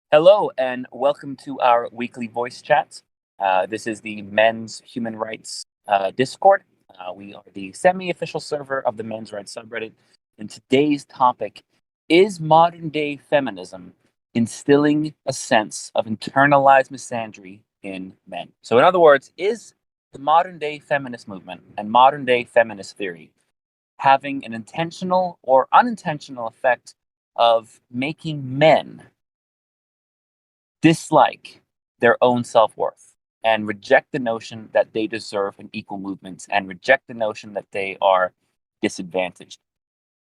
Hello, and welcome to our weekly voice chat. This is the Men's Human Rights Discord. We are the semi official server of the Men's Rights subreddit. And today's topic is modern day feminism instilling a sense of internalized misandry in men? So, in other words, is the modern day feminist movement and modern day feminist theory having an intentional or unintentional effect of making men dislike their own self worth and reject the notion that they deserve an equal movement and reject the notion that they are disadvantaged?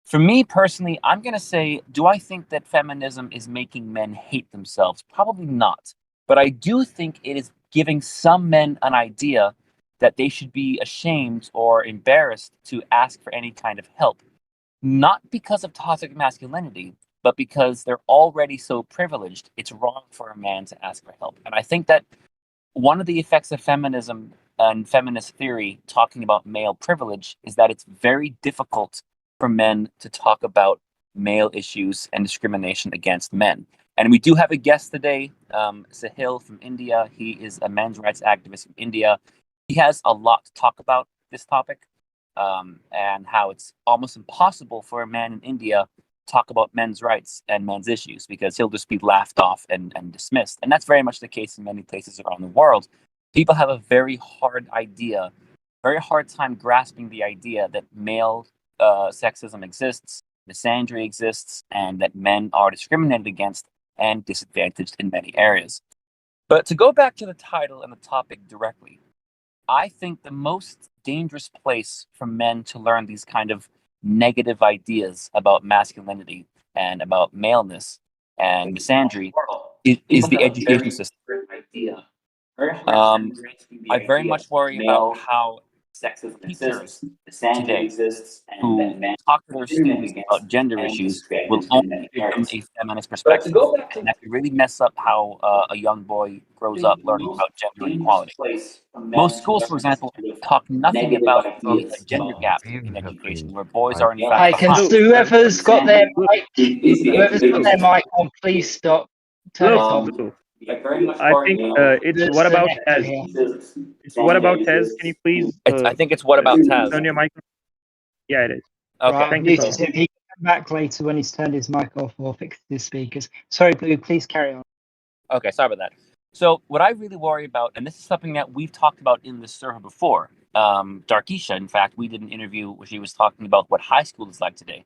For me personally, I'm going to say, do I think that feminism is making men hate themselves? Probably not. But I do think it is giving some men an idea that they should be ashamed or embarrassed to ask for any kind of help, not because of toxic masculinity, but because they're already so privileged. It's wrong for a man to ask for help. And I think that one of the effects of feminism and feminist theory talking about male privilege is that it's very difficult for men to talk about male issues and discrimination against men. And we do have a guest today, Sahil from India. He is a men's rights activist from India. He has a lot to talk about this topic, and how it's almost impossible for a man in India to talk about men's rights and men's issues because he'll just be laughed off and dismissed. And that's very much the case in many places around the world. People have a very hard time grasping the idea that male sexism exists, misandry exists, and that men are discriminated against and disadvantaged in many areas. But to go back to the title and the topic directly, I think the most dangerous place for men to learn these kind of negative ideas about masculinity and about maleness and misandry is the education system. I very much worry about how teachers today who talk to their students about gender issues will only give them a feminist perspective. And that could really mess up how a young boy grows up learning about gender inequality. Most schools, for example, talk nothing about the gender gap in education, where boys are in fact Hi, can behind. whoever's got their mic on, Look, please stop. Turn it off. I think it's There's what an about echo Taz? here. It's what about Taz? Can you please I think it's what about Taz? turn your mic on? Yeah, it is. Okay. Right, Thank you so much. he can come back later when he's turned his mic off or fixed his speakers. Sorry, Blue, please carry on. Okay, sorry about that. So what I really worry about, and this is something that we've talked about in this server before. Darkisha, in fact, we did an interview where she was talking about what high school is like today.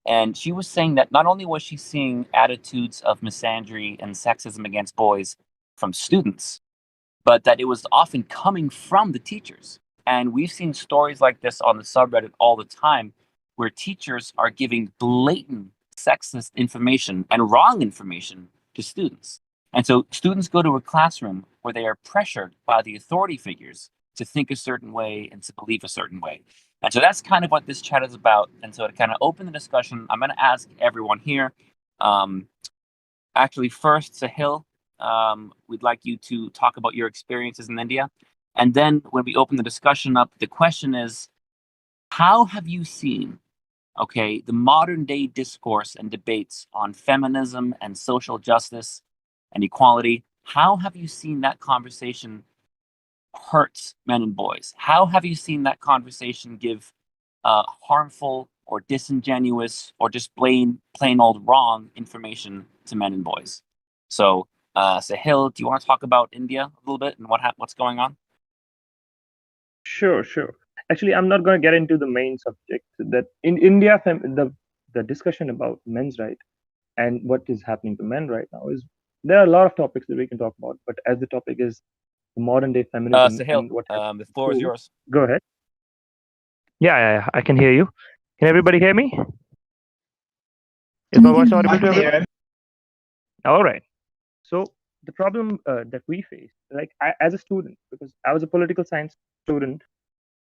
And she was saying that not only was she seeing attitudes of misandry and sexism against boys from students, but that it was often coming from the teachers. And we've seen stories like this on the subreddit all the time, where teachers are giving blatant sexist information and wrong information to students. And so students go to a classroom where they are pressured by the authority figures to think a certain way and to believe a certain way. And so that's kind of what this chat is about. And so to kind of open the discussion, I'm going to ask everyone here. Actually, first, Sahil, we'd like you to talk about your experiences in India. And then when we open the discussion up, the question is, how have you seen, okay, the modern day discourse and debates on feminism and social justice and equality? How have you seen that conversation hurt men and boys? How have you seen that conversation give harmful or disingenuous or just plain old wrong information to men and boys? So, Sahil, do you want to talk about India a little bit and what's going on? Sure. Actually, I'm not going to get into the main subject. That in India, the discussion about men's right and what is happening to men right now is there are a lot of topics that we can talk about. But as the topic is the modern day feminism Sahil, and what the floor is yours. Go ahead. Yeah, I can hear you. Can everybody hear me? Is my voice audible to everyone? All right. So the problem that we face, like as a student, because I was a political science student,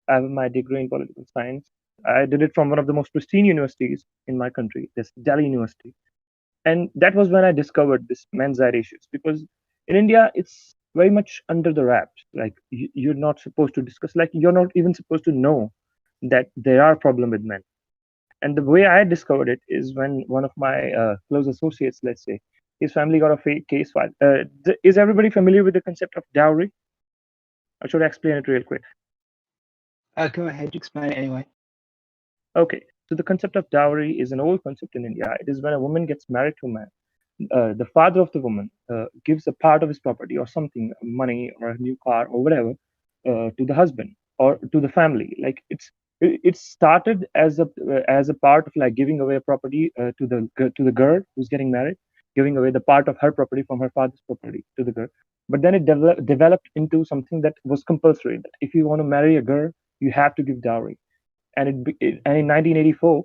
I have my degree in political science. I did it from one of the most pristine universities in my country, this Delhi University. And that was when I discovered this men's right issues, because in India, it's very much under the wraps. Like you're not supposed to discuss, like you're not even supposed to know that there are problems with men. And the way I discovered it is when one of my close associates, let's say, His family got a case filed. Is everybody familiar with the concept of dowry? Or should I explain it real quick? Go ahead, explain it anyway. Okay, so the concept of dowry is an old concept in India. It is when a woman gets married to a man. The father of the woman gives a part of his property or something, money or a new car or whatever, to the husband or to the family. Like it started as a part of like giving away a property to the girl who's getting married, giving away the part of her property from her father's property to the girl. But then it developed into something that was compulsory. That if you want to marry a girl, you have to give dowry. And in 1984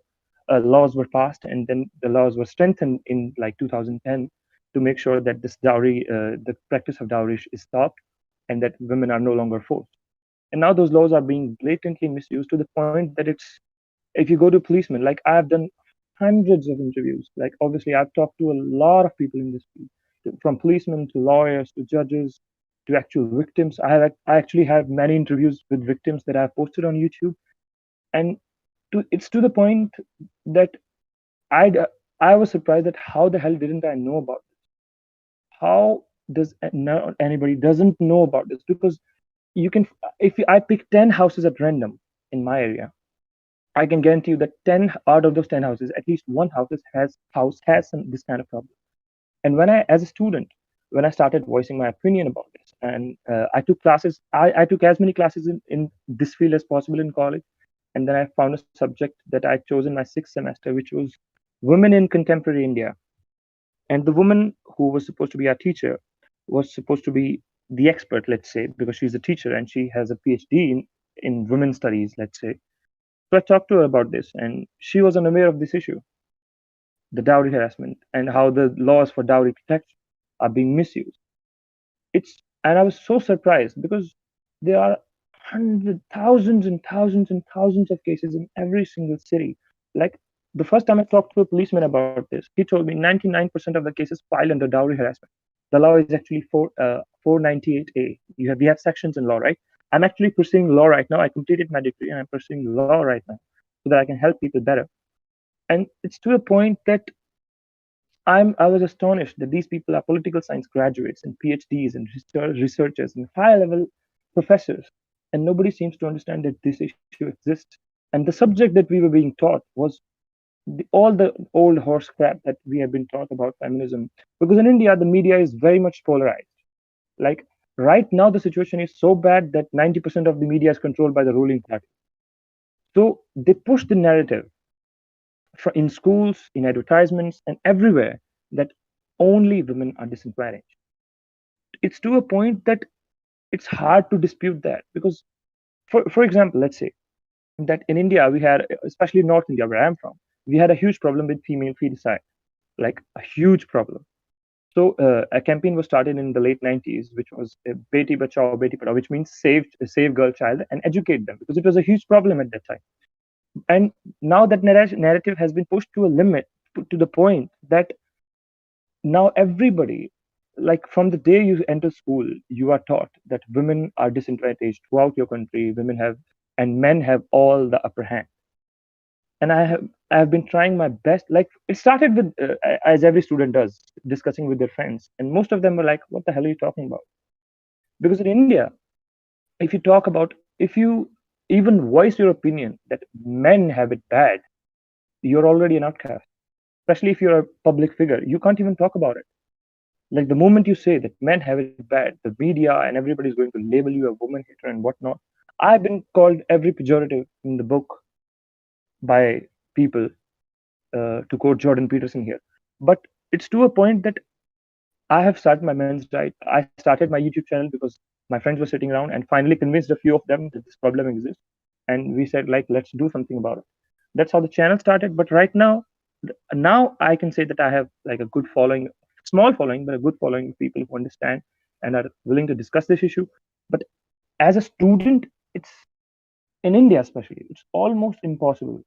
laws were passed, and then the laws were strengthened in like 2010 to make sure that this dowry the practice of dowry is stopped, and that women are no longer forced. And now those laws are being blatantly misused to the point that it's, if you go to policemen, like I've done hundreds of interviews, like obviously I've talked to a lot of people in this field, from policemen to lawyers to judges to actual victims. I actually have many interviews with victims that I've posted on YouTube. And it's to the point that I I was surprised at how the hell didn't I know about this? How does anybody doesn't know about this? Because you can, if I pick 10 houses at random in my area, I can guarantee you that 10 out of those 10 houses, at least one house has this kind of problem. And when I, as a student, when I started voicing my opinion about this, and I took classes, I took as many classes in this field as possible in college. And then I found a subject that I chose in my sixth semester, which was women in contemporary India. And the woman who was supposed to be our teacher was supposed to be the expert, let's say, because she's a teacher and she has a PhD in women's studies, let's say. So I talked to her about this, and she was unaware of this issue, the dowry harassment, and how the laws for dowry protection are being misused. And I was so surprised because there are hundreds, thousands and thousands and thousands of cases in every single city. Like the first time I talked to a policeman about this, he told me 99% of the cases filed under dowry harassment. The law is actually 498A. We have sections in law, right? I'm actually pursuing law right now. I completed my degree and I'm pursuing law right now so that I can help people better. And it's to a point that I was astonished that these people are political science graduates and PhDs and researchers and high level professors, and nobody seems to understand that this issue exists. And the subject that we were being taught was all the old horse crap that we have been taught about feminism. Because in India, the media is very much polarized. Like right now, the situation is so bad that 90% of the media is controlled by the ruling party. So they push the narrative in schools, in advertisements, and everywhere that only women are disadvantaged. It's to a point that it's hard to dispute that because, for example, let's say that in India we had, especially North India where I'm from, we had a huge problem with female feticide, like a huge problem. So a campaign was started in the late 90s, which was Beti Bachao, Beti Padhao, which means save girl child and educate them because it was a huge problem at that time. And now that narrative has been pushed to a limit, to the point that now everybody, like from the day you enter school, you are taught that women are disadvantaged throughout your country. Women have and men have all the upper hand. And I have been trying my best. Like it started with as every student does, discussing with their friends, and most of them were like, "What the hell are you talking about?" Because in India, if you even voice your opinion that men have it bad, you're already an outcast. Especially if you're a public figure, you can't even talk about it. Like the moment you say that men have it bad, the media and everybody's going to label you a woman hater and whatnot. I've been called every pejorative in the book by people, to quote Jordan Peterson here. But it's to a point that I have started my men's right. I started my YouTube channel because my friends were sitting around and finally convinced a few of them that this problem exists. And we said, like, let's do something about it. That's how the channel started. But right now I can say that I have like a good following, small following, but a good following of people who understand and are willing to discuss this issue. But as a student, it's in India especially, it's almost impossible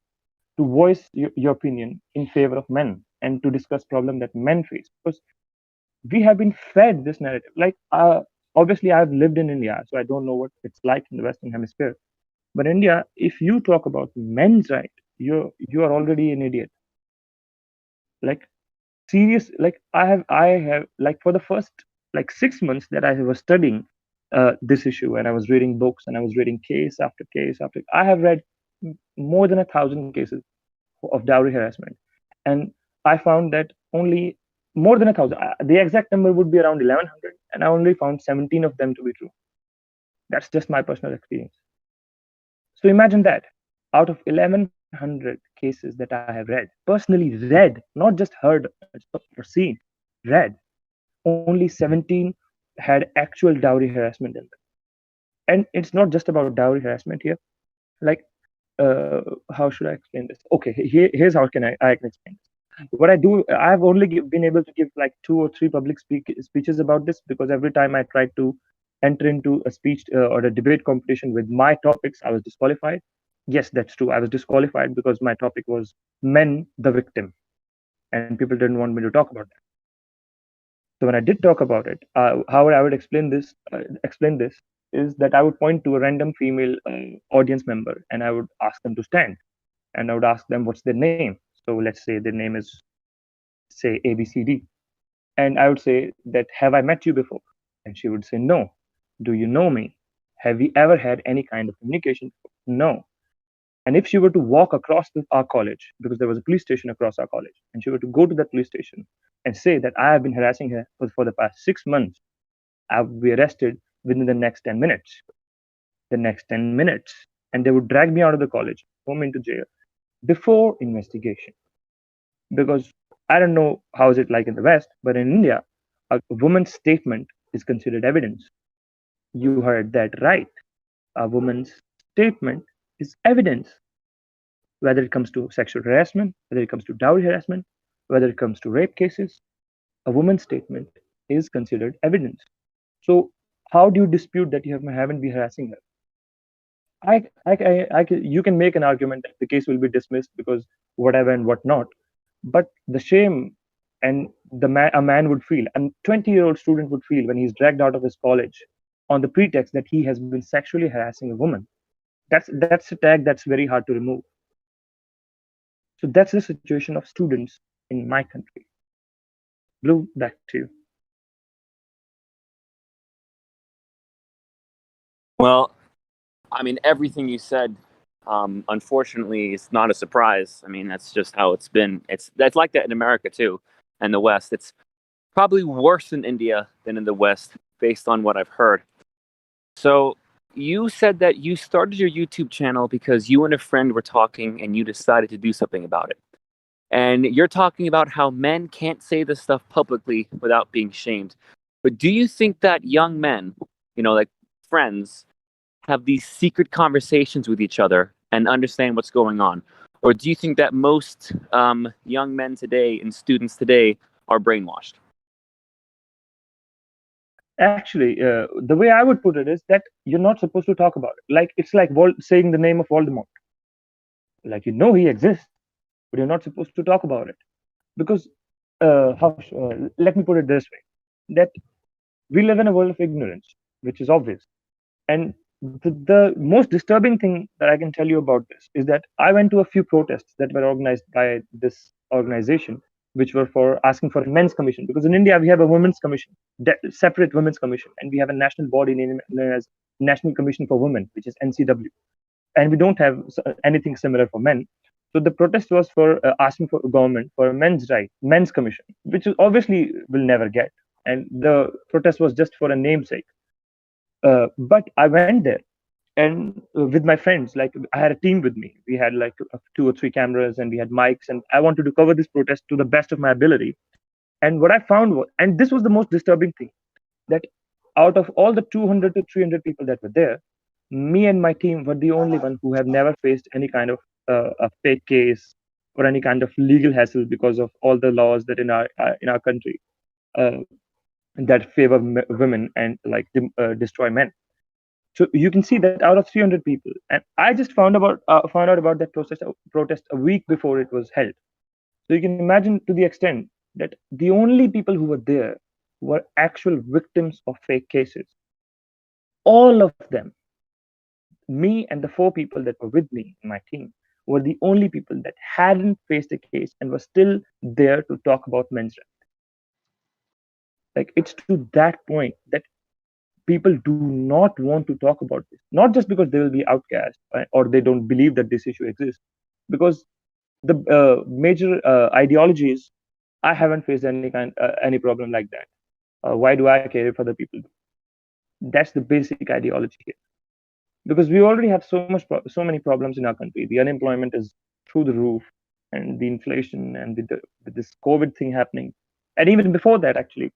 to voice your opinion in favor of men and to discuss problem that men face because we have been fed this narrative. Like obviously I've lived in India, so I don't know what it's like in the Western Hemisphere. But India, if you talk about men's right, you are already an idiot. Like serious, like I have like for the first like 6 months that I was studying this issue, and I was reading books and I was reading case after case after, I have read more than 1,000 cases of dowry harassment, and I found that only more than 1,000, the exact number would be around 1,100, and I only found 17 of them to be true. That's just my personal experience. So imagine that out of 1,100 cases that I have read, personally read, not just heard or seen, read, only 17 had actual dowry harassment in them. And it's not just about dowry harassment here. Like, how should I explain this? Okay, here's how I can explain this. What I do, I've only been able to give like 2 or 3 public speeches about this, because every time I tried to enter into a speech or a debate competition with my topics, I was disqualified. Yes, that's true. I was disqualified because my topic was men, the victim, and people didn't want me to talk about that. So when I did talk about it, how I would explain this is that I would point to a random female audience member, and I would ask them to stand, and I would ask them what's their name. So let's say their name is, say, ABCD, and I would say that, have I met you before? And she would say no. Do you know me? Have we ever had any kind of communication before? No. And if she were to walk across our college, because there was a police station across our college, and she were to go to that police station and say that I have been harassing her for the past 6 months, I would be arrested within the next 10 minutes. The next 10 minutes. And they would drag me out of the college, throw me into jail before investigation. Because I don't know how is it like in the West, but in India, a woman's statement is considered evidence. You heard that right. A woman's statement is evidence, whether it comes to sexual harassment, whether it comes to dowry harassment, whether it comes to rape cases. A woman's statement is considered evidence. So how do you dispute that you haven't been harassing her? You can make an argument that the case will be dismissed because whatever and whatnot, but the shame and a man would feel, a 20-year-old student would feel when he's dragged out of his college on the pretext that he has been sexually harassing a woman. That's a tag that's very hard to remove. So that's the situation of students in my country. Blue, back to you. Well, I mean, everything you said, unfortunately, is not a surprise. I mean, that's just how it's been. That's like that in America too, and the West. It's probably worse in India than in the West, based on what I've heard. So you said that you started your YouTube channel because you and a friend were talking, and you decided to do something about it. And you're talking about how men can't say this stuff publicly without being shamed. But do you think that young men, like friends, have these secret conversations with each other and understand what's going on? Or do you think that most young men today and students today are brainwashed? Actually, the way I would put it is that you're not supposed to talk about it. Like, it's like saying the name of Voldemort. Like, he exists, but you're not supposed to talk about it. Because, let me put it this way, that we live in a world of ignorance, which is obvious. And the most disturbing thing that I can tell you about this is that I went to a few protests that were organized by this organization, which were for asking for a men's commission. Because in India, we have a women's commission, separate women's commission, and we have a national body known as National Commission for Women, which is NCW. And we don't have anything similar for men. So the protest was for asking for government for a men's commission, which obviously will never get. And the protest was just for a namesake. But I went there, and with my friends, like, I had a team with me. We had like 2 or 3 cameras, and we had mics, and I wanted to cover this protest to the best of my ability. And what I found was, and this was the most disturbing thing, that out of all the 200 to 300 people that were there, me and my team were the only one who have never faced any kind of a fake case or any kind of legal hassle because of all the laws that in our country uh, that favor women and like destroy men. So you can see that out of 300 people, and I just found out about that protest a week before it was held. So you can imagine to the extent that the only people who were there were actual victims of fake cases. All of them, me and the 4 people that were with me in my team, were the only people that hadn't faced a case and were still there to talk about men's rights. Like, it's to that point that people do not want to talk about this, not just because they will be outcast or they don't believe that this issue exists, because the major ideology is, I haven't faced any problem like that. Why do I care if other people do? That's the basic ideology here. Because we already have so many problems in our country. The unemployment is through the roof, and the inflation, and with this COVID thing happening, and even before that, actually,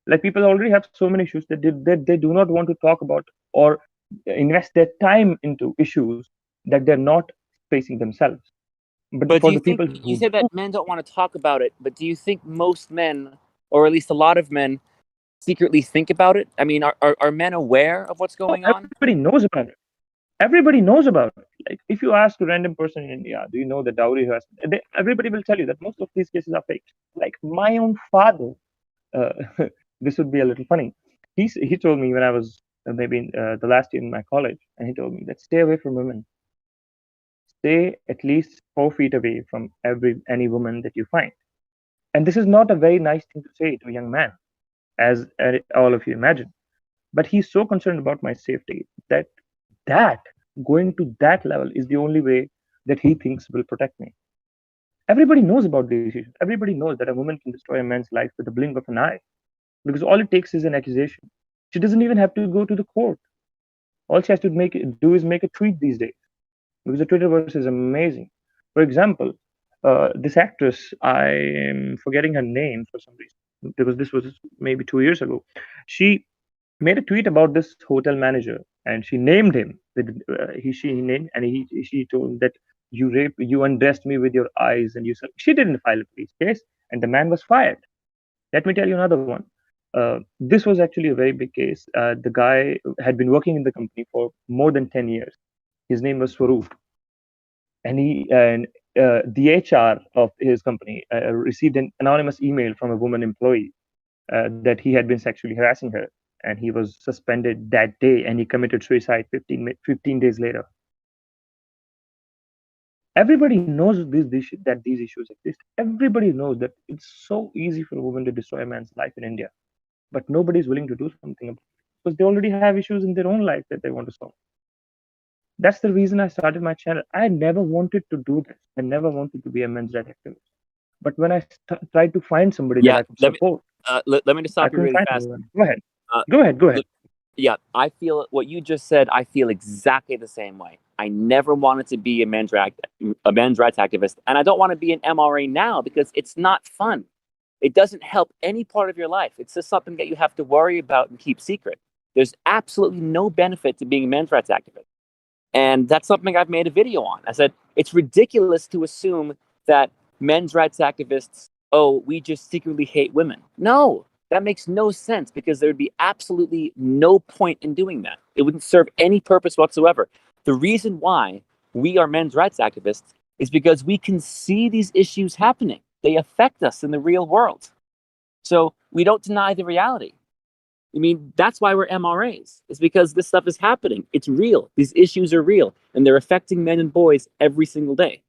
like, people already have so many issues that they do not want to talk about or invest their time into issues that they're not facing themselves. But But do for you the think people you who say that men don't want to talk about it? But do you think most men, or at least a lot of men, secretly think about it? I mean, are men aware of what's going on? everybody knows about it. Everybody knows about it. Like, if you ask a random person in India, do you know the dowry harassment? Everybody will tell you that most of these cases are fake. Like, my own father, uh, this would be a little funny. He told me when I was maybe in, the last year in my college, and he told me that stay away from women. Stay at least 4 feet away from any woman that you find. And this is not a very nice thing to say to a young man, as all of you imagine. But he's so concerned about my safety that going to that level is the only way that he thinks will protect me. Everybody knows about these issues. Everybody knows that a woman can destroy a man's life with a blink of an eye, because all it takes is an accusation. She doesn't even have to go to the court. All she has to do is make a tweet these days, because the Twitterverse is amazing. For example, this actress, I am forgetting her name for some reason, because this was maybe 2 years ago. She made a tweet about this hotel manager, and she named him with she named, and she told him that you undressed me with your eyes, and you said she didn't file a police case, and the man was fired. Let me tell you another one. This was actually a very big case. The guy had been working in the company for more than 10 years. His name was Swaroop, and the HR of his company received an anonymous email from a woman employee that he had been sexually harassing her, and he was suspended that day, and he committed suicide 15 days later. Everybody knows that these issues exist. Everybody knows that it's so easy for a woman to destroy a man's life in India, but nobody is willing to do something about it because they already have issues in their own life that they want to solve. That's the reason I started my channel. I never wanted to do this. I never wanted to be a men's rights activist. But when I tried to find somebody that Yeah, I could support, let me just I stop you couldn't really find fast. anyone. Go ahead. Uh, Go ahead. Go ahead. Yeah, I feel what you just said. I feel exactly the same way. I never wanted to be a men's rights activist, and I don't want to be an MRA now because it's not fun. It doesn't help any part of your life. It's just something that you have to worry about and keep secret. There's absolutely no benefit to being a men's rights activist. And that's something I've made a video on. I said, it's ridiculous to assume that men's rights activists, oh, we just secretly hate women. No, that makes no sense because there would be absolutely no point in doing that. It wouldn't serve any purpose whatsoever. The reason why we are men's rights activists is because we can see these issues happening. They affect us in the real world. So we don't deny the reality. I mean, that's why we're MRAs. It's because this stuff is happening. It's real. These issues are real, and they're affecting men and boys every single day.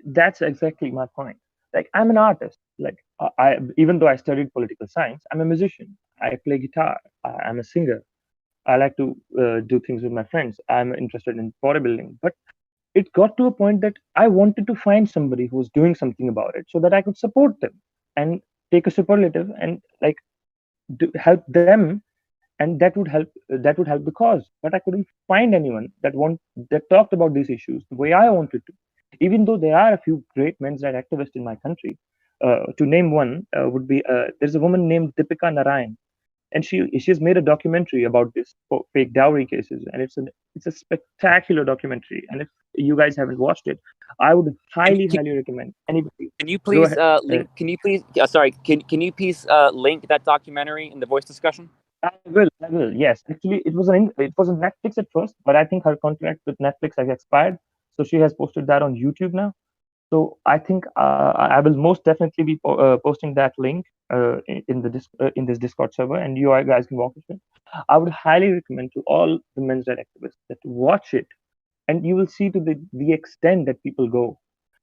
That's exactly my point. Like, I'm an artist. Like, I even though I studied political science, I'm a musician. I play guitar. I'm a singer. I like to do things with my friends. I'm interested in bodybuilding. But it got to a point that I wanted to find somebody who was doing something about it so that I could support them and take a superlative and, like, help them, and that would help the cause. But I couldn't find anyone that talked about these issues the way I wanted to, even though there are a few great men's rights activists in my country. To name one would be there's a woman named Deepika Narayan, and she's made a documentary about this fake dowry cases, and it's a spectacular documentary. And if you guys haven't watched it, I would highly recommend anybody. Can you Go please ahead. link? Can you please? Can you please link that documentary in the voice discussion? I will. I will. Yes, actually, it was on Netflix at first, but I think her contract with Netflix has expired, so she has posted that on YouTube now. So I think I will most definitely be posting that link in this Discord server, and you guys can walk with it. I would highly recommend to all the men's rights activists that watch it, and you will see to the extent that people go.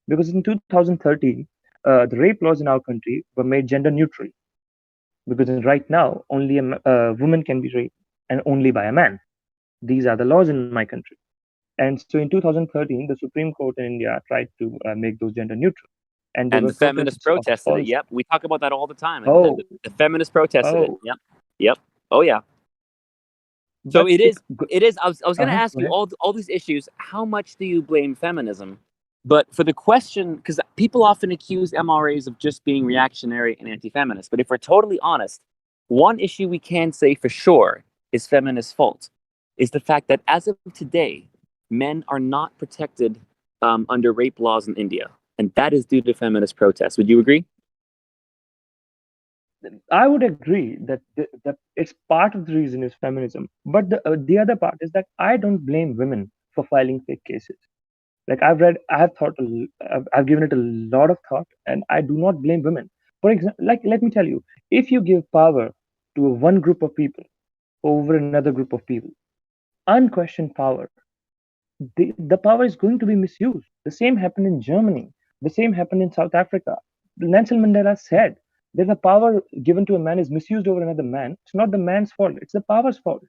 Because in 2013, the rape laws in our country were made gender neutral. Because right now, only a woman can be raped, and only by a man. These are the laws in my country. And so in 2013, the Supreme Court in India tried to make those gender neutral. And there And were the feminists totals of protested it. false. Yep, we talk about that all the time. Oh, The feminists protested it. oh, Yep, yep. Oh yeah. So but it it's is. It is. I was going to ask go you ahead. all these issues. How much do you blame feminism? But for the question, because people often accuse MRAs of just being reactionary and anti-feminist. But if we're totally honest, one issue we can say for sure is feminist fault, is the fact that as of today, men are not protected under rape laws in India, and that is due to feminist protests. Would you agree? I would agree that it's part of the reason is feminism, but the other part is that I don't blame women for filing fake cases. Like I've thought, I've given it a lot of thought, and I do not blame women. For example, like let me tell you, if you give power to one group of people over another group of people, unquestioned power, the power is going to be misused. The same happened in Germany. The same happened in South Africa. Nelson Mandela said that the power given to a man is misused over another man. It's not the man's fault, it's the power's fault.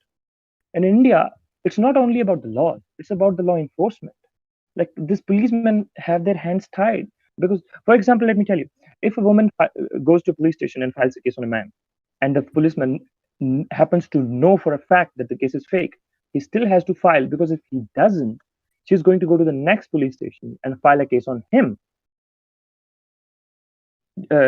And in India, it's not only about the law, it's about the law enforcement. Like these policemen have their hands tied. Because, for example, let me tell you, if a woman goes to a police station and files a case on a man, and the policeman happens to know for a fact that the case is fake, he still has to file, because if he doesn't, she's going to go to the next police station and file a case on him.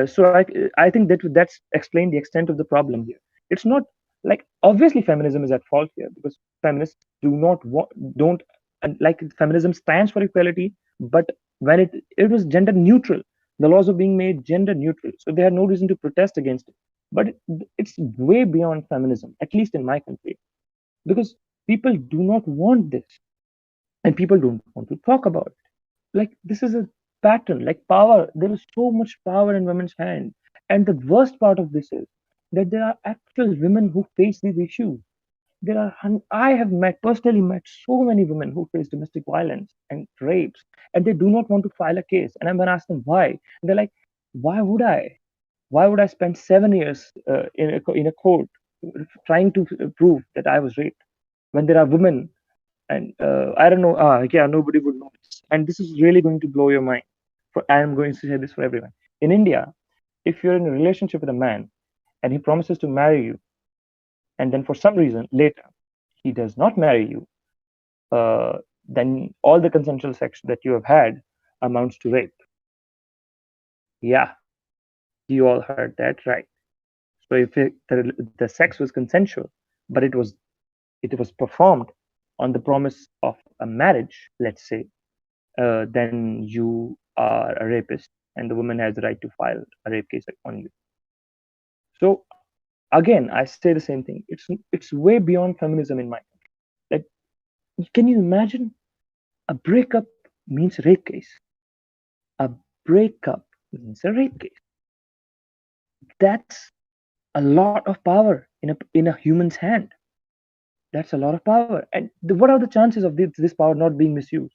So I think that's explained the extent of the problem here. It's not like, obviously feminism is at fault here, because feminists do not want, don't, and like feminism stands for equality, but when it was gender neutral, the laws are being made gender neutral, so they had no reason to protest against it. But it's way beyond feminism, at least in my country, because people do not want this, and people don't want to talk about it. Like this is a pattern, like power, there is so much power in women's hand. And the worst part of this is that there are actual women who face these issues. I have personally met so many women who face domestic violence and rapes, and they do not want to file a case. And I'm going to ask them why, and they're like, why would I spend 7 years in a court trying to prove that I was raped, when there are women, and I don't know. Yeah, nobody would know this, and this is really going to blow your mind. I'm going to say this for everyone. In India, if you're in a relationship with a man and he promises to marry you, and then for some reason later he does not marry you, then all the consensual sex that you have had amounts to rape. Yeah, you all heard that right. So if the sex was consensual, but it was performed on the promise of a marriage, let's say, then you are a rapist, and the woman has the right to file a rape case on you. So again, I say the same thing. It's way beyond feminism in my country. Like, can you imagine? A breakup means rape case. A breakup means a rape case. That's a lot of power in a human's hand. That's a lot of power. And what are the chances of this power not being misused?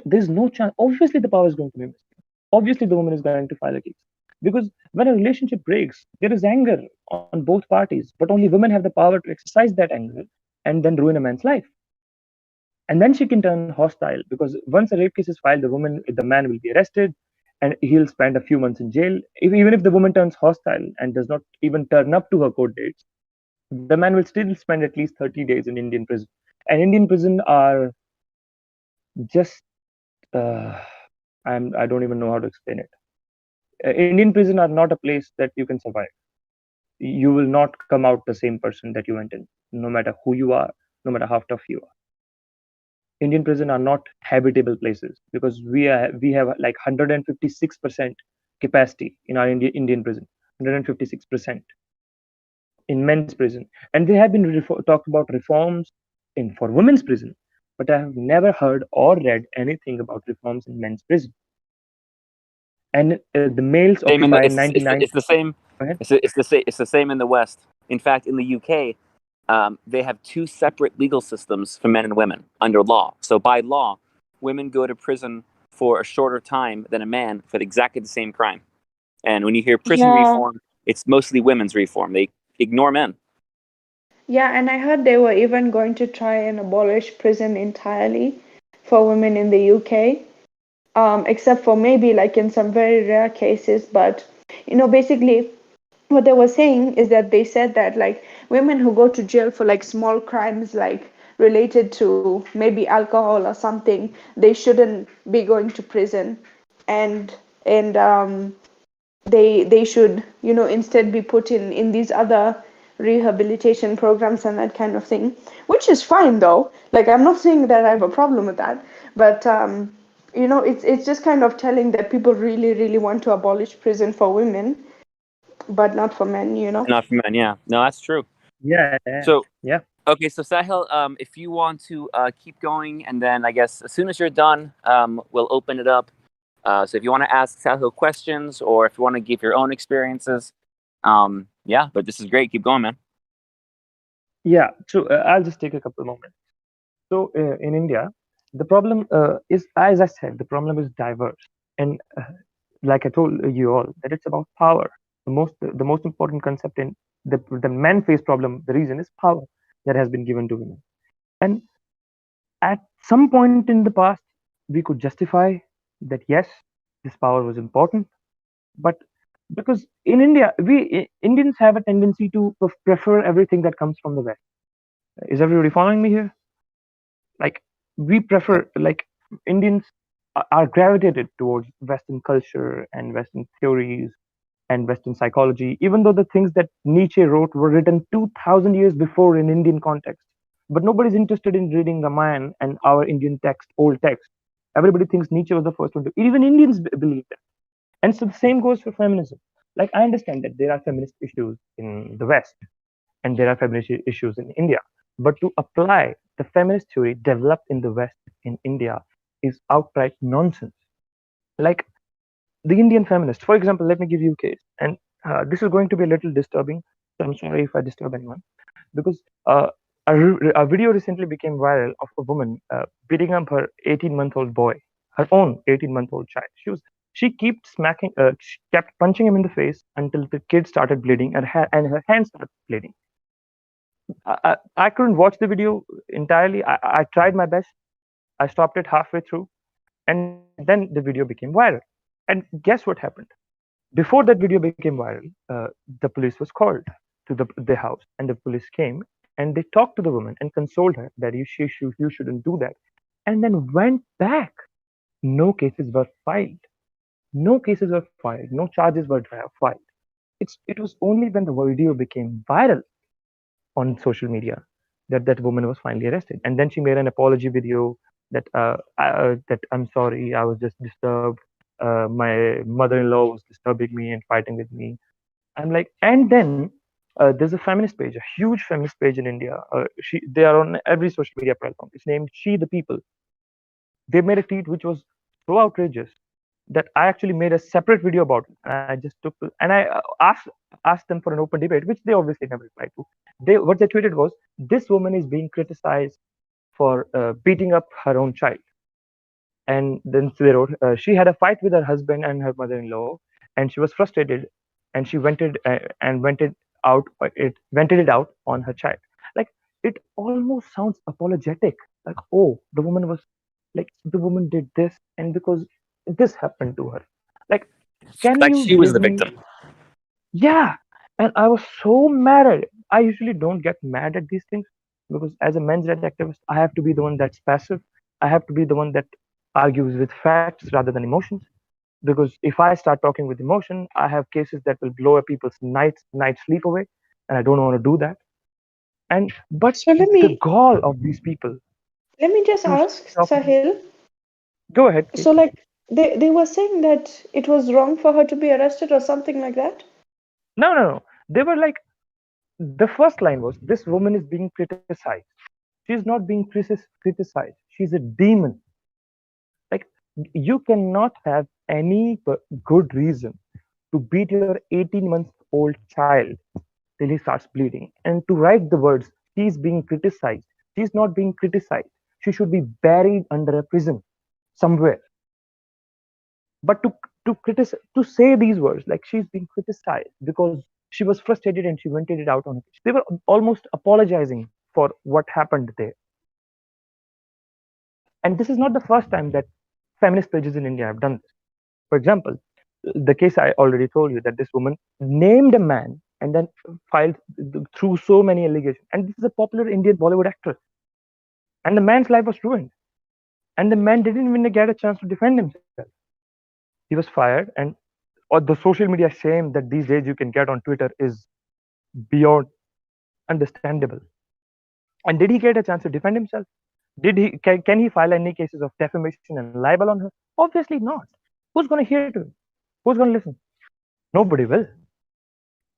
There's no chance. Obviously, the power is going to be misused. Obviously, the woman is going to file a case, because when a relationship breaks, there is anger on both parties, but only women have the power to exercise that anger and then ruin a man's life. And then she can turn hostile, because once a rape case is filed, the man will be arrested, and he'll spend a few months in jail. Even if the woman turns hostile and does not even turn up to her court dates, the man will still spend at least 30 days in Indian prison. And Indian prison are just I don't even know how to explain it. Indian prison are not a place that you can survive. You will not come out the same person that you went in, no matter who you are, no matter how tough you are. Indian prison are not habitable places, because we have like 156% capacity in our Indian prison, 156% in men's prison, and they have been talked about reforms in for women's prison, but I have never heard or read anything about reforms in men's prison. And the males Same in occupy it's 99. the same. Go ahead. It's the same in the West. In fact, in the UK, they have two separate legal systems for men and women under law. So by law, women go to prison for a shorter time than a man for exactly the same crime. And when you hear prison reform, it's mostly women's reform. They ignore men. Yeah, and I heard they were even going to try and abolish prison entirely for women in the UK, except for maybe like in some very rare cases. But, basically what they were saying is that they said that like women who go to jail for like small crimes, like related to maybe alcohol or something, they shouldn't be going to prison. And they should instead be put in these other rehabilitation programs and that kind of thing, which is fine though. Like, I'm not saying that I have a problem with that, but it's just kind of telling that people really really want to abolish prison for women but not for men. Not for men, yeah. No, that's true. Yeah. So, yeah. Okay, so Sahil, if you want to keep going, and then I guess as soon as you're done, we'll open it up. So if you want to ask Sahil questions, or if you want to give your own experiences, yeah, but this is great. Keep going, man. Yeah. So I'll just take a couple of moments. So in India, the problem is, as I said, the problem is diverse, and like I told you all, that it's about power. The most important concept in the men face problem. The reason is power that has been given to women, and at some point in the past, we could justify that yes, this power was important, but because in India, Indians have a tendency to prefer everything that comes from the West. Is everybody following me here? Like, we prefer, like, Indians are gravitated towards Western culture and Western theories and Western psychology, even though the things that Nietzsche wrote were written 2000 years before in Indian context. But nobody's interested in reading Ramayana and our Indian text, old text. Everybody thinks Nietzsche was the first one to. Even Indians believe that. And so the same goes for feminism. Like, I understand that there are feminist issues in the West and there are feminist issues in India. But to apply the feminist theory developed in the West in India is outright nonsense. Like, the Indian feminist, for example, let me give you a case. And this is going to be a little disturbing. So I'm sorry if I disturb anyone. Because a video recently became viral of a woman beating up her 18-month-old boy, her own 18-month-old child. She kept punching him in the face until the kid started bleeding and her hand started bleeding. I couldn't watch the video entirely. I tried my best. I stopped it halfway through, and then the video became viral. And guess what happened? Before that video became viral, the police was called to the house, and the police came and they talked to the woman and consoled her that you shouldn't do that, and then went back. No cases were filed. No cases were filed. No charges were filed. It was only when the video became viral on social media that woman was finally arrested, and then she made an apology video that I'm sorry, I was just disturbed. My mother-in-law was disturbing me and fighting with me. I'm like, and then there's a feminist page, a huge feminist page in India. They are on every social media platform. It's named She the People. They made a tweet which was so outrageous that I actually made a separate video about it. And I just took and I asked them for an open debate, which they obviously never replied to. What they tweeted was, this woman is being criticized for beating up her own child. And then they wrote, she had a fight with her husband and her mother-in-law, and she was frustrated, and she vented it out on her child. Like, it almost sounds apologetic. Like, oh, the woman did this, and because this happened to her. Like, can Like you she was give the me? victim. Yeah, and I was so mad at it. I usually don't get mad at these things because as a men's rights activist, I have to be the one that's passive. I have to be the one that argues with facts rather than emotions. Because if I start talking with emotion, I have cases that will blow people's night sleep away, and I don't want to do that. And but So let the me gall of these people let me just to ask talk. Sahil. Go ahead, Kate. So like they were saying that it was wrong for her to be arrested or something like that? No, no, no. They were like, the first line was, this woman is being criticized. She's not being criticized. She's a demon. Like, you cannot have any good reason to beat your 18-month-old child till he starts bleeding, and to write the words, She's being criticized. She's not being criticized. She should be buried under a prison somewhere. But to say these words like she's being criticized because she was frustrated and she vented it out on her. They were almost apologizing for what happened there. And this is not the first time that feminist pages in India have done this. For example, the case I already told you, that this woman named a man and then filed through so many allegations. And this is a popular Indian Bollywood actress. And the man's life was ruined. And the man didn't even get a chance to defend himself. He was fired, and the social media shame that these days you can get on Twitter is beyond understandable. And did he get a chance to defend himself? Can he file any cases of defamation and libel on her? Obviously not. Who's going to hear to him? Who's going to listen? Nobody will.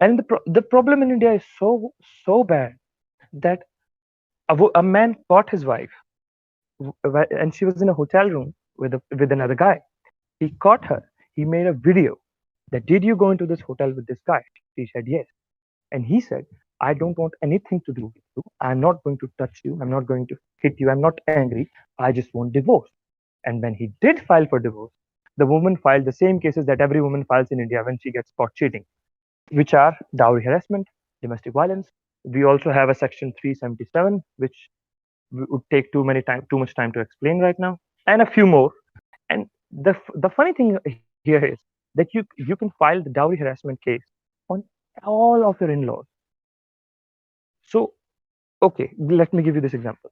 And the problem in India is so bad that a man caught his wife, and she was in a hotel room with another guy. He caught her. He made a video that, did you go into this hotel with this guy? She said yes. And he said, I don't want anything to do with you. I'm not going to touch you. I'm not going to hit you. I'm not angry. I just want divorce. And when he did file for divorce, the woman filed the same cases that every woman files in India when she gets caught cheating, which are dowry harassment, domestic violence. We also have a section 377, which would take too much time to explain right now, and a few more. And the funny thing here is that you can file the dowry harassment case on all of your in-laws. So, okay, let me give you this example.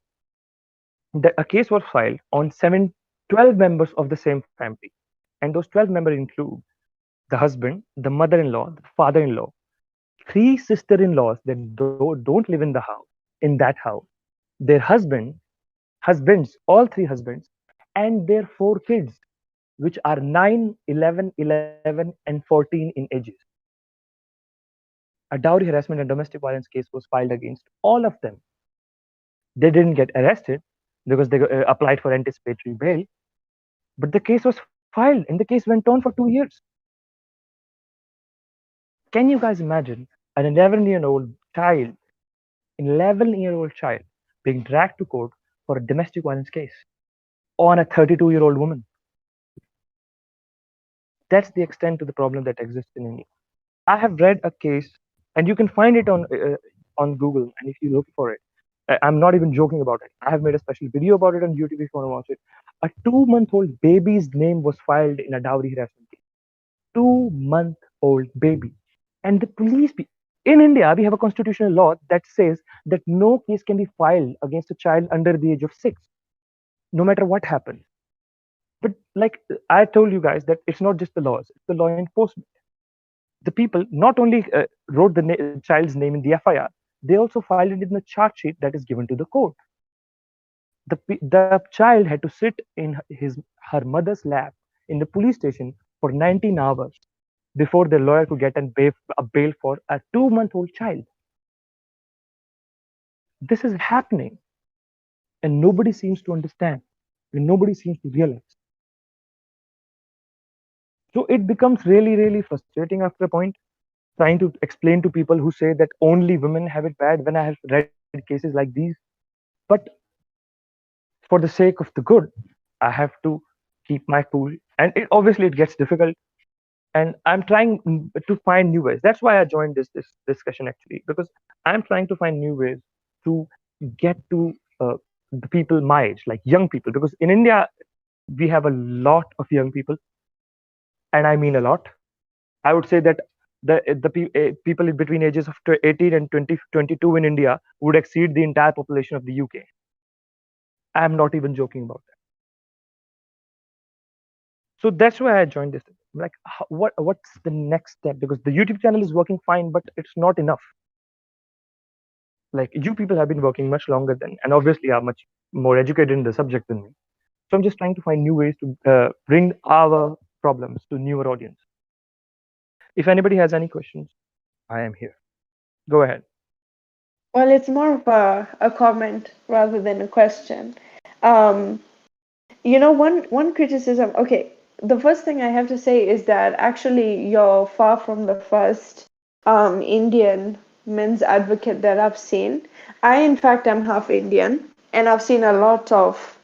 A case was filed on 12 members of the same family, and those 12 members include the husband, the mother-in-law, the father-in-law, 3 sister-in-laws that don't live in that house, their husbands, all 3 husbands, and their 4 kids, which are 9, 11, 11, and 14 in ages. A dowry harassment and domestic violence case was filed against all of them. They didn't get arrested because they applied for anticipatory bail, but the case was filed and the case went on for 2 years. Can you guys imagine an 11-year-old child, 11-year-old child being dragged to court for a domestic violence case on a 32-year-old woman? That's the extent to the problem that exists in India. I have read a case, and you can find it on Google, and if you look for it, I'm not even joking about it. I have made a special video about it on YouTube if you want to watch it. A 2-month-old baby's name was filed in a dowry harassment case. 2-month-old baby. And the police, in India, we have a constitutional law that says that no case can be filed against a child under the age of 6, no matter what happens. But like I told you guys, that it's not just the laws, it's the law enforcement. The people not only wrote the child's name in the FIR, they also filed it in the charge sheet that is given to the court. The child had to sit in her mother's lap in the police station for 19 hours before the lawyer could get a bail for a 2-month-old child. This is happening, and nobody seems to understand, and nobody seems to realize. So it becomes really, really frustrating after a point, trying to explain to people who say that only women have it bad when I have read cases like these. But for the sake of the good, I have to keep my cool. And obviously it gets difficult. And I'm trying to find new ways. That's why I joined this discussion actually, because I'm trying to find new ways to get to the people my age, like young people. Because in India, we have a lot of young people, and I mean a lot. I would say that the people between ages of 18 and 22 in India would exceed the entire population of the UK. I'm not even joking about that. So that's why I joined this. Like, what's the next step? Because the YouTube channel is working fine, but it's not enough. Like, you people have been working much longer than, and obviously are much more educated in the subject than me. So I'm just trying to find new ways to bring our problems to newer audience. If anybody has any questions, I am here. Go ahead. Well, it's more of a comment rather than a question. One criticism. Okay, the first thing I have to say is that actually you're far from the first Indian men's advocate that I've seen. In fact, I'm half Indian, and I've seen a lot of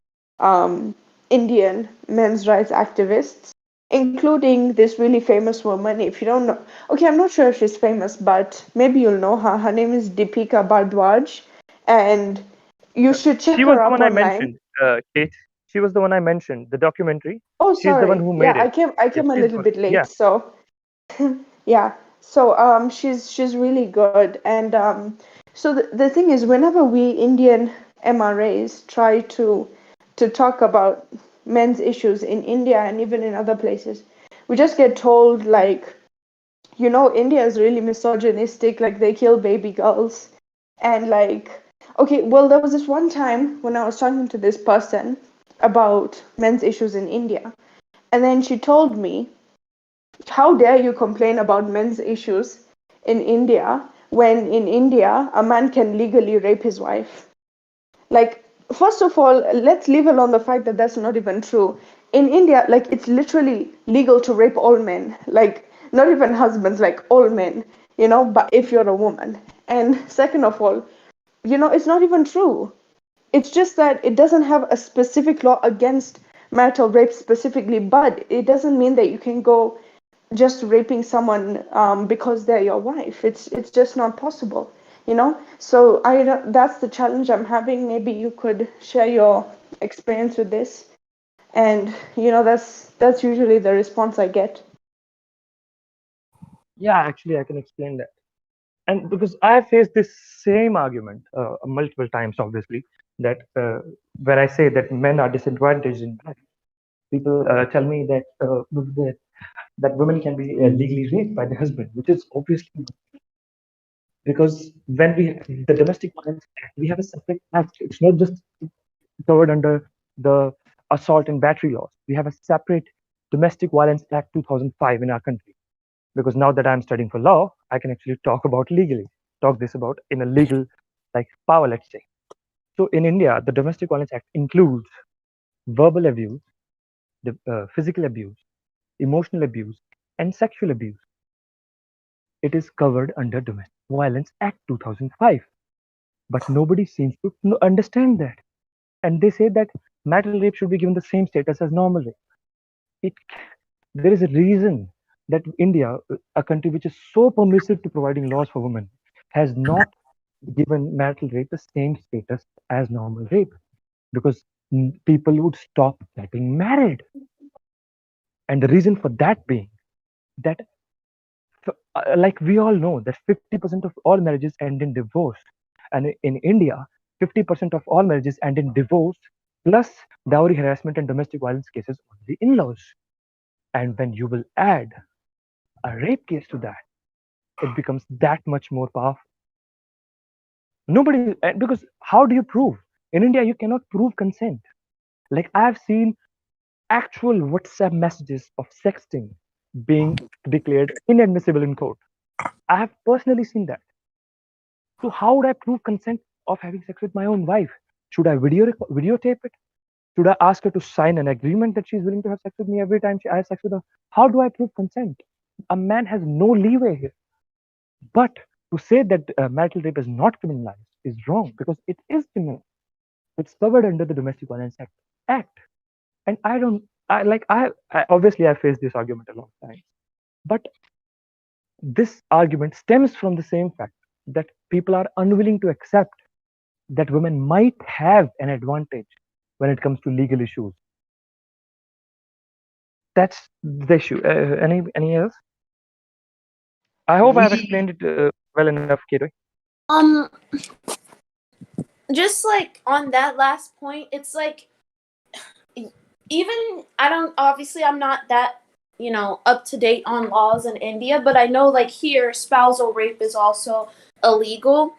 Indian men's rights activists, including this really famous woman. If you don't know, okay, I'm not sure if she's famous, but maybe you'll know her. Her name is Deepika Bhardwaj, and you should check She was her the up one I online. mentioned, Kate. She was the one I mentioned, the documentary. Oh, She's the one sorry. who Yeah, made I it. came Yeah, a she's the little one. bit late, Yeah. so yeah. So she's really good, and so the thing is, whenever we Indian MRAs try to talk about men's issues in India and even in other places, we just get told like, India is really misogynistic, like they kill baby girls, and like, okay, well, there was this one time when I was talking to this person about men's issues in India, and then she told me, how dare you complain about men's issues in India when in India a man can legally rape his wife? Like, first of all, let's leave alone the fact that that's not even true. In India, like, it's literally legal to rape all men, like, not even husbands, like, all men, but if you're a woman. And second of all, it's not even true. It's just that it doesn't have a specific law against marital rape specifically, but it doesn't mean that you can go just raping someone because they're your wife. It's just not possible, So that's the challenge I'm having. Maybe you could share your experience with this, and that's usually the response I get. Yeah, actually, I can explain that. And because I have faced this same argument multiple times, obviously, that where I say that men are disadvantaged in life, people tell me that women can be legally raped by the husband, which is obviously not, because when the domestic violence act, we have a separate act. It's not just covered under the assault and battery laws. We have a separate domestic violence act 2005 in our country. Because now that I'm studying for law, I can actually talk this about in a legal like power, let's say. So in India, the Domestic Violence Act includes verbal abuse, physical abuse, emotional abuse, and sexual abuse. It is covered under Domestic Violence Act 2005. But nobody seems to understand that. And they say that marital rape should be given the same status as normal rape. It, there is a reason that India, a country which is so permissive to providing laws for women, has not given marital rape the same status as normal rape, because people would stop getting married. And the reason for that being that, like we all know, that 50% of all marriages end in divorce. And in India, 50% of all marriages end in divorce, plus dowry harassment and domestic violence cases on the in laws. And when you will add a rape case to that, it becomes that much more powerful. Nobody, because how do you prove? In India, you cannot prove consent. Like I've seen actual WhatsApp messages of sexting being declared inadmissible in court. I have personally seen that. So how would I prove consent of having sex with my own wife? Should I videotape it? Should I ask her to sign an agreement that she's willing to have sex with me every time I have sex with her? How do I prove consent? A man has no leeway here. But to say that marital rape is not criminalized is wrong, because it is criminal. It's covered under the Domestic Violence Act. And I obviously I faced this argument a long time. But this argument stems from the same fact that people are unwilling to accept that women might have an advantage when it comes to legal issues. That's the issue. Any else? I hope I have explained it well enough, Kato. Um, just like on that last point, it's like, even I'm not that, up to date on laws in India, but I know like here, spousal rape is also illegal.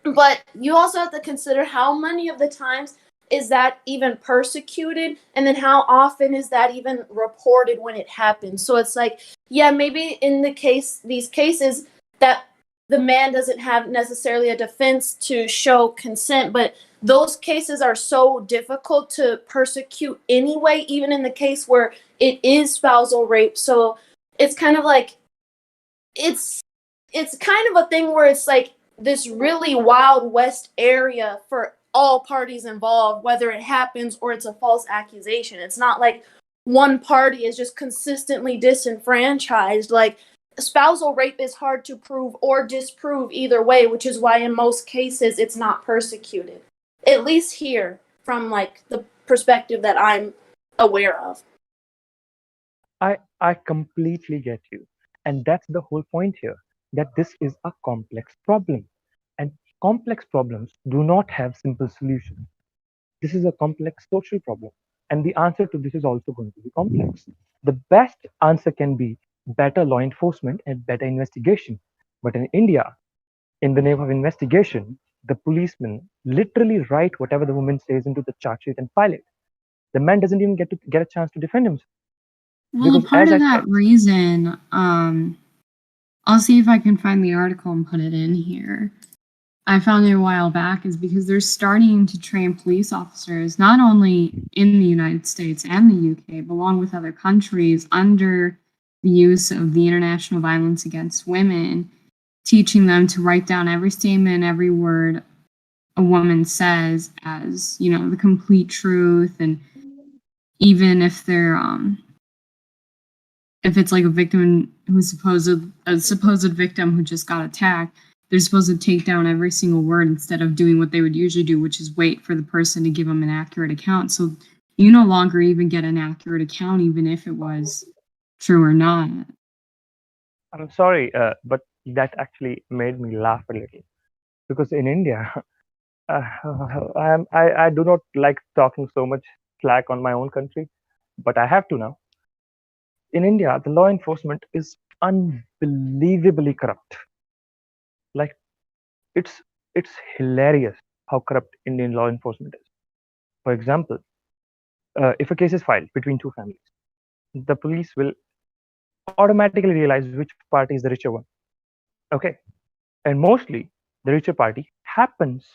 But you also have to consider how many of the times is that even persecuted, and then how often is that even reported when it happens. So it's like, yeah, maybe in these cases that the man doesn't have necessarily a defense to show consent, but those cases are so difficult to persecute anyway, even in the case where it is spousal rape. So it's kind of like, it's kind of a thing where it's like, this really wild west area for all parties involved, whether it happens or it's a false accusation. It's not like one party is just consistently disenfranchised. Like, spousal rape is hard to prove or disprove either way, which is why in most cases it's not persecuted. At least here, from like the perspective that I'm aware of. I completely get you. And that's the whole point here, that this is a complex problem. And complex problems do not have simple solutions. This is a complex social problem. And the answer to this is also going to be complex. The best answer can be better law enforcement and better investigation. But in India, in the name of investigation, the policemen literally write whatever the woman says into the charge sheet and file it. The man doesn't even get a chance to defend himself. Well, Because part as of I that said, reason, I'll see if I can find the article and put it in here. I found it a while back is because they're starting to train police officers, not only in the United States and the UK, but along with other countries under the use of the International Violence Against Women, teaching them to write down every statement, every word a woman says as, you know, the complete truth. And even if they're, if it's like a victim who's a supposed victim who just got attacked, they're supposed to take down every single word instead of doing what they would usually do, which is wait for the person to give them an accurate account. So you no longer even get an accurate account, even if it was true or not. I'm sorry, but that actually made me laugh a little. Because in India, I do not like talking so much slack on my own country, but I have to now. In India, the law enforcement is unbelievably corrupt. Like, it's hilarious how corrupt Indian law enforcement is. For example, if a case is filed between two families, the police will automatically realize which party is the richer one. Okay, and mostly the richer party happens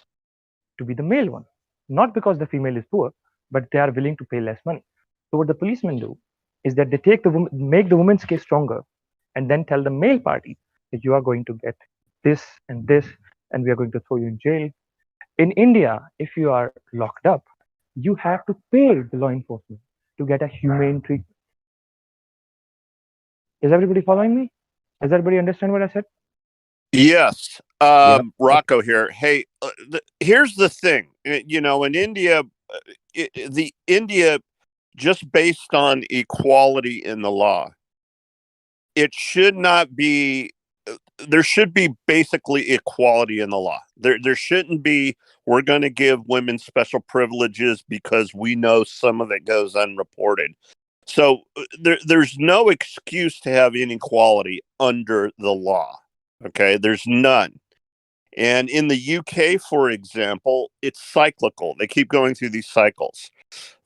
to be the male one, not because the female is poor, but they are willing to pay less money. So what the policemen do is that they take the woman, make the woman's case stronger, and then tell the male party that you are going to get this, and we are going to throw you in jail. In India, if you are locked up, you have to pay the law enforcement to get a humane treatment. Is everybody following me? Does everybody understand what I said? Yes. Yep. Rocco here. Hey, here's the thing. You know, in India, India, just based on equality in the law, it should not be. There should be basically equality in the law. There shouldn't be. We're going to give women special privileges because we know some of it goes unreported. So there's no excuse to have inequality under the law. Okay, there's none. And in the UK, for example, it's cyclical. They keep going through these cycles.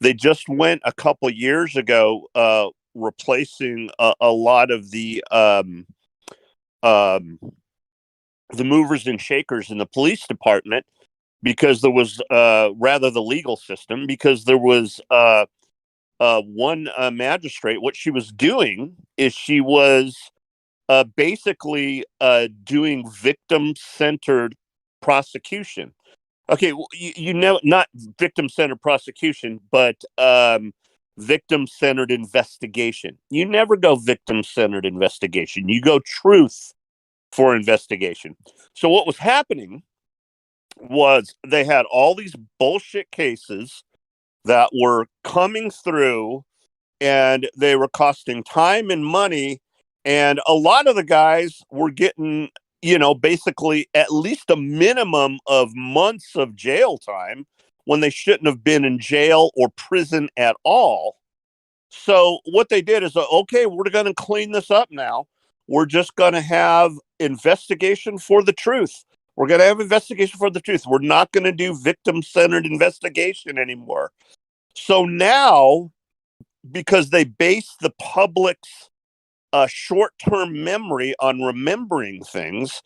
They just went a couple years ago replacing a lot of the movers and shakers in the police department because there was rather the legal system, because there was one magistrate. What she was doing is she was basically doing victim-centered prosecution. Okay, well, you know, not victim-centered prosecution, but victim-centered investigation. You never go victim-centered investigation. You go truth for investigation. So what was happening was they had all these bullshit cases that were coming through, and they were costing time and money. And a lot of the guys were getting, you know, basically at least a minimum of months of jail time when they shouldn't have been in jail or prison at all. So what they did is, okay, we're going to clean this up now. We're just going to have investigation for the truth. We're going to have investigation for the truth. We're not going to do victim-centered investigation anymore. So now, because they base the public's short-term memory on remembering things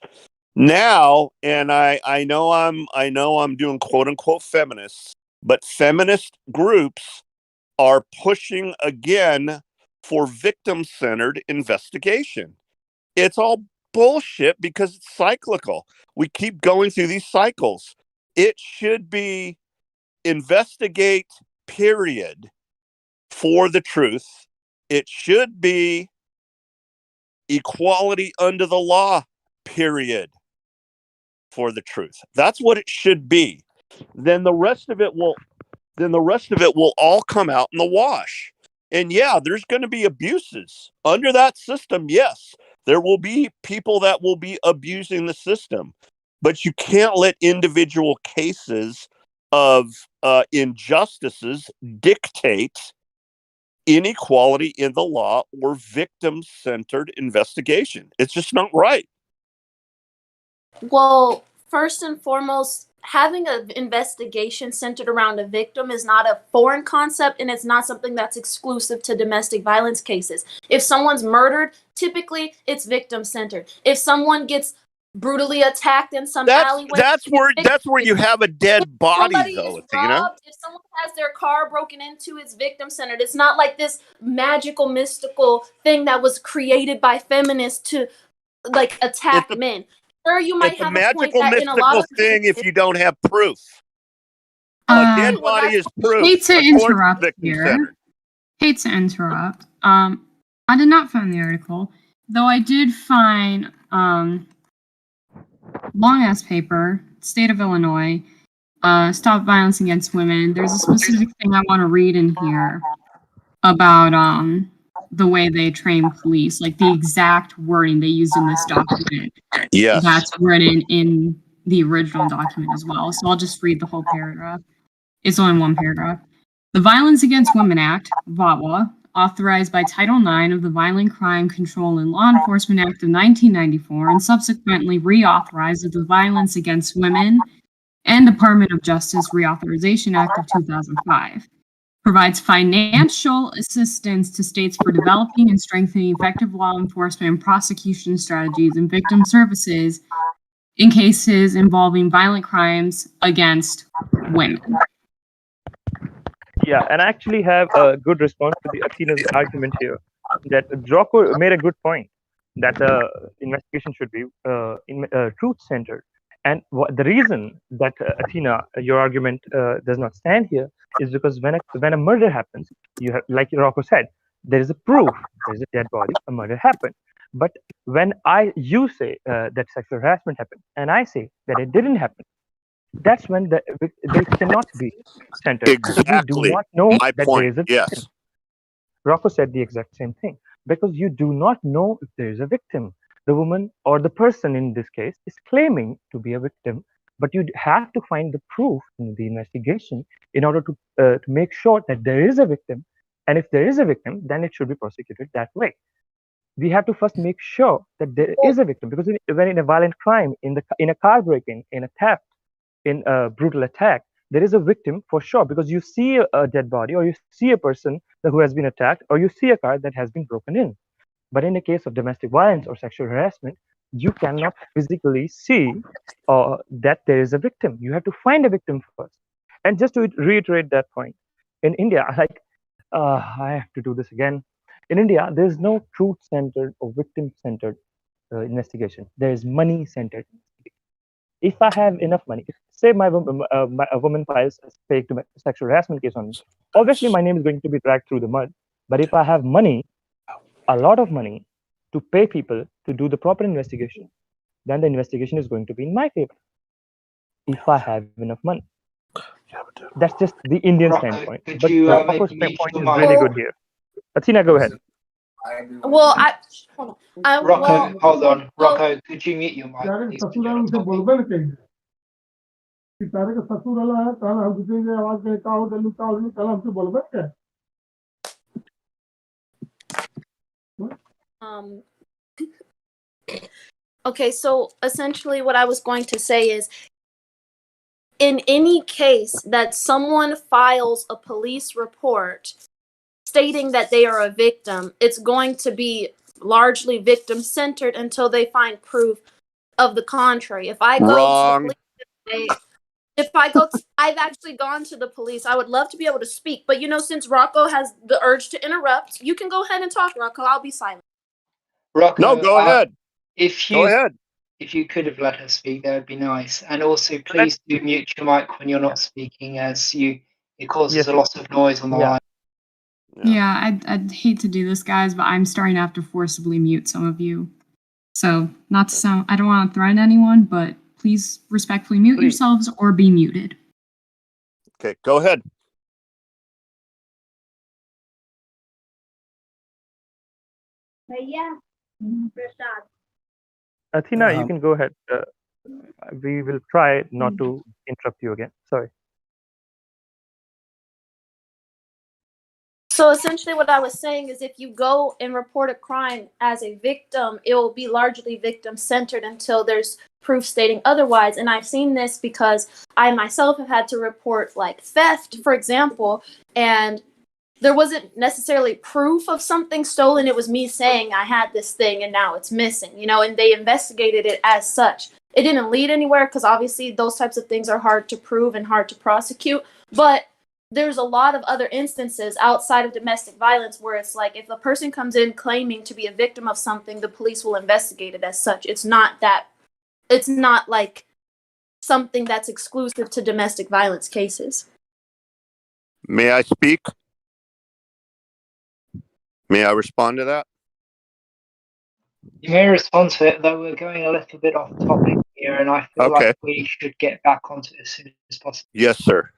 now, and I know I'm doing quote unquote feminists, but feminist groups are pushing again for victim-centered investigation. It's all bullshit because it's cyclical. We keep going through these cycles. It should be investigate, period, for the truth. It should be equality under the law, period, for the truth. That's what it should be. Then the rest of it will all come out in the wash. And yeah, there's going to be abuses under that system. Yes, there will be people that will be abusing the system, but you can't let individual cases of injustices dictate inequality in the law or victim-centered investigation. It's just not right. Well, first and foremost, having an investigation centered around a victim is not a foreign concept, and it's not something that's exclusive to domestic violence cases. If someone's murdered, typically it's victim-centered. If someone gets brutally attacked in some alleyway, that's where you have a dead body, though, Athena. Robbed, if someone has their car broken into, it's victim-centered. It's not like this magical, mystical thing that was created by feminists to like attack men. Sure, you might have a magical, mystical thing if you don't have proof. A dead body is proof. Hate to interrupt here. Hate to interrupt. I did not find the article, though I did find long ass paper, State of Illinois, Stop Violence Against Women. There's a specific thing I want to read in here about the way they train police, like the exact wording they used in this document. Yes. That's written in the original document as well. So I'll just read the whole paragraph. It's only one paragraph. The Violence Against Women Act, VAWA, authorized by Title IX of the Violent Crime Control and Law Enforcement Act of 1994 and subsequently reauthorized of the Violence Against Women and Department of Justice Reauthorization Act of 2005. Provides financial assistance to states for developing and strengthening effective law enforcement and prosecution strategies and victim services in cases involving violent crimes against women. Yeah, and I actually have a good response to the Athena's argument here. That Rocco made a good point that the investigation should be truth-centered. And the reason that Athena, your argument does not stand here is because when a murder happens, you have, like Rocco said, there is a proof, there is a dead body, a murder happened. But when you say that sexual harassment happened, and I say that it didn't happen, that's when they cannot be centered. Exactly. You do not know my that point. there is a victim. Yes. Rocco said the exact same thing, because you do not know if there is a victim. The woman or the person in this case is claiming to be a victim, but you have to find the proof in the investigation in order to make sure that there is a victim. And if there is a victim, then it should be prosecuted that way. We have to first make sure that there is a victim, because when in a violent crime, in a car break-in, in a theft, in a brutal attack, there is a victim for sure, because you see a dead body, or you see a person who has been attacked, or you see a car that has been broken in. But in the case of domestic violence or sexual harassment, you cannot physically see that there is a victim. You have to find a victim first. And just to reiterate that point, in India, I have to do this again. In India, there is no truth-centered or victim-centered investigation. There is money-centered. If I have enough money, say a woman files a fake sexual harassment case on me, obviously my name is going to be dragged through the mud. But if I have money, a lot of money, to pay people to do the proper investigation, then the investigation is going to be in my favor. If I have enough money. That's just the Indian standpoint. But Rocco's point is really good here. Athena, go ahead. Well, Rocco, hold on. Rocco, could you mute your mic, please? Okay, so essentially what I was going to say is, in any case that someone files a police report stating that they are a victim, it's going to be largely victim-centered until they find proof of the contrary. If I go Wrong. to the police, I've actually gone to the police. I would love to be able to speak, but since Rocco has the urge to interrupt, you can go ahead and talk, Rocco. I'll be silent. Rocco, no, go ahead. If Go you ahead. if you could have let her speak, that would be nice. And also, please do mute your mic when you're not speaking, as it causes a lot of noise on the line. Yeah, I'd hate to do this, guys, but I'm starting to have to forcibly mute some of you. So, not to sound, I don't want to threaten anyone, but please respectfully mute yourselves or be muted. Okay, go ahead. Athena, you can go ahead. We will try not to interrupt you again. Sorry. So essentially what I was saying is if you go and report a crime as a victim, it will be largely victim centered until there's proof stating otherwise. And I've seen this because I myself have had to report like theft, for example, and there wasn't necessarily proof of something stolen. It was me saying I had this thing and now it's missing, and they investigated it as such. It didn't lead anywhere because obviously those types of things are hard to prove and hard to prosecute. But there's a lot of other instances outside of domestic violence where it's like if a person comes in claiming to be a victim of something, the police will investigate it as such. It's not like something that's exclusive to domestic violence cases. May I speak? May I respond to that? You may respond to it, though we're going a little bit off topic here, and I feel like we should get back onto it as soon as possible. Yes, sir.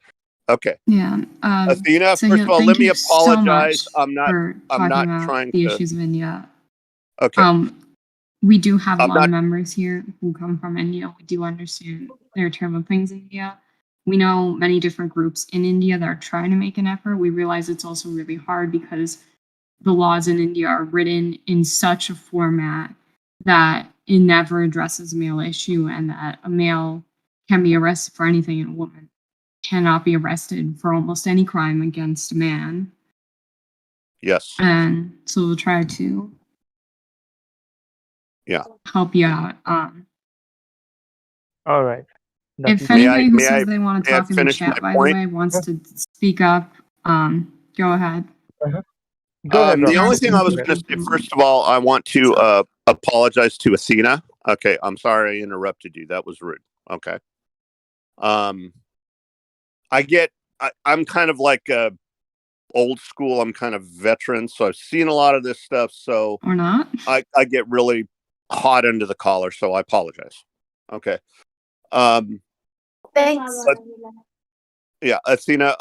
Okay. Yeah. Athena, so first of all, let me apologize. So I'm not trying the to. issues of India. Okay. We do have a lot of members here who come from India. We do understand their term of things in India. We know many different groups in India that are trying to make an effort. We realize it's also really hard because the laws in India are written in such a format that it never addresses a male issue, and that a male can be arrested for anything and a woman cannot be arrested for almost any crime against a man. Yes. And so we'll try to help you out. All right. If anybody who says they want to talk in the chat, by the way, wants to speak up, go ahead. Go ahead, The only thing I was going to say, first of all, I want to apologize to Athena. Okay, I'm sorry I interrupted you. That was rude. Okay. I'm kind of like old school. I'm kind of veteran, so I've seen a lot of this stuff. So or not, I get really hot under the collar. So I apologize. Okay. Thanks. Yeah, Athena.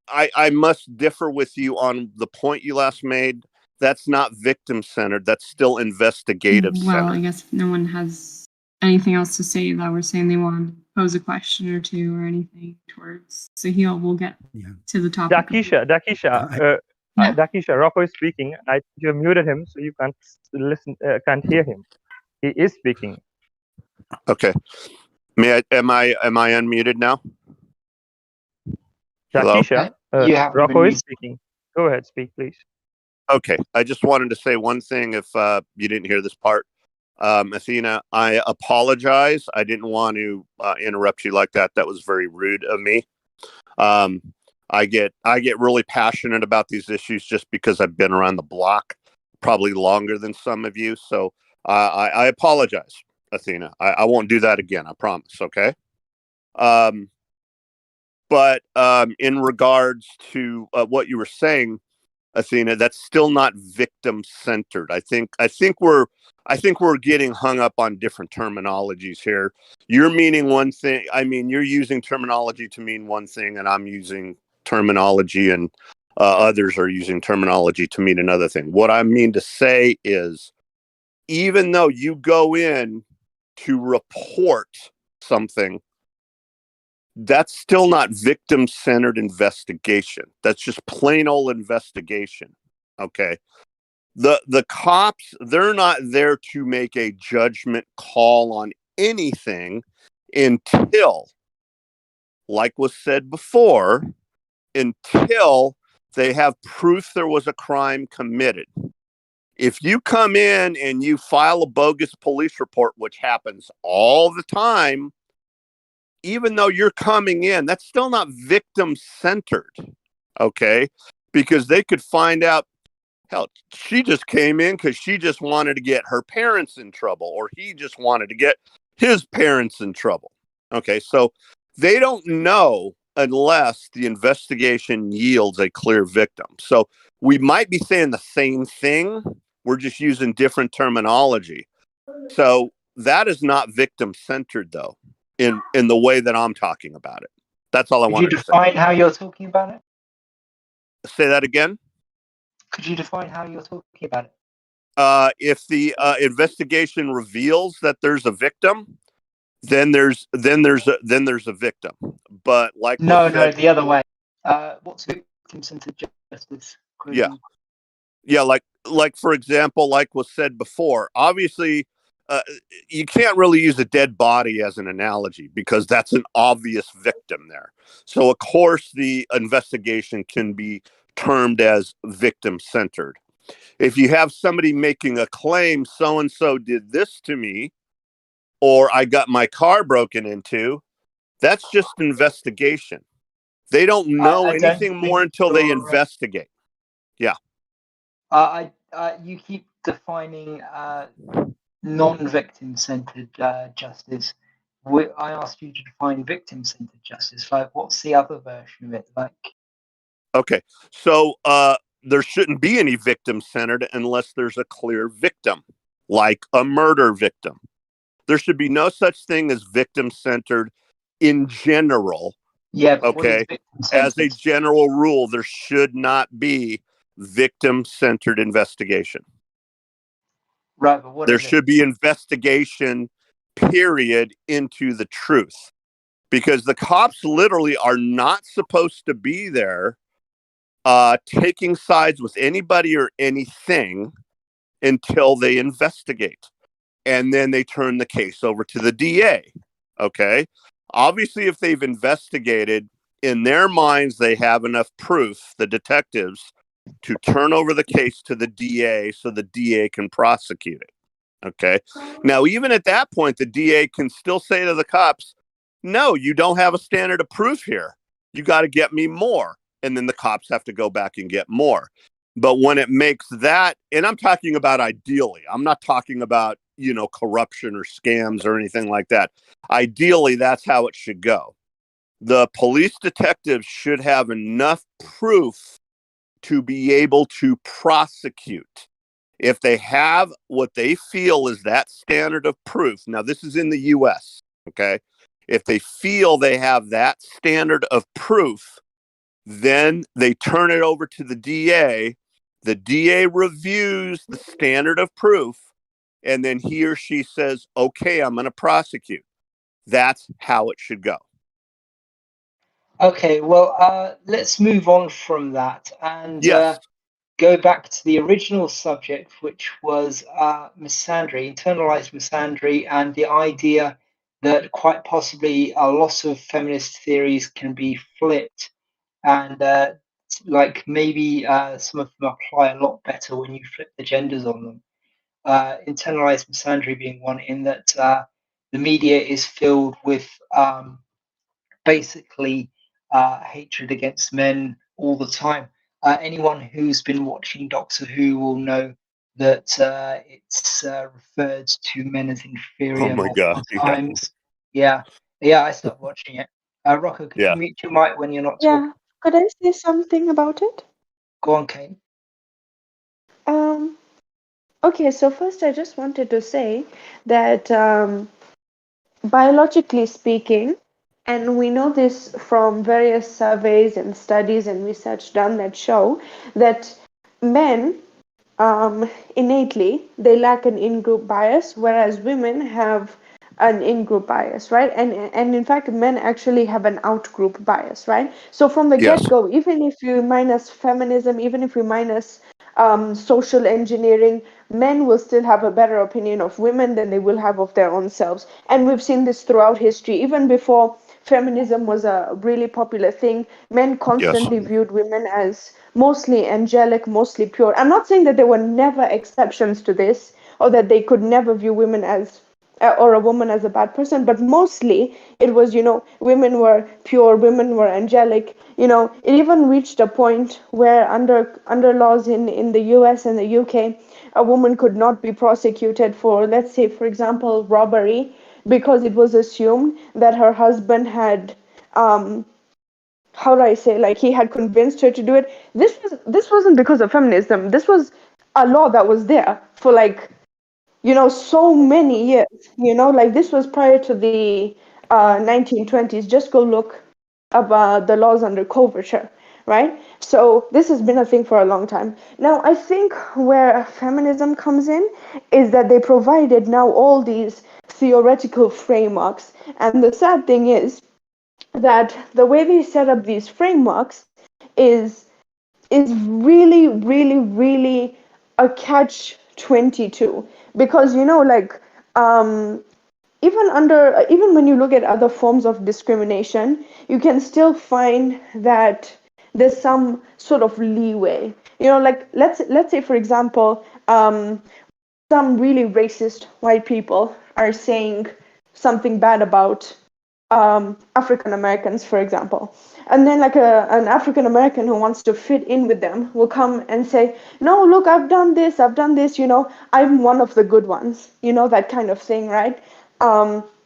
I must differ with you on the point you last made. That's not victim centered. That's still investigative centered. Well, I guess if no one has anything else to say, that we're saying they want to pose a question or two or anything towards Sahil, we'll get to the topic. Dakisha, Rocco is speaking. You muted him, so you can't listen, can't hear him. He is speaking. Okay. Am I unmuted now? Dakisha, Rocco is speaking. Go ahead, speak, please. Okay. I just wanted to say one thing if you didn't hear this part. Athena, I apologize. I didn't want to interrupt you like that. That was very rude of me. I get really passionate about these issues just because I've been around the block probably longer than some of you. So I apologize, Athena. I won't do that again. I promise. Okay. But in regards to what you were saying, Athena, that's still not victim centered. I think we're getting hung up on different terminologies here. You're meaning one thing. I mean, you're using terminology to mean one thing, and I'm using terminology, and others are using terminology to mean another thing. What I mean to say is, even though you go in to report something, that's still not victim-centered investigation. That's just plain old investigation. Okay. The cops, they're not there to make a judgment call on anything until, like was said before, until they have proof there was a crime committed. If you come in and you file a bogus police report, which happens all the time, even though you're coming in, that's still not victim centered. Okay. Because they could find out Hell, she just came in because she just wanted to get her parents in trouble, or he just wanted to get his parents in trouble. Okay, so they don't know unless the investigation yields a clear victim. So we might be saying the same thing, we're just using different terminology. So that is not victim-centered, though, in the way that I'm talking about it. That's all I wanted to say. Could you define how you're talking about it? Say that again? Could you define how you're talking about it? If the investigation reveals that there's a victim, then there's a victim. But like No, was said, the other way. What's victim-centered justice? yeah, like for example, like was said before, obviously, you can't really use a dead body as an analogy because that's an obvious victim there. So of course the investigation can be termed as victim-centered. If you have somebody making a claim, so and so did this to me, or I got my car broken into, that's just investigation. They don't know anything more until they investigate. Yeah. You keep defining non-victim centered justice. I asked you to define victim centered justice. Like, what's the other version of it? Like, okay, so there shouldn't be any victim centered unless there's a clear victim, like a murder victim. There should be no such thing as victim centered in general. Yeah. Okay. As a general rule, there should not be victim centered investigation. Right, but what there should be investigation, period, into the truth, because the cops literally are not supposed to be there taking sides with anybody or anything until they investigate, and then they turn the case over to the DA. Okay, obviously, if they've investigated, in their minds they have enough proof, the detectives, to turn over the case to the DA so the DA can prosecute it. Okay. Now, even at that point, the DA can still say to the cops, no, you don't have a standard of proof here. You got to get me more. And then the cops have to go back and get more. But when it makes that, and I'm talking about ideally, I'm not talking about, corruption or scams or anything like that. Ideally, that's how it should go. The police detectives should have enough proof to be able to prosecute. If they have what they feel is that standard of proof, now this is in the US, okay? If they feel they have that standard of proof, then they turn it over to the DA. The DA reviews the standard of proof, and then he or she says, okay, I'm going to prosecute. That's how it should go. Okay, well, let's move on from that and go back to the original subject, which was misandry, internalized misandry, and the idea that quite possibly a lot of feminist theories can be flipped, and maybe some of them apply a lot better when you flip the genders on them. Internalized misandry being one, in that the media is filled with basically hatred against men all the time. Anyone who's been watching Doctor Who will know that it's referred to men as inferior multiple times. Yeah, I stopped watching it. Rocco, could you mute your mic when you're not talking? Yeah, could I say something about it? Go on, Kane. Okay, so first I just wanted to say that biologically speaking, and we know this from various surveys and studies and research done that show that men innately they lack an in-group bias, whereas women have an in-group bias, right? And in fact, men actually have an out-group bias, right? So from the get-go, even if you minus feminism, even if you minus social engineering, men will still have a better opinion of women than they will have of their own selves. And we've seen this throughout history, even before feminism was a really popular thing. Men constantly viewed women as mostly angelic, mostly pure. I'm not saying that there were never exceptions to this, or that they could never view women as or a woman as a bad person, but mostly it was, women were pure, women were angelic. It even reached a point where under laws in the US and the UK, a woman could not be prosecuted for, let's say, for example, robbery, because it was assumed that her husband had, how do I say, like, he had convinced her to do it. This wasn't because of feminism. This was a law that was there for, like, so many years. Like, this was prior to the 1920s. Just go look about the laws under coverture, right? So this has been a thing for a long time. Now, I think where feminism comes in is that they provided now all these theoretical frameworks. And the sad thing is that the way they set up these frameworks is really, really, really a catch-22, because like, even when you look at other forms of discrimination, you can still find that there's some sort of leeway. Like, let's say, for example, some really racist white people are saying something bad about African Americans, for example. And then, like, an African American who wants to fit in with them will come and say, no, look, I've done this, I'm one of the good ones, that kind of thing, right?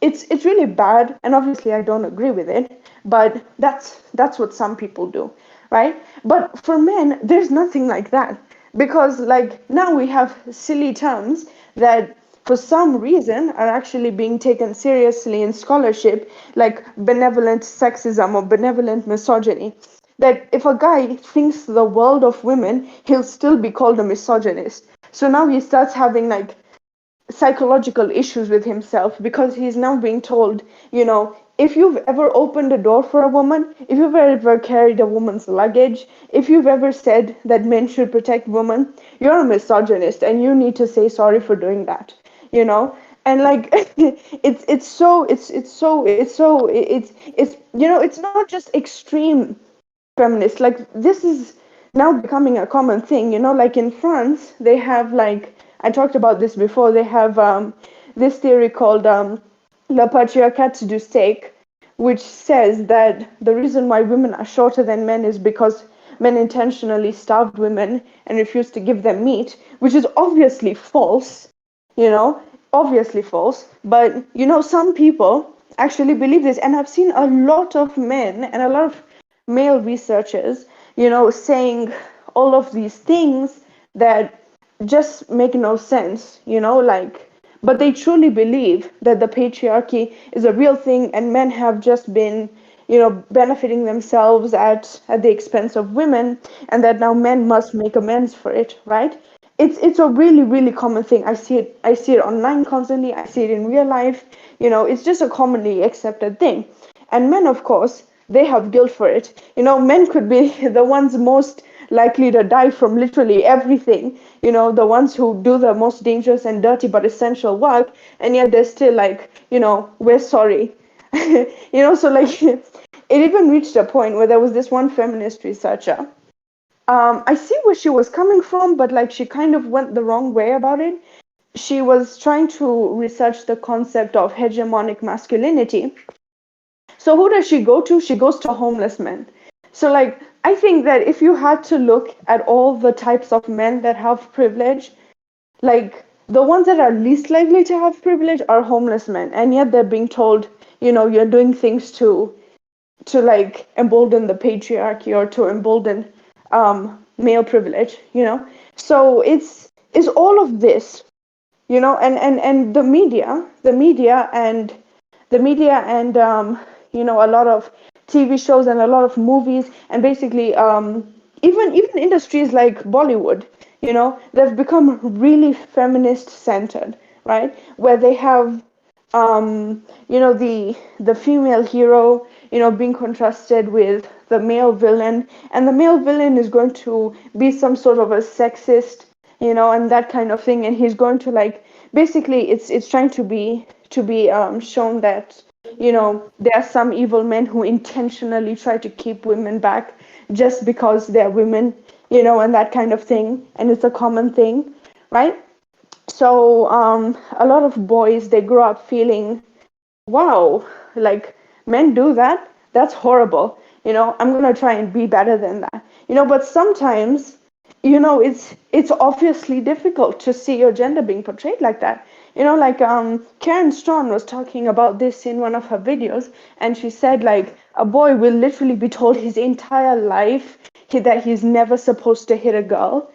It's really bad, and obviously I don't agree with it, but that's what some people do, right? But for men, there's nothing like that, because, like, now we have silly terms that for some reason are actually being taken seriously in scholarship, like benevolent sexism or benevolent misogyny. That if a guy thinks the world of women, he'll still be called a misogynist. So now he starts having, like, psychological issues with himself, because he's now being told, if you've ever opened a door for a woman, if you've ever carried a woman's luggage, if you've ever said that men should protect women, you're a misogynist and you need to say sorry for doing that. And, like, it's not just extreme feminists. Like, this is now becoming a common thing. Like, in France, they have, like, I talked about this before, they have this theory called le patriarcat du steak, which says that the reason why women are shorter than men is because men intentionally starved women and refused to give them meat, which is obviously false, obviously false. But, some people actually believe this. And I've seen a lot of men and a lot of male researchers, saying all of these things that just make no sense, like, but they truly believe that the patriarchy is a real thing, and men have just been, benefiting themselves at the expense of women, and that now men must make amends for it, right? It's a really, really common thing. I see it online constantly. I see it in real life. It's just a commonly accepted thing. And men, of course, they have guilt for it. Men could be the ones most likely to die from literally everything, the ones who do the most dangerous and dirty but essential work, and yet they're still like, we're sorry. So, like, it even reached a point where there was this one feminist researcher. I see where she was coming from, but, like, she kind of went the wrong way about it. She was trying to research the concept of hegemonic masculinity. So who does she go to? She goes to homeless men. So, like, I think that if you had to look at all the types of men that have privilege, like, the ones that are least likely to have privilege are homeless men, and yet they're being told, you're doing things to like embolden the patriarchy or to embolden male privilege. So it's all of this, and the media and a lot of TV shows and a lot of movies, and basically even industries like Bollywood, they've become really feminist centered, right? Where they have the female hero, being contrasted with the male villain, and the male villain is going to be some sort of a sexist, and that kind of thing, and he's going to, like, basically it's trying to be shown that there are some evil men who intentionally try to keep women back just because they're women, and that kind of thing, and it's a common thing, right? So a lot of boys, they grow up feeling, wow, like men do that? That's horrible. I'm going to try and be better than that. But sometimes, it's obviously difficult to see your gender being portrayed like that. Like Karen Strawn was talking about this in one of her videos, and she said like a boy will literally be told his entire life that he's never supposed to hit a girl,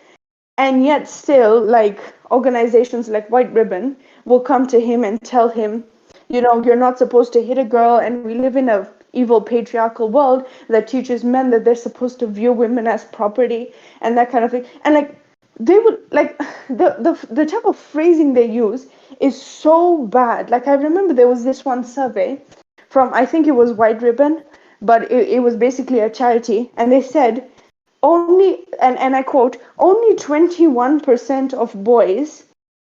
and yet still like organizations like White Ribbon will come to him and tell him, you're not supposed to hit a girl, and we live in a evil patriarchal world that teaches men that they're supposed to view women as property and that kind of thing. And like they would like the type of phrasing they use is so bad. Like I remember there was this one survey from, I think it was White Ribbon, but it was basically a charity, and they said only, and I quote, only 21% of boys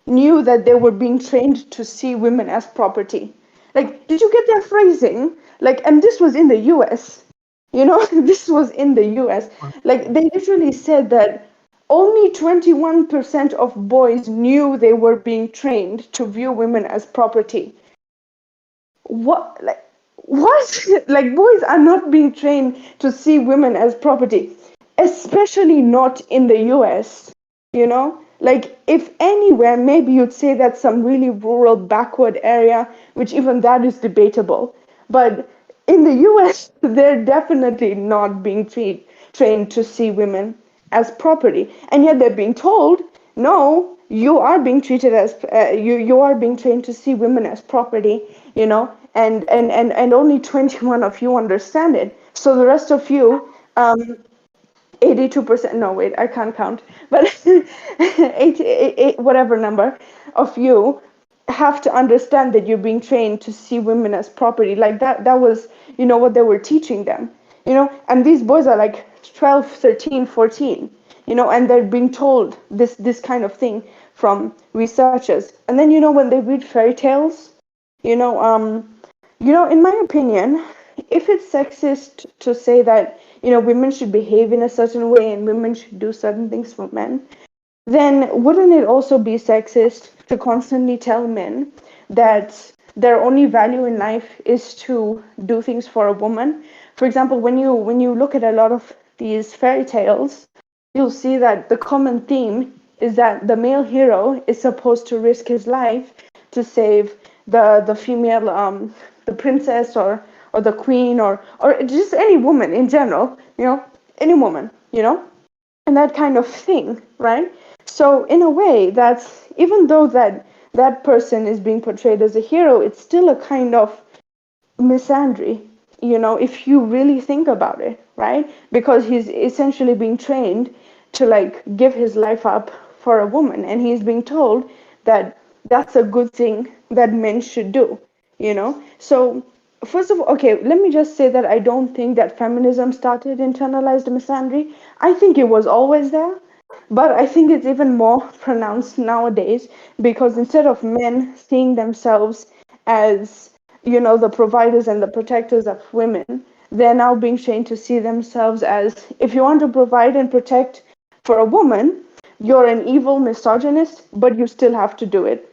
knew that they were being trained to see women as property. Like, did you get their phrasing? Like, and this was in the US, this was in the US. Like, they literally said that only 21% of boys knew they were being trained to view women as property. What? Like, what? Like, boys are not being trained to see women as property, especially not in the US, Like, if anywhere, maybe you'd say that's some really rural, backward area, which even that is debatable. But in the US, they're definitely not being trained to see women as property. And yet they're being told, no, you are being treated as, you are being trained to see women as property, and only 21 of you understand it. So the rest of you, 82%, no wait, I can't count, but 88, whatever number of you have to understand that you're being trained to see women as property. Like that was, what they were teaching them, and these boys are like 12, 13, 14, and they're being told this kind of thing from researchers. And then, when they read fairy tales, in my opinion, if it's sexist to say that, women should behave in a certain way and women should do certain things for men, then wouldn't it also be sexist to constantly tell men that their only value in life is to do things for a woman? For example, when you look at a lot of these fairy tales, you'll see that the common theme is that the male hero is supposed to risk his life to save the female, the princess or the queen or just any woman in general, any woman, and that kind of thing, right? So in a way, that's, even though that person is being portrayed as a hero, it's still a kind of misandry, if you really think about it, right? Because he's essentially being trained to like give his life up for a woman, and he's being told that that's a good thing that men should do, So first of all, okay, let me just say that I don't think that feminism started internalized misandry. I think it was always there, but I think it's even more pronounced nowadays, because instead of men seeing themselves as, the providers and the protectors of women, they're now being trained to see themselves as, if you want to provide and protect for a woman, you're an evil misogynist, but you still have to do it,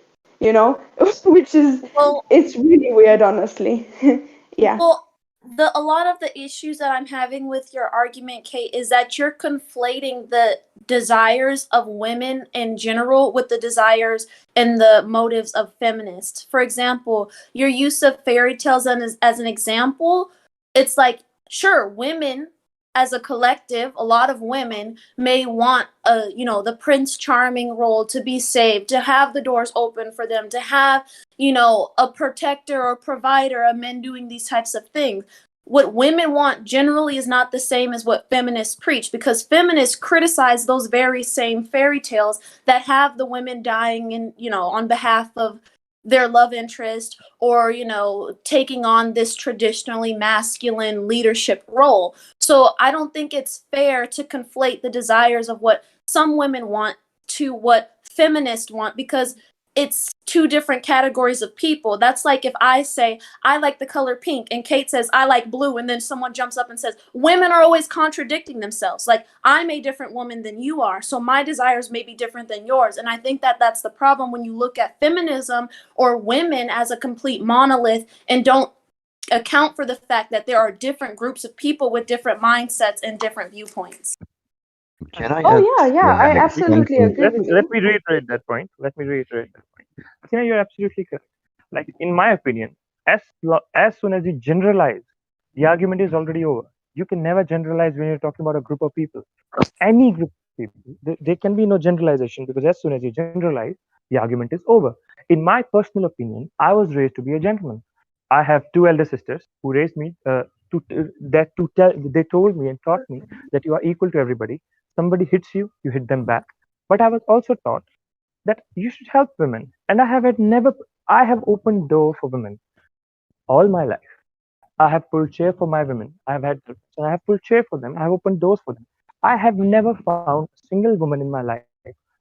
which is, it's really weird, honestly. Yeah. Well, a lot of the issues that I'm having with your argument, Kate, is that you're conflating the desires of women in general with the desires and the motives of feminists. For example, your use of fairy tales as an example, it's like, sure, women as a collective, a lot of women may want the Prince Charming role to be saved, to have the doors open for them, to have, a protector or provider of men doing these types of things. What women want generally is not the same as what feminists preach, because feminists criticize those very same fairy tales that have the women dying on behalf of their love interest, or taking on this traditionally masculine leadership role. So I don't think it's fair to conflate the desires of what some women want to what feminists want, because it's two different categories of people. That's like if I say I like the color pink and Kate says I like blue, and then someone jumps up and says women are always contradicting themselves. Like, I'm a different woman than you are, so my desires may be different than yours. And I think that that's the problem when you look at feminism or women as a complete monolith and don't account for the fact that there are different groups of people with different mindsets and different viewpoints. Can I? Oh yeah, I absolutely agree with you. Let me reiterate that point. Yeah, you're absolutely correct. Like, in my opinion, as soon as you generalize, the argument is already over. You can never generalize when you're talking about a group of people. Any group of people, there can be no generalization, because as soon as you generalize, the argument is over. In my personal opinion, I was raised to be a gentleman. I have two elder sisters who raised me to tell. They told me and taught me that you are equal to everybody. Somebody hits you, you hit them back. But I was also taught that you should help women, and I have opened door for women all my life. I have pulled chair for my women. I have had and I have pulled chair for them. I have opened doors for them. I have never found a single woman in my life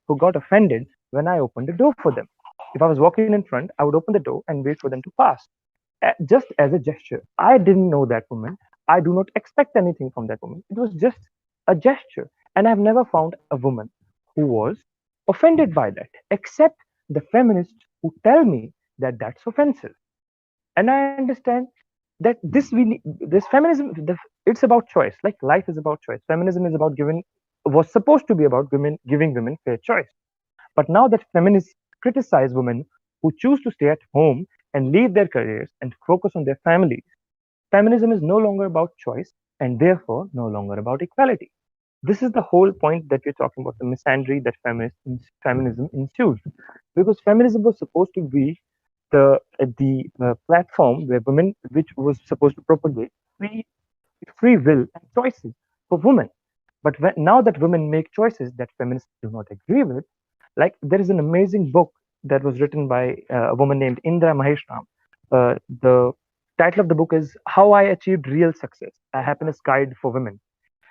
who got offended when I opened the door for them. If I was walking in front, I would open the door and wait for them to pass, just as a gesture. I didn't know that woman. I do not expect anything from that woman. It was just a gesture. And I've never found a woman who was offended by that, except the feminists who tell me that that's offensive. And I understand that this feminism, it's about choice. Like, life is about choice. Feminism is about giving, was supposed to be about women, giving women fair choice. But now that feminists criticize women who choose to stay at home and leave their careers and focus on their families, feminism is no longer about choice and therefore no longer about equality. This is the whole point that we're talking about, the misandry that feminism ensued. Because feminism was supposed to be the platform where women, which was supposed to propagate free will and choices for women. But now that women make choices that feminists do not agree with, like, there is an amazing book that was written by a woman named Indra Maheshram. The title of the book is How I Achieved Real Success, a Happiness Guide for Women.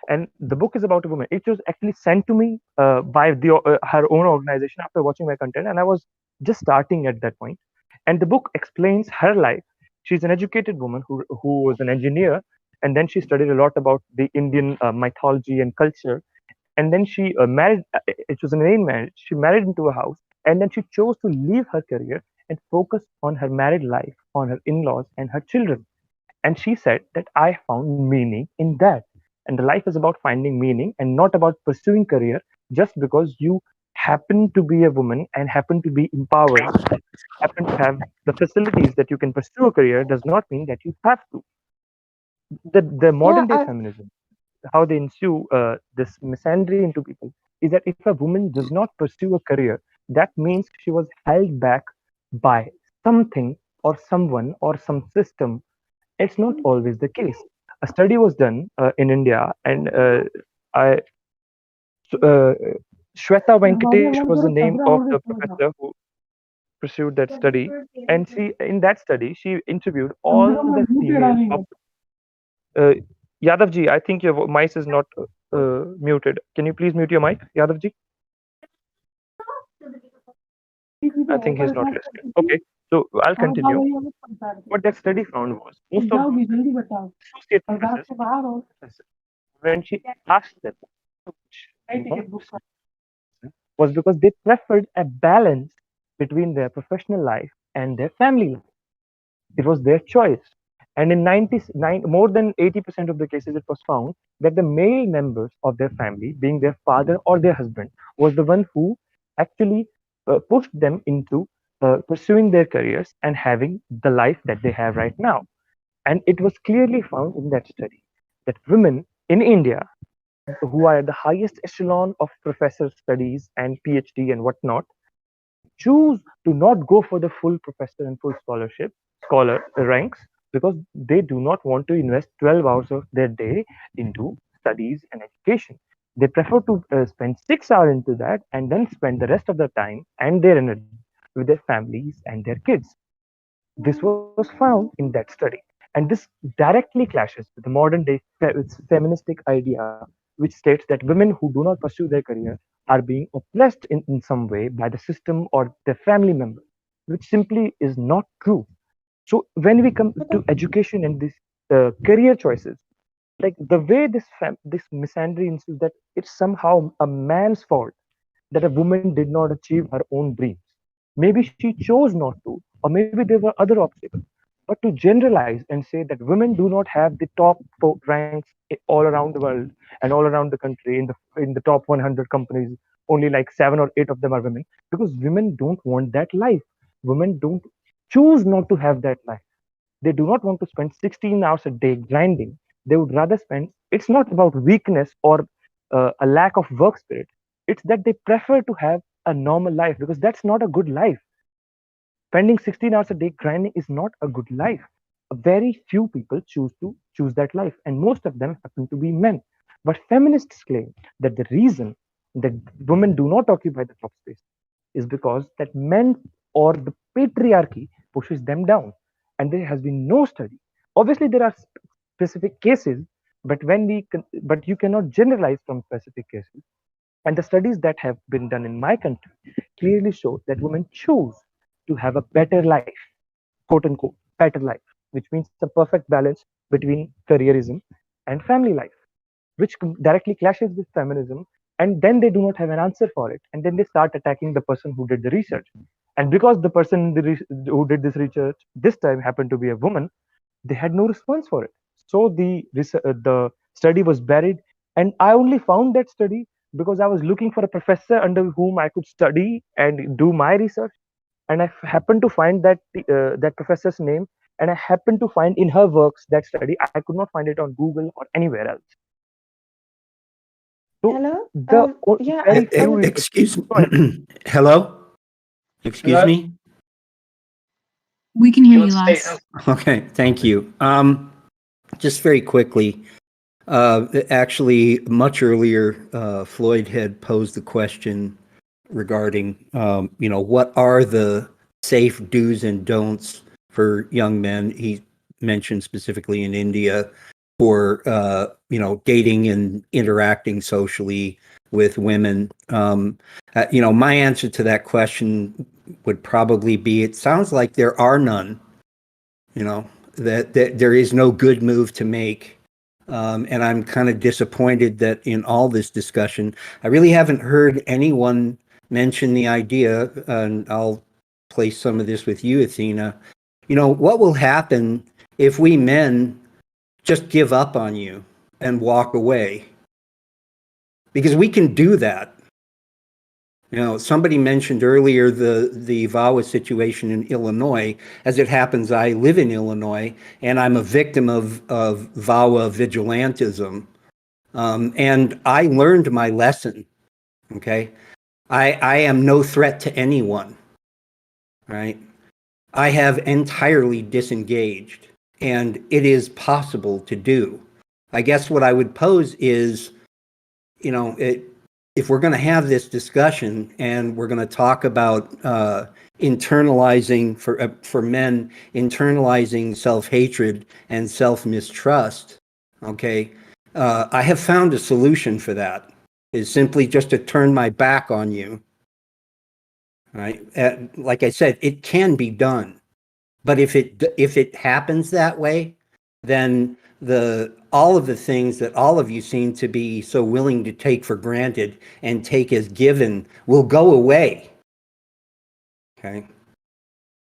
And the book is about a woman. It was actually sent to me by her own organization after watching my content, and I was just starting at that point. And the book explains her life. She's an educated woman who was an engineer, and then she studied a lot about the Indian mythology and culture. And then she married. It was an arranged marriage. She married into a house, and then she chose to leave her career and focus on her married life, on her in-laws and her children. And she said that I found meaning in that. And the life is about finding meaning and not about pursuing career just because you happen to be a woman and happen to be empowered, happen to have the facilities that you can pursue a career does not mean that you have to. The Yeah, modern day feminism, how they ensue this misandry into people, is that if a woman does not pursue a career, that means she was held back by something or someone or some system. It's not always the case. A study was done in India, and I, uh, Shweta Venkatesh was the name of the professor who pursued that study. And in that study, she interviewed all the female uh, Yadav ji, I think your mic is not muted. Can you please mute your mic, Yadav ji? I think he's not listening. Okay, so I'll continue. What that study found was most of the associate professors, when she asked them, was because they preferred a balance between their professional life and their family life. It was their choice. And in 99, more than 80% of the cases, it was found that the male members of their family, being their father or their husband, was the one who actually pushed them into pursuing their careers and having the life that they have right now. And it was clearly found in that study that women in India, who are at the highest echelon of professor studies and PhD and whatnot, choose to not go for the full professor and full scholar ranks, because they do not want to invest 12 hours of their day into studies and education. They prefer to spend 6 hours into that and then spend the rest of their time and their energy with their families and their kids. This was found in that study. And this directly clashes with the modern day feministic idea, which states that women who do not pursue their career are being oppressed in some way by the system or their family member, which simply is not true. So when we come to education and this career choices, like the way this misandry insists that it's somehow a man's fault that a woman did not achieve her own dreams. Maybe she chose not to, or maybe there were other obstacles. But to generalize and say that women do not have the top ranks all around the world and all around the country in the top 100 companies, only like 7 or 8 of them are women, because women don't want that life. Women don't choose not to have that life. They do not want to spend 16 hours a day grinding. They would rather spend, it's not about weakness or a lack of work spirit. It's that they prefer to have a normal life because that's not a good life. Spending 16 hours a day grinding is not a good life. Very few people choose that life, and most of them happen to be men. But feminists claim that the reason that women do not occupy the top space is because that men or the patriarchy pushes them down, and there has been no study. Obviously, there are specific cases, but but you cannot generalize from specific cases. And the studies that have been done in my country clearly show that women choose to have a better life, quote unquote, better life, which means a perfect balance between careerism and family life, which directly clashes with feminism. And then they do not have an answer for it. And then they start attacking the person who did the research. And because the person who did this research this time happened to be a woman, they had no response for it. So the study was buried, and I only found that study because I was looking for a professor under whom I could study and do my research, and I happened to find that professor's name, and I happened to find in her works that study. I could not find it on Google or anywhere else. So Hello? the Yeah, very few. Excuse me. Hello? Excuse me? We can hear you, Les. Okay, thank you. Just very quickly, actually, much earlier, Floyd had posed the question regarding, what are the safe do's and don'ts for young men? He mentioned specifically in India for, dating and interacting socially with women. My answer to that question would probably be, it sounds like there are none, that there is no good move to make. And I'm kind of disappointed that in all this discussion, I really haven't heard anyone mention the idea, and I'll place some of this with you, Athena. What will happen if we men just give up on you and walk away? Because we can do that. Somebody mentioned earlier the VAWA situation in Illinois. As it happens, I live in Illinois, and I'm a victim of VAWA vigilantism. And I learned my lesson, okay? I am no threat to anyone, right? I have entirely disengaged, and it is possible to do. I guess what I would pose is, if we're going to have this discussion and we're going to talk about internalizing for men, internalizing self-hatred and self-mistrust, okay, I have found a solution for that. Is simply just to turn my back on you. Right? Like I said, it can be done, but if it happens that way, then all of the things that all of you seem to be so willing to take for granted and take as given will go away. Okay.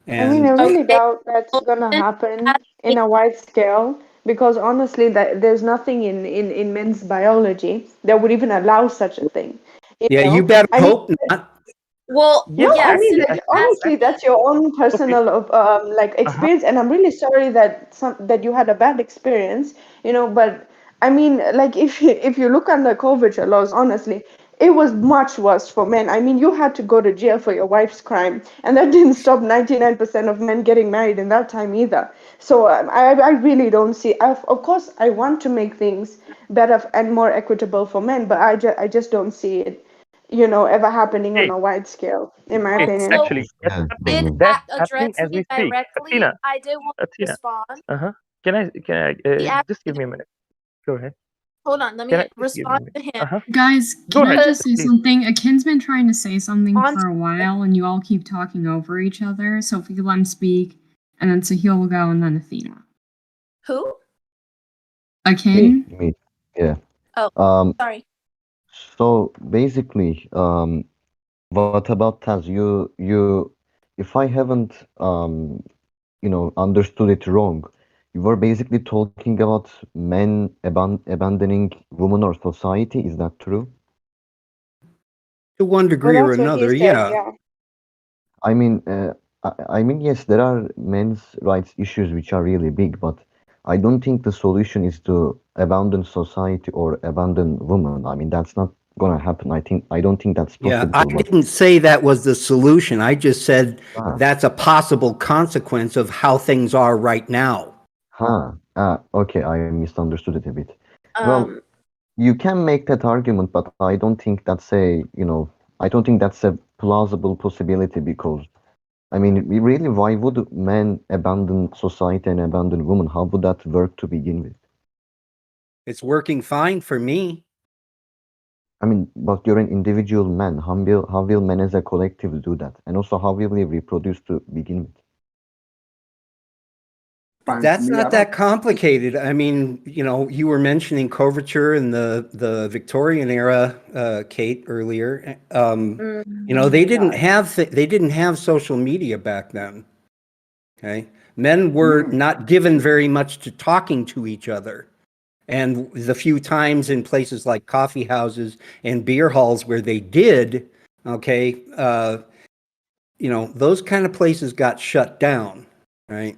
I really doubt that's gonna happen in a wide scale because honestly, there's nothing in men's biology that would even allow such a thing. You better hope not. Well, no, yeah, I mean, honestly, that's your own personal experience, and I'm really sorry that you had a bad experience, But I mean, like if you look under COVID laws, honestly, it was much worse for men. I mean, you had to go to jail for your wife's crime, and that didn't stop 99% of men getting married in that time either. So I really don't see. Of course, I want to make things better and more equitable for men, but I just don't see it ever happening on a wide scale, in my opinion. Actually, that's happening as we speak. Athena, I did want to respond. Can I just give me a minute? Go ahead. Hold on, let Can me I respond to him. Guys, Go can I ahead, just say please. something? Akin's been trying to say something On for a while, and you all keep talking over each other. So if we could let him speak, and then Sahil will go, and then Athena. who? Akin? Me, yeah. Oh, Um, sorry. so basically, what about Taz? If I haven't, understood it wrong, you were basically talking about men abandoning women or society. Is that true? To one Well, degree or that's what he another, said, yeah. yeah. I mean, I mean, yes, there are men's rights issues which are really big, but I don't think the solution is to abandon society or abandon women. I mean, that's not gonna happen. I don't think that's Yeah, possible. I But didn't say that was the solution. I just said ah, that's a possible consequence of how things are right now. okay, I misunderstood it a bit. Well, Um, you can make that argument, but I don't think I don't think that's a plausible possibility because, I mean, really, why would men abandon society and abandon women? How would that work to begin with? It's working fine for me. I mean, but you're an individual man. How will men as a collective do that? And also, how will we reproduce to begin with? That's not that complicated. I mean, you were mentioning coverture in the Victorian era, Kate, earlier. They didn't have social media back then. Okay, men were not given very much to talking to each other, and the few times in places like coffee houses and beer halls where they did, okay, those kind of places got shut down, right?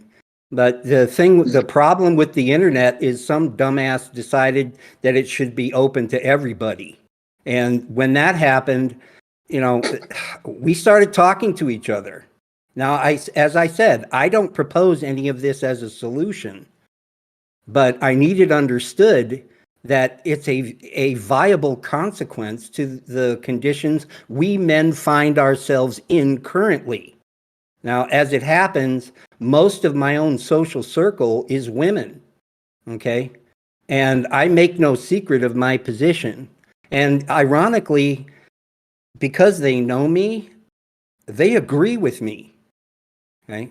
But the problem with the internet is some dumbass decided that it should be open to everybody. And when that happened, we started talking to each other. Now, as I said, I don't propose any of this as a solution, but I need it understood that it's a viable consequence to the conditions we men find ourselves in currently. Now, as it happens, most of my own social circle is women, okay? And I make no secret of my position. And ironically, because they know me, they agree with me, okay?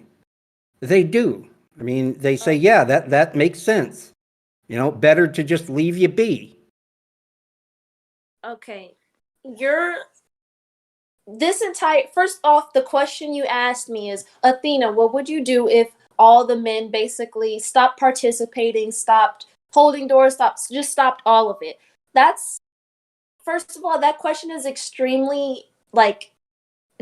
They do. I mean, they say, yeah, that makes sense. Better to just leave you be. okay. First off, the question you asked me is, Athena, what would you do if all the men basically stopped participating, stopped holding doors, stopped all of it? First of all, that question is extremely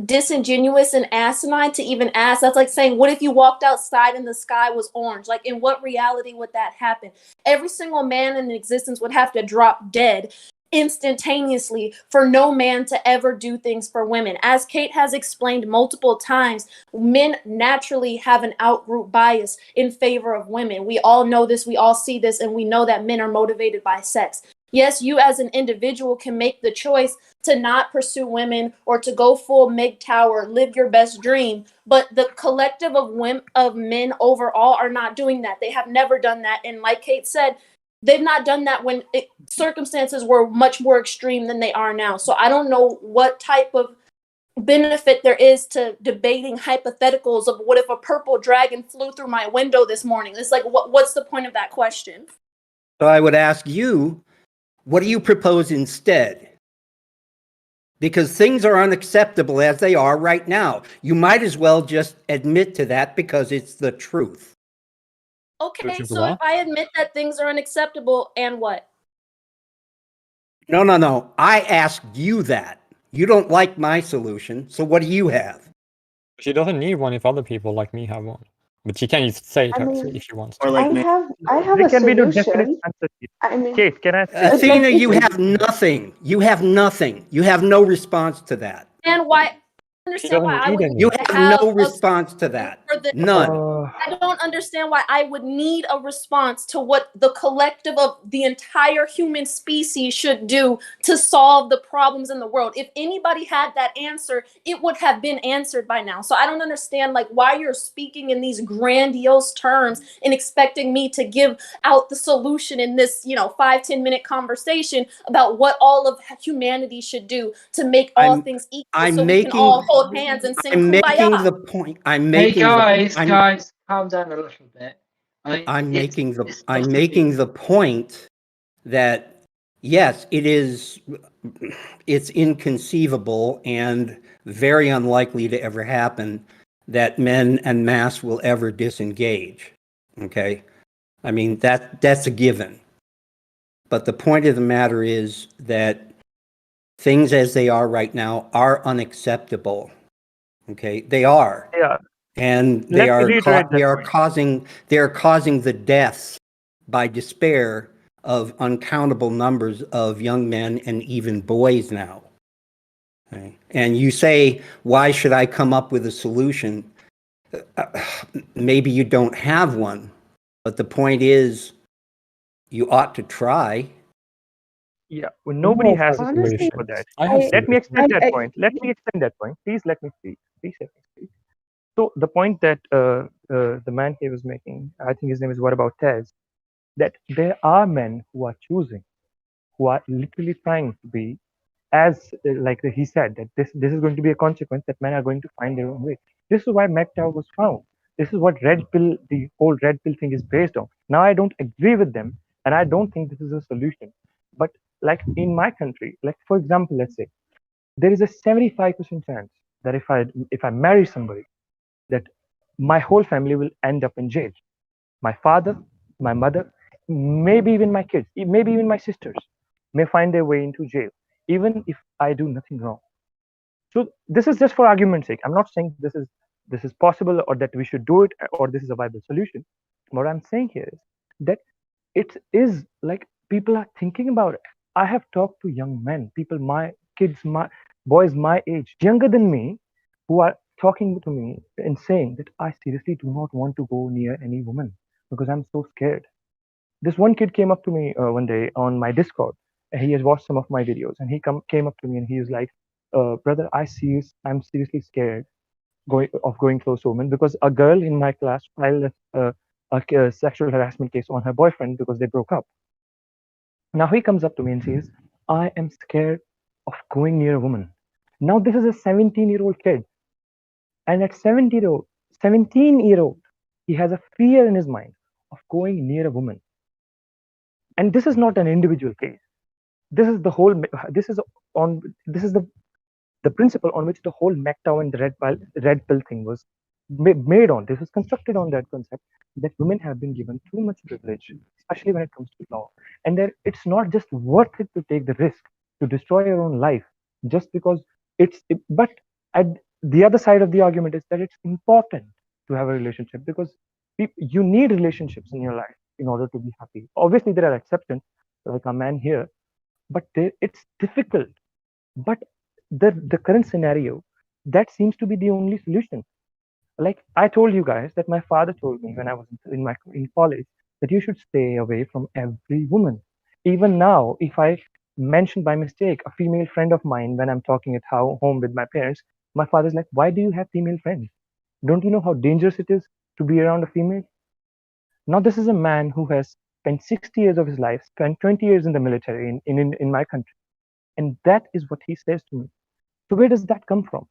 disingenuous and asinine to even ask. That's like saying, what if you walked outside and the sky was orange? Like, in what reality would that happen? Every single man in existence would have to drop dead instantaneously for no man to ever do things for women. As Kate has explained multiple times, men naturally have an outgroup bias in favor of women. We all know this, we all see this, and we know that men are motivated by sex. Yes, you as an individual can make the choice to not pursue women or to go full MGTOW, live your best dream, but the collective of men overall are not doing that. They have never done that, and like Kate said, they've not done that when circumstances were much more extreme than they are now. So I don't know what type of benefit there is to debating hypotheticals of what if a purple dragon flew through my window this morning. It's like, what's the point of that question? So I would ask you, what do you propose instead? Because things are unacceptable as they are right now. You might as well just admit to that because it's the truth. Okay, so if I admit that things are unacceptable, and what? No. I asked you that. You don't like my solution, so what do you have? She doesn't need one if other people like me have one. But she can say it if she wants to. I have There a can be no definite solution. answer. I mean, Kate, can I say? Athena, you have nothing. You have nothing. You have no response to that. And why? understand why I would You need to have no a response to that. for this. None. I don't understand why I would need a response to what the collective of the entire human species should do to solve the problems in the world. If anybody had that answer, it would have been answered by now. So I don't understand like why you're speaking in these grandiose terms and expecting me to give out the solution in this, 5-10 minute conversation about what all of humanity should do to make all things equal so we can all hold hands and sing I'm Kumbaya. making the point. Hey guys, calm down a little bit. I'm making the point that yes, it's inconceivable and very unlikely to ever happen that men en masse will ever disengage. Okay, I mean that's a given. But the point of the matter is that things as they are right now are unacceptable. Okay, they are. Yeah. And they are causing the deaths by despair of uncountable numbers of young men and even boys now. Okay. And you say, why should I come up with a solution? Maybe you don't have one, but the point is you ought to try. Yeah, well, nobody has a Honestly, solution for that. I Let me extend that point. Please let me speak. Please let me speak. So the point that the man here was making, I think his name is What About Tez, that there are men who are choosing, who are literally trying to be as like he said that this is going to be a consequence that men are going to find their own way. This is why MGTOW was found. This is what the whole red pill thing is based on. Now I don't agree with them, and I don't think this is a solution. But like in my country, like for example, let's say there is a 75% chance that if I marry somebody, that my whole family will end up in jail. My father, my mother, maybe even my kids, maybe even my sisters may find their way into jail, even if I do nothing wrong. So this is just for argument's sake. I'm not saying this is possible or that we should do it or this is a viable solution. What I'm saying here is that it is like people are thinking about it. I have talked to young men, people, my kids, my boys my age, younger than me, who are talking to me and saying that I seriously do not want to go near any woman because I'm so scared. This one kid came up to me one day on my Discord. And he has watched some of my videos, and he came up to me and he was like, "Brother, I'm seriously scared going close to a woman because a girl in my class filed a sexual harassment case on her boyfriend because they broke up." Now he comes up to me and says, "I am scared of going near a woman." Now this is a 17-year-old kid, and at 17-year-old, he has a fear in his mind of going near a woman. And this is not an individual case. This is the whole. This is the principle on which the whole MGTOW and the red pill thing was made on. This was constructed on that concept that women have been given too much privilege, especially when it comes to law, and that it's not just worth it to take the risk to destroy your own life just because but at the other side of the argument is that it's important to have a relationship because you need relationships in your life in order to be happy. Obviously, there are exceptions, like a man here, but it's difficult. But the current scenario, that seems to be the only solution. Like I told you guys that my father told me when I was in college that you should stay away from every woman. Even now, if I mention by mistake a female friend of mine when I'm talking at home with my parents, my father's like, "Why do you have female friends? Don't you know how dangerous it is to be around a female?" Now, this is a man who has spent 60 years of his life, spent 20 years in the military in my country. And that is what he says to me. So where does that come from?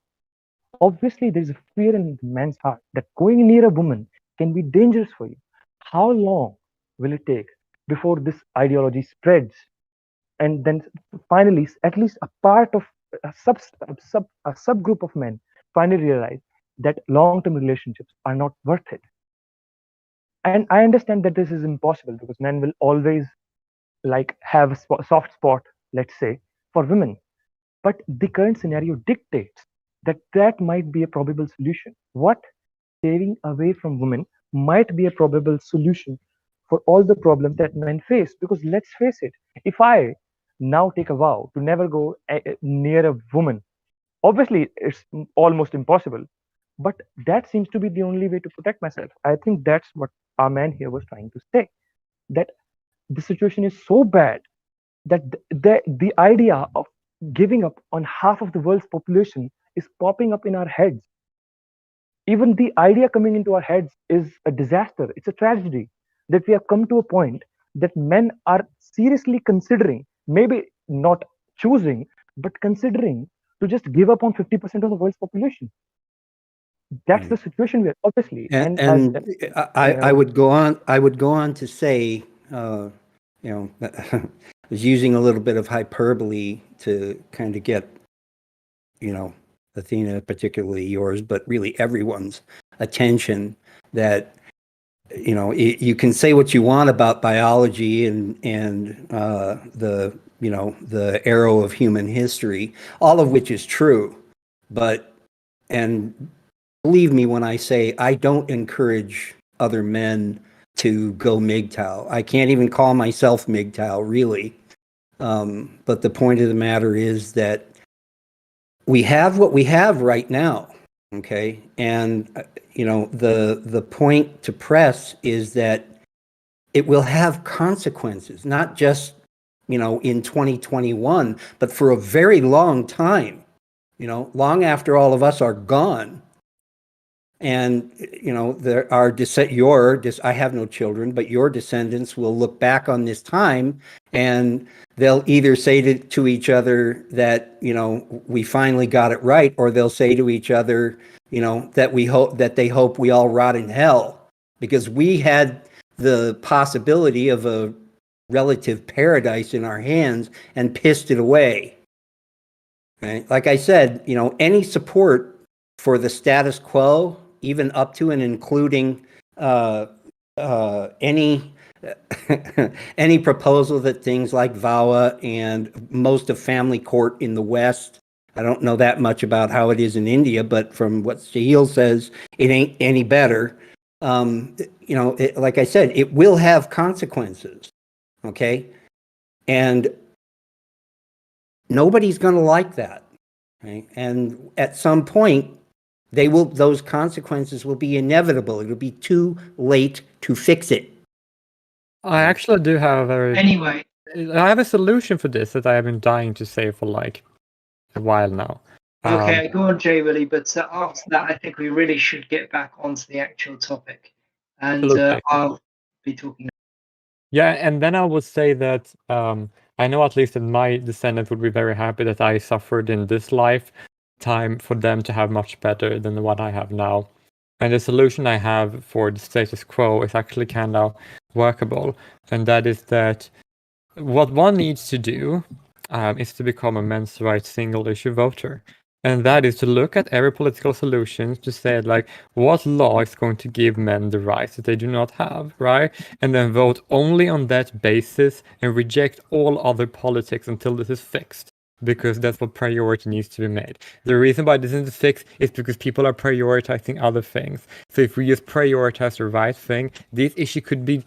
Obviously, there's a fear in the man's heart that going near a woman can be dangerous for you. How long will it take before this ideology spreads? And then finally, at least a part of a subgroup of men finally realize that long-term relationships are not worth it. And I understand that this is impossible because men will always like have a soft spot, let's say, for women. But the current scenario dictates that might be a probable solution. What? Staying away from women might be a probable solution for all the problems that men face. Because let's face it, if I now take a vow to never go near a woman Obviously, it's almost impossible, but that seems to be the only way to protect myself. I think that's what our man here was trying to say, that the situation is so bad that the idea of giving up on half of the world's population is popping up in our heads. Even the idea coming into our heads is a disaster. It's a tragedy that we have come to a point that men are seriously considering, maybe not choosing, but considering to just give up on 50% of the world's population. That's the situation we're obviously. And I I would go on. I would go on to say, you know, I was using a little bit of hyperbole to kind of get, you know, Athena, particularly yours, but really everyone's attention, that, you know, you can say what you want about biology and the, you know, the arrow of human history, all of which is true, but, and believe me when I say I don't encourage other men to go MGTOW. I can't even call myself MGTOW, really. But the point of the matter is that we have what we have right now, okay? And, you know, the point to press is that it will have consequences, not just, you know, in 2021, but for a very long time, you know, long after all of us are gone. And, you know, there are I have no children, but your descendants will look back on this time and they'll either say to each other that, you know, we finally got it right, or they'll say to each other, you know, that they hope we all rot in hell, because we had the possibility of a relative paradise in our hands and pissed it away. Right? Like I said, you know, any support for the status quo, even up to and including any any proposal that things like VAWA and most of family court in the West, I don't know that much about how it is in India, but from what Sahil says, it ain't any better. You know, like I said, it will have consequences, okay? And nobody's going to like that, right? And at some point, those consequences will be inevitable. It'll be too late to fix it. I actually do have Anyway, I have a solution for this that I have been dying to say for like a while now. Okay, go on, Jay Willie. But after that, I think we really should get back onto the actual topic, and I'll be talking. Yeah, and then I would say that I know at least that my descendants would be very happy that I suffered in this lifetime for them to have much better than what I have now. And the solution I have for the status quo is actually kind of workable, and that is that what one needs to do is to become a men's rights single issue voter. And that is to look at every political solution to say, like, what law is going to give men the rights that they do not have, right? And then vote only on that basis and reject all other politics until this is fixed, because that's what priority needs to be made. The reason why this isn't fixed is because people are prioritizing other things. So if we just prioritize the right thing, this issue could be,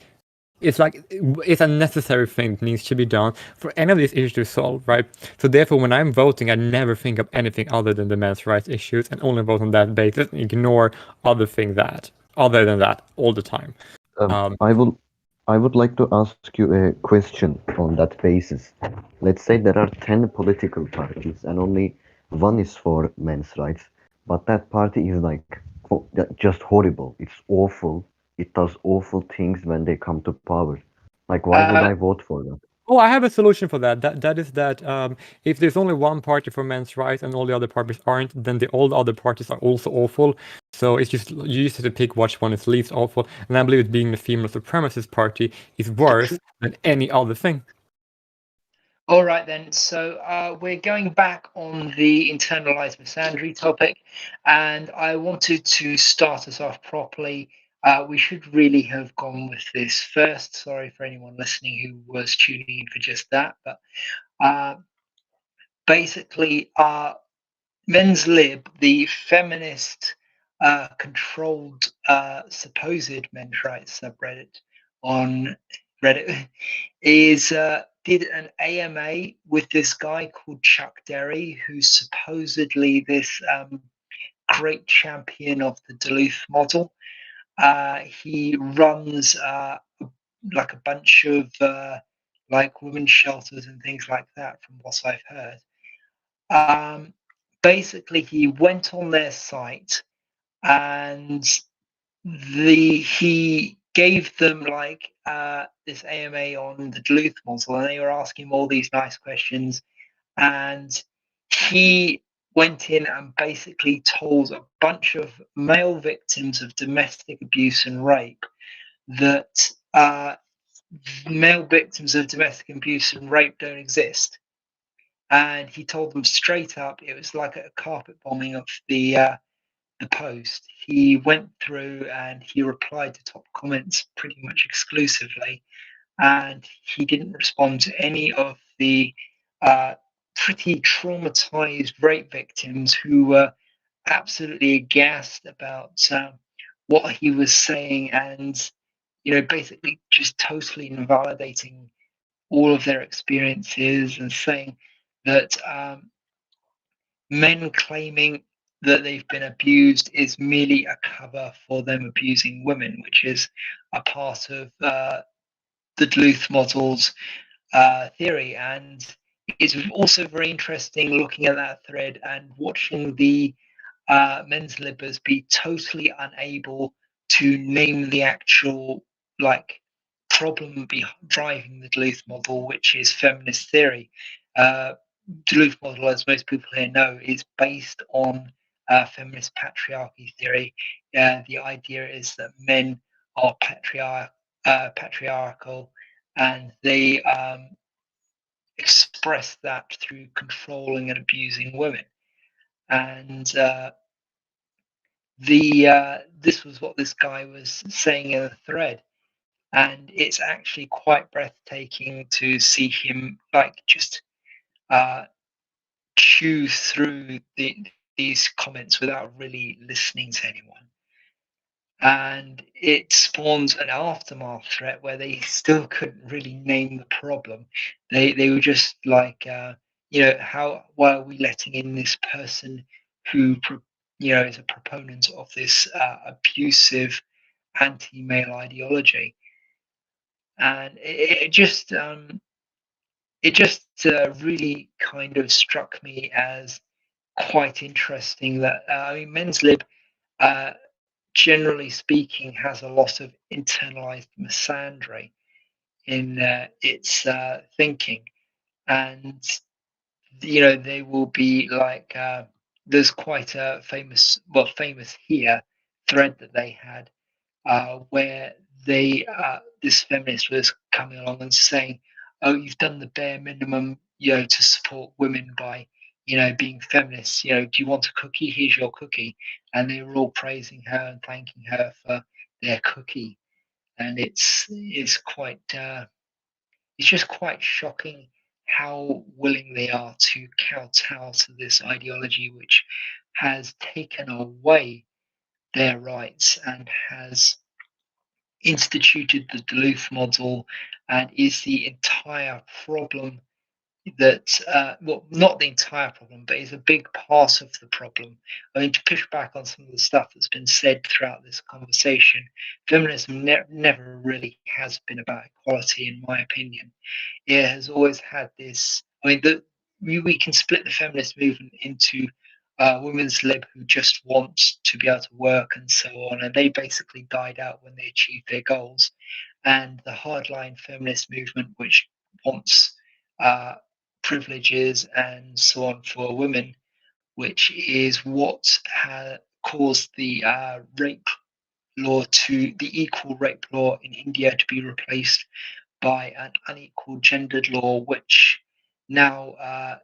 it's a necessary thing that needs to be done for any of these issues to solve, right? So therefore, when I'm voting, I never think of anything other than the men's rights issues and only vote on that basis and ignore other than that all the time. I would like to ask you a question on that basis. Let's say there are 10 political parties and only one is for men's rights, but that party is like just horrible. It's awful. It does awful things when they come to power. Like, why would I vote for that? Oh, I have a solution for that. That is that if there's only one party for men's rights and all the other parties aren't, then all the other parties are also awful. So it's just, you just have to pick which one is least awful. And I believe it being the female supremacist party is worse than any other thing. All right, then. So we're going back on the internalized misandry topic, and I wanted to start us off properly. We should really have gone with this first. Sorry for anyone listening who was tuning in for just that. But basically, Men's Lib, the feminist controlled supposed men's rights subreddit on Reddit, is did an AMA with this guy called Chuck Derry, who's supposedly this great champion of the Duluth model. He runs like a bunch of like women's shelters and things like that, from what I've heard. Basically, he went on their site and he gave them like this AMA on the Duluth model, and they were asking him all these nice questions, and he went in and basically told a bunch of male victims of domestic abuse and rape that male victims of domestic abuse and rape don't exist. And he told them straight up, it was like a carpet bombing of the post. He went through and he replied to top comments pretty much exclusively, and he didn't respond to any of the pretty traumatized rape victims who were absolutely aghast about what he was saying, and basically just totally invalidating all of their experiences and saying that men claiming that they've been abused is merely a cover for them abusing women, which is a part of the Duluth model's theory. And it's also very interesting looking at that thread and watching the men's libbers be totally unable to name the actual problem driving the Duluth model, which is feminist theory. Duluth model, as most people here know, is based on feminist patriarchy theory. The idea is that men are patriarchal, and they express that through controlling and abusing women. And this was what this guy was saying in the thread, and it's actually quite breathtaking to see him just chew through these comments without really listening to anyone. And it spawns an aftermath threat where they still couldn't really name the problem. They were just like, why are we letting in this person who is a proponent of this abusive anti-male ideology? And it just really kind of struck me as quite interesting that men's lib, generally speaking, has a lot of internalized misandry in its thinking, and they will be like, there's quite a famous here thread that they had where this feminist was coming along and saying, oh, you've done the bare minimum to support women by being feminists. Do you want a cookie? Here's your cookie. And they were all praising her and thanking her for their cookie. And it's quite it's just quite shocking how willing they are to kowtow to this ideology, which has taken away their rights and has instituted the Duluth model, and is the entire problem that, not the entire problem, but is a big part of the problem. I mean, to push back on some of the stuff that's been said throughout this conversation, feminism never really has been about equality, in my opinion. It has always had this, we can split the feminist movement into women's lib who just want to be able to work and so on, and they basically died out when they achieved their goals, and the hardline feminist movement which wants privileges and so on for women, which is what caused the equal rape law in India to be replaced by an unequal gendered law, which now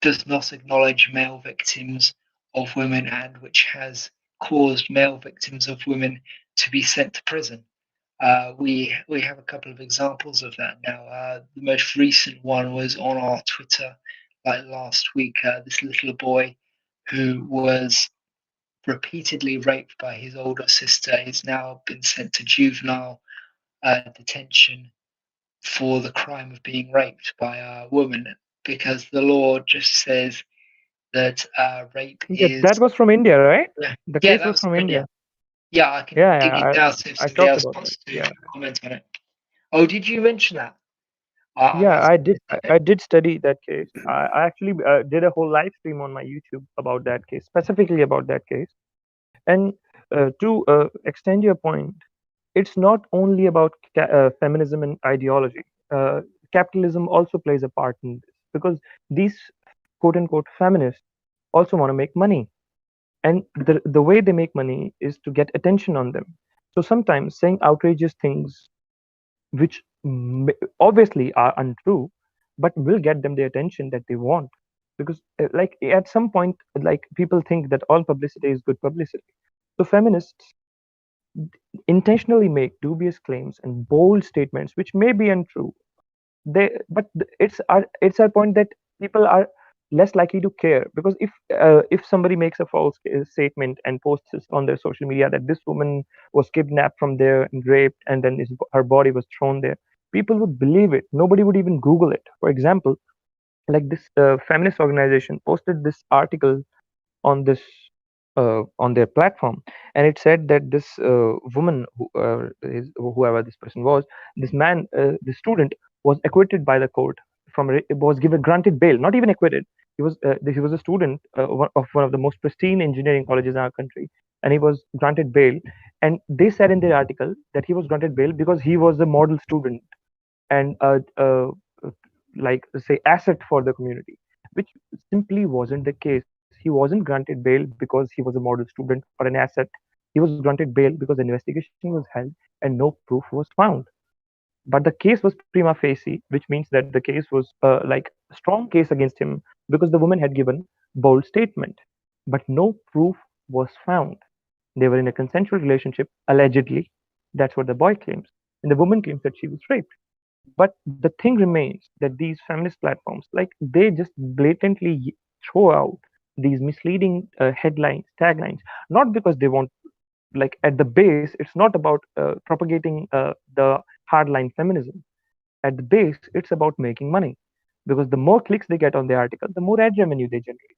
does not acknowledge male victims of women, and which has caused male victims of women to be sent to prison. We have a couple of examples of that now. The most recent one was on our Twitter, like last week. This little boy who was repeatedly raped by his older sister has now been sent to juvenile detention for the crime of being raped by a woman, because the law just says that rape is. That was from India, right? Yeah, The yeah, case that was from India. Yeah, I can Yeah, dig it out if I somebody talked else about wants that. to Yeah, comment on it. Oh, did you mention that? yeah, I did. I did study that case. I actually did a whole live stream on my YouTube about that case, specifically about that case. And to extend your point, it's not only about feminism and ideology. Capitalism also plays a part in this because these quote unquote feminists also want to make money. And the way they make money is to get attention on them. So sometimes saying outrageous things, which obviously are untrue, but will get them the attention that they want. Because, like, at some point, like, people think that all publicity is good publicity. So feminists intentionally make dubious claims and bold statements which may be untrue. It's our point that people are less likely to care, because if somebody makes a false statement and posts this on their social media that this woman was kidnapped from there and raped and then her body was thrown there, people would believe it. Nobody would even Google it. For example, like this feminist organization posted this article on this on their platform, and it said that this woman whoever this person was, this man, the student, was acquitted by the court was given granted bail, not even acquitted. He was a student of one of the most pristine engineering colleges in our country, and he was granted bail. And they said in their article that he was granted bail because he was a model student and like say asset for the community, which simply wasn't the case. He wasn't granted bail because he was a model student or an asset. He was granted bail because the investigation was held and no proof was found. But the case was prima facie, which means that the case was like a strong case against him because the woman had given bold statement, but no proof was found. They were in a consensual relationship, allegedly. That's what the boy claims, and the woman claims that she was raped. But the thing remains that these feminist platforms, like, they just blatantly throw out these misleading headlines, taglines, not because they want, like, at the base, it's not about propagating the hardline feminism. At the base, it's about making money, because the more clicks they get on the article, the more ad revenue they generate.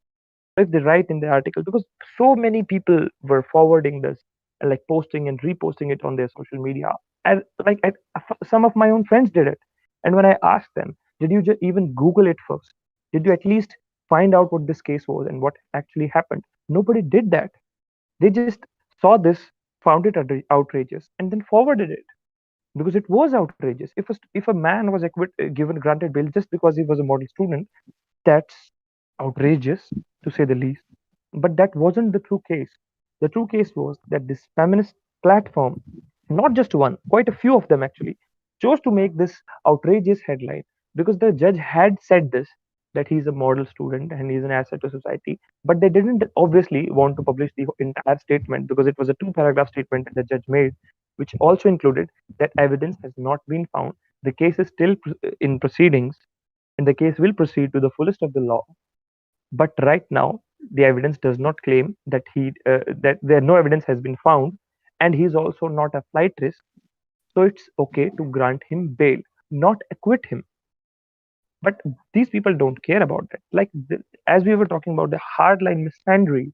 If they write in the article, because so many people were forwarding this and like posting and reposting it on their social media, and like some of my own friends did it. And when I asked them, did you even Google it first? Did you at least find out what this case was and what actually happened? Nobody did that. They just saw this, found it outrageous, and then forwarded it because it was outrageous. If a man was given granted bail just because he was a model student, that's outrageous, to say the least. But that wasn't the true case. The true case was that this feminist platform, not just one, quite a few of them actually, chose to make this outrageous headline because the judge had said this, that he's a model student and he's an asset to society. But they didn't obviously want to publish the entire statement because it was a two-paragraph statement that the judge made, which also included that evidence has not been found. The case is still in proceedings, and the case will proceed to the fullest of the law. But right now, the evidence does not claim that there no evidence has been found, and he's also not a flight risk. So it's okay to grant him bail, not acquit him. But these people don't care about that. Like as we were talking about the hardline misandry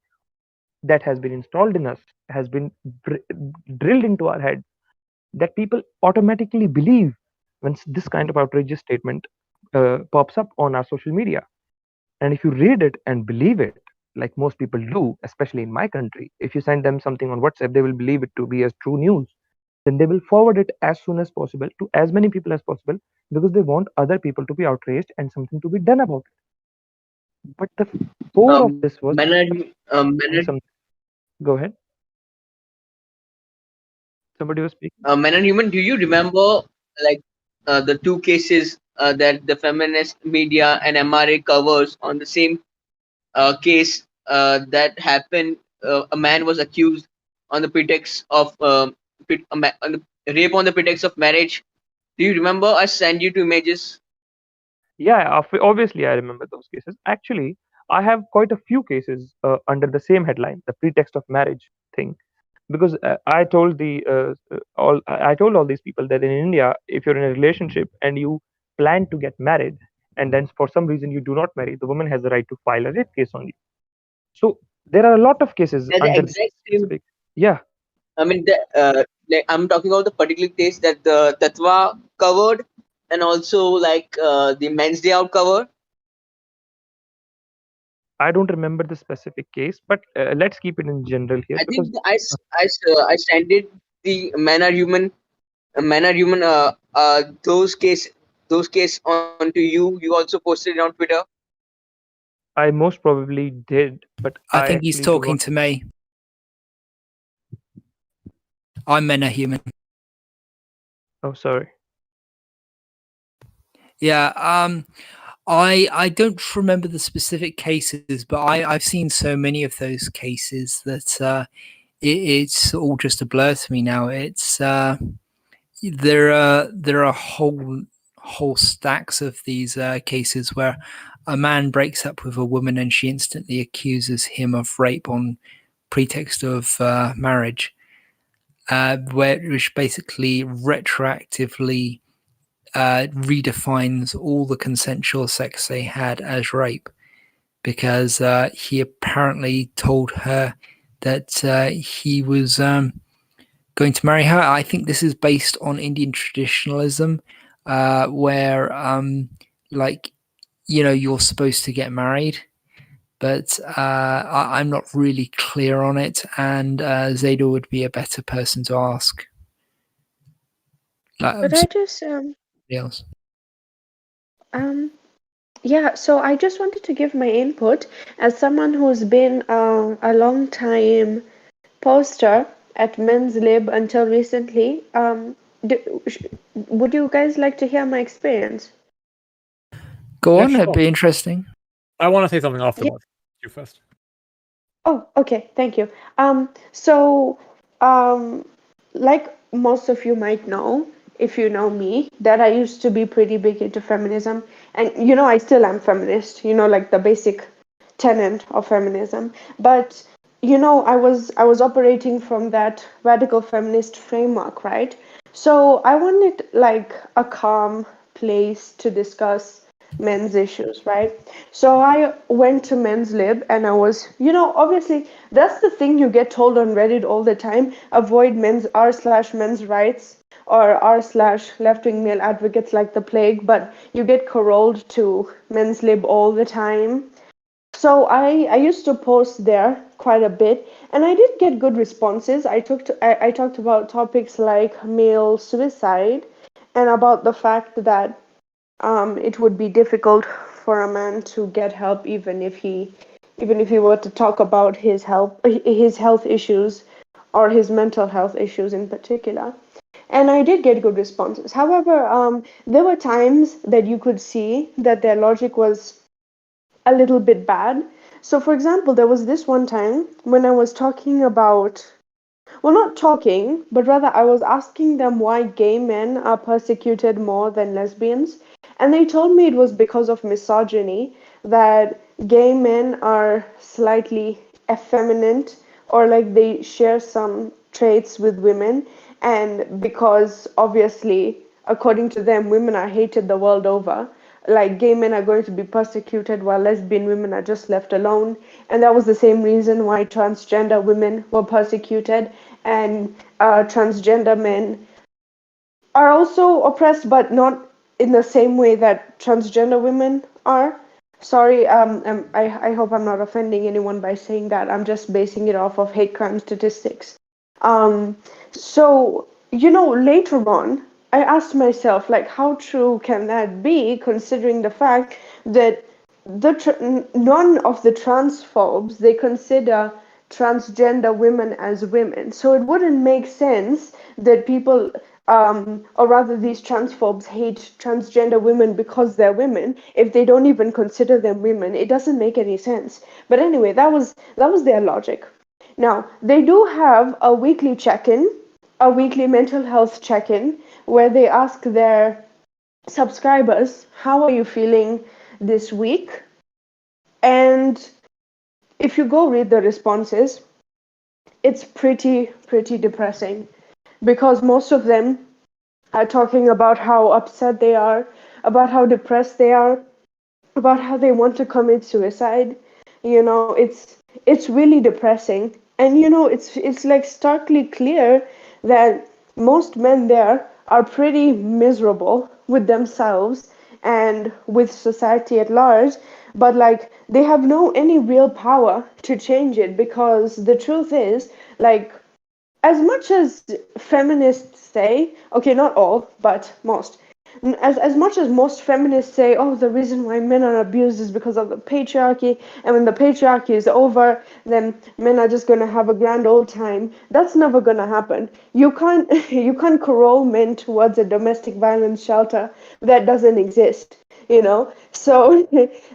that has been installed in us, has been drilled into our head, that people automatically believe when this kind of outrageous statement pops up on our social media. And if you read it and believe it, like most people do, especially in my country, if you send them something on WhatsApp, they will believe it to be as true news. Then they will forward it as soon as possible to as many people as possible because they want other people to be outraged and something to be done about it. But the core of this was some. Go ahead. Somebody was speaking. Human, do you remember like the two cases that the feminist media and MRA covers on the same case that happened? A man was accused on the pretext of on the rape on the pretext of marriage. Do you remember? I sent you two images. Yeah, obviously I remember those cases. Actually, I have quite a few cases under the same headline, the pretext of marriage thing, because I told all these people that in India, if you're in a relationship and you plan to get married, and then for some reason you do not marry, the woman has the right to file a rape case on you. So there are a lot of cases They're the under this exact same. specific. Yeah, I mean, like I'm talking about the particular case that the Tatwa covered, and also like the Men's Day Out covered. I don't remember the specific case, but let's keep it in general here I because think I sent it the Men Are Human, Men Are Human. Those case onto you. You also posted it on Twitter. I most probably did, but I I think he's actually do talking not. to me. I'm Men Are Human. Oh, sorry. Yeah, I don't remember the specific cases, but I've seen so many of those cases that it's all just a blur to me now. It's there are whole stacks of these cases where a man breaks up with a woman and she instantly accuses him of rape on pretext of marriage, which basically retroactively redefines all the consensual sex they had as rape, because he apparently told her that he was going to marry her. I think this is based on Indian traditionalism, where like you're supposed to get married, but I'm not really clear on it, and Zeta would be a better person to ask. But I just Else. Yeah, so I just wanted to give my input as someone who's been a long time poster at Men's Lib until recently. Would you guys like to hear my experience? Go on, sure. it'd be interesting. I want to say something afterwards. You first. Oh, okay, thank you. So, like most of you might know, if you know me, that I used to be pretty big into feminism, and I still am feminist. Like the basic tenet of feminism. But I was operating from that radical feminist framework, right? So I wanted like a calm place to discuss men's issues, right? So I went to Men's Lib and I was, obviously that's the thing you get told on Reddit all the time: avoid men's r/men's rights or r/left-wing male advocates like the plague, but you get corolled to Men's Lib all the time. So I used to post there quite a bit, and I did get good responses. I talked about topics like male suicide and about the fact that it would be difficult for a man to get help even if he were to talk about his health issues or his mental health issues in particular. And I did get good responses. However, there were times that you could see that their logic was a little bit bad. So, for example, there was this one time when I was talking about, well, not talking, but rather I was asking them why gay men are persecuted more than lesbians. And they told me it was because of misogyny, that gay men are slightly effeminate or like they share some traits with women. And because obviously, according to them, women are hated the world over, like gay men are going to be persecuted while lesbian women are just left alone. And that was the same reason why transgender women were persecuted, and transgender men are also oppressed, but not in the same way that transgender women are. Sorry, I hope I'm not offending anyone by saying that. I'm just basing it off of hate crime statistics. So, later on, I asked myself, like, how true can that be, considering the fact that none of the transphobes, they consider transgender women as women. So it wouldn't make sense that people, or rather these transphobes hate transgender women because they're women if they don't even consider them women. It doesn't make any sense. But anyway, that was their logic. Now, they do have a weekly check-in, a weekly mental health check-in, where they ask their subscribers, how are you feeling this week? And if you go read the responses, it's pretty depressing, because most of them are talking about how upset they are, about how depressed they are, about how they want to commit suicide. You know, it's really depressing. And you know, it's like starkly clear that most men there are pretty miserable with themselves and with society at large, but like they have no any real power to change it, because the truth is, like, as much as feminists say, okay, not all, but most, as much as most feminists say, oh, the reason why men are abused is because of the patriarchy, and when the patriarchy is over, then men are just going to have a grand old time. That's never going to happen. You can't you can't corral men towards a domestic violence shelter that doesn't exist. You know, so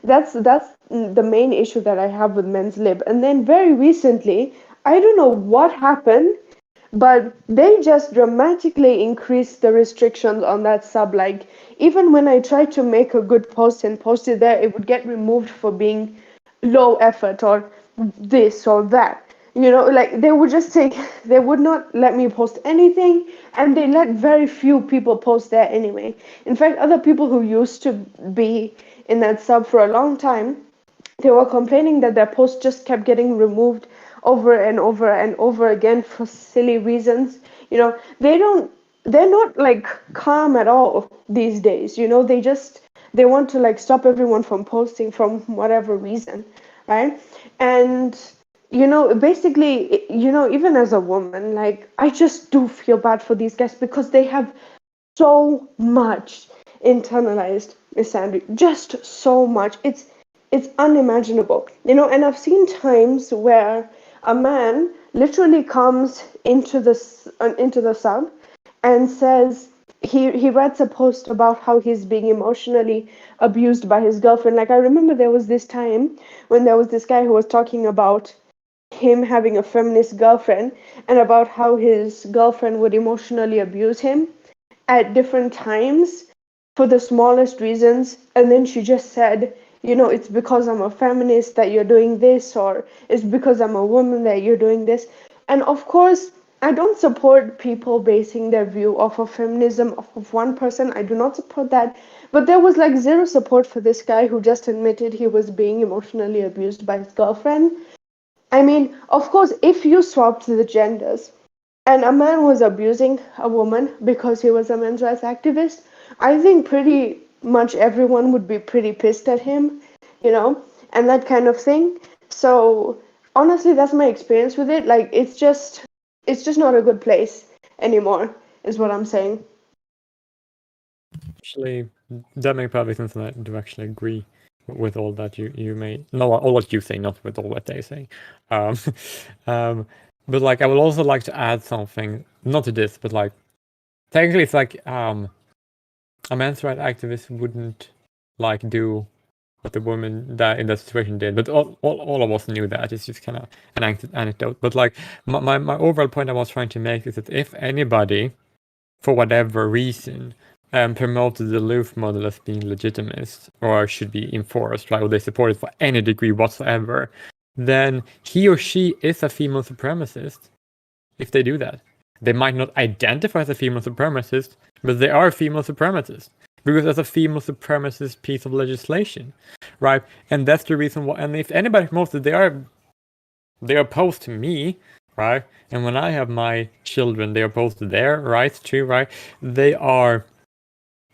that's the main issue that I have with men's lib. And then very recently, I don't know what happened, but they just dramatically increased the restrictions on that sub. Like, even when I tried to make a good post and post it there, it would get removed for being low effort or this or that. You know, like they would just say they would not let me post anything, and they let very few people post there anyway. In fact, other people who used to be in that sub for a long time, they were complaining that their posts just kept getting removed over and over and over again for silly reasons. You know, they're not like calm at all these days. You know, they want to like stop everyone from posting from whatever reason, right? And you know, basically, you know, even as a woman, like, I just do feel bad for these guys, because they have so much internalized misandry, just so much. It's unimaginable, you know. And I've seen times where a man literally comes into the sub and says, he writes a post about how he's being emotionally abused by his girlfriend. Like, I remember there was this time when there was this guy who was talking about him having a feminist girlfriend, and about how his girlfriend would emotionally abuse him at different times for the smallest reasons. And then she just said, you know, it's because I'm a feminist that you're doing this, or it's because I'm a woman that you're doing this. And of course, I don't support people basing their view off of feminism off of one person. I do not support that. But there was like zero support for this guy who just admitted he was being emotionally abused by his girlfriend. I mean, of course, if you swapped the genders and a man was abusing a woman because he was a men's rights activist, I think pretty much everyone would be pretty pissed at him, you know, and that kind of thing. So honestly, that's my experience with it. Like, it's just not a good place anymore, is what I'm saying. Actually, that makes perfect sense, and I do actually agree with all that you made. No, all what you say, not with all what they say. But like, I would also like to add something, not to this, but like, technically, it's like a men's rights activist wouldn't like do what the woman that in that situation did, but all of us knew that. It's just kind of an anecdote. But like, my overall point I was trying to make is that if anybody, for whatever reason, promoted the Duluth model as being legitimist or should be enforced, right, or they support it for any degree whatsoever, then he or she is a female supremacist. If they do that, they might not identify as a female supremacist, but they are a female supremacist because that's a female supremacist piece of legislation, right? And that's the reason why. And if anybody promotes it, they're opposed to me, right? And when I have my children, they're opposed to their rights too, right? They are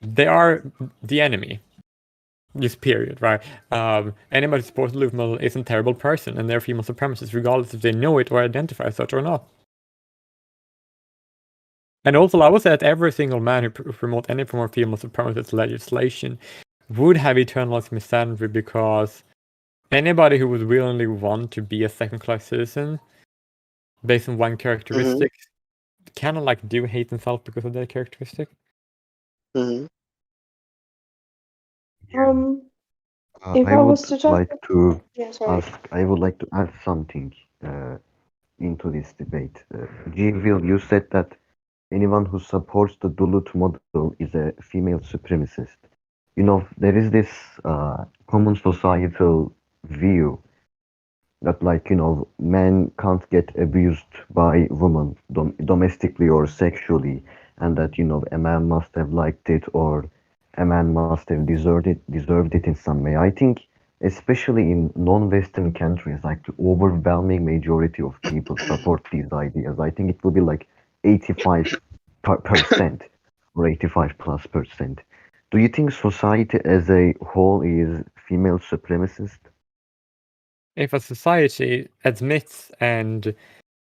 the enemy. Just period, right? Anybody who supports the Duluth model is a terrible person, and they're female supremacists, regardless if they know it or identify as such or not. And also, I would say that every single man who promotes any form of female supremacist legislation would have internalized misandry, because anybody who would willingly want to be a second-class citizen based on one characteristic kind of like do hate themselves because of that characteristic. Mm-hmm. If I I would was to talk, like to yeah, sorry. I would like to add something into this debate. G. Will, you said that anyone who supports the Duluth model is a female supremacist. You know, there is this common societal view that, like, men can't get abused by women domestically or sexually, and that, a man must have liked it, or a man must have deserved it in some way. I think, especially in non-Western countries, like the overwhelming majority of people support these ideas. I think it will be like 85% or 85 plus percent. Do you think society as a whole is female supremacist? If a society admits and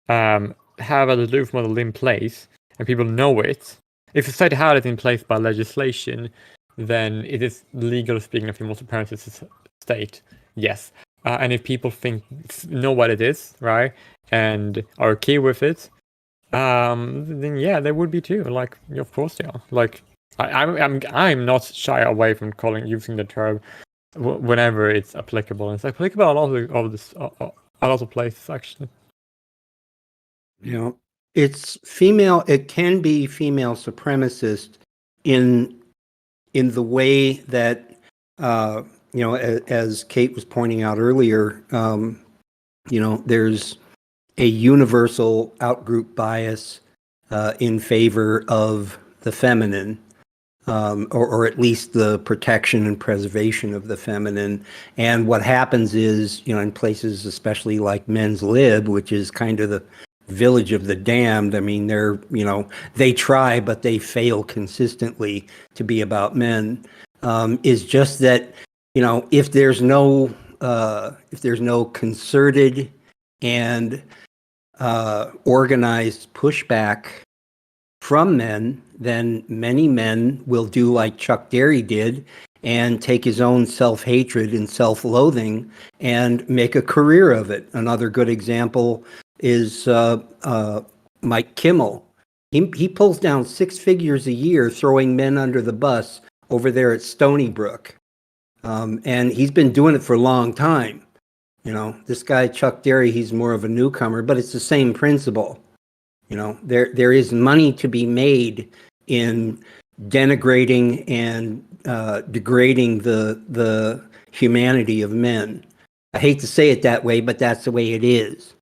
have a Duluth model in place and people know it, if society had it in place by legislation, then it is legal speaking of female supremacist state. Yes. And if people know what it is, right, and are okay with it, then yeah, they would be too. Like, of course they are. Like, I'm not shy away from using the term whenever it's applicable. It's applicable a lot of places, actually. It's female. It can be female supremacist in the way that as Kate was pointing out earlier, there's a universal outgroup bias in favor of the feminine, or at least the protection and preservation of the feminine. And what happens is, in places especially like Men's Lib, which is kind of the village of the damned. I mean, they try, but they fail consistently to be about men. Is just that, if there's no concerted and organized pushback from men, then many men will do like Chuck Derry did and take his own self-hatred and self-loathing and make a career of it. Another good example is Mike Kimmel. He pulls down 6 figures a year throwing men under the bus over there at Stony Brook. And he's been doing it for a long time. This guy, Chuck Derry, he's more of a newcomer, but it's the same principle. There is money to be made in denigrating and degrading the humanity of men. I hate to say it that way, but that's the way it is.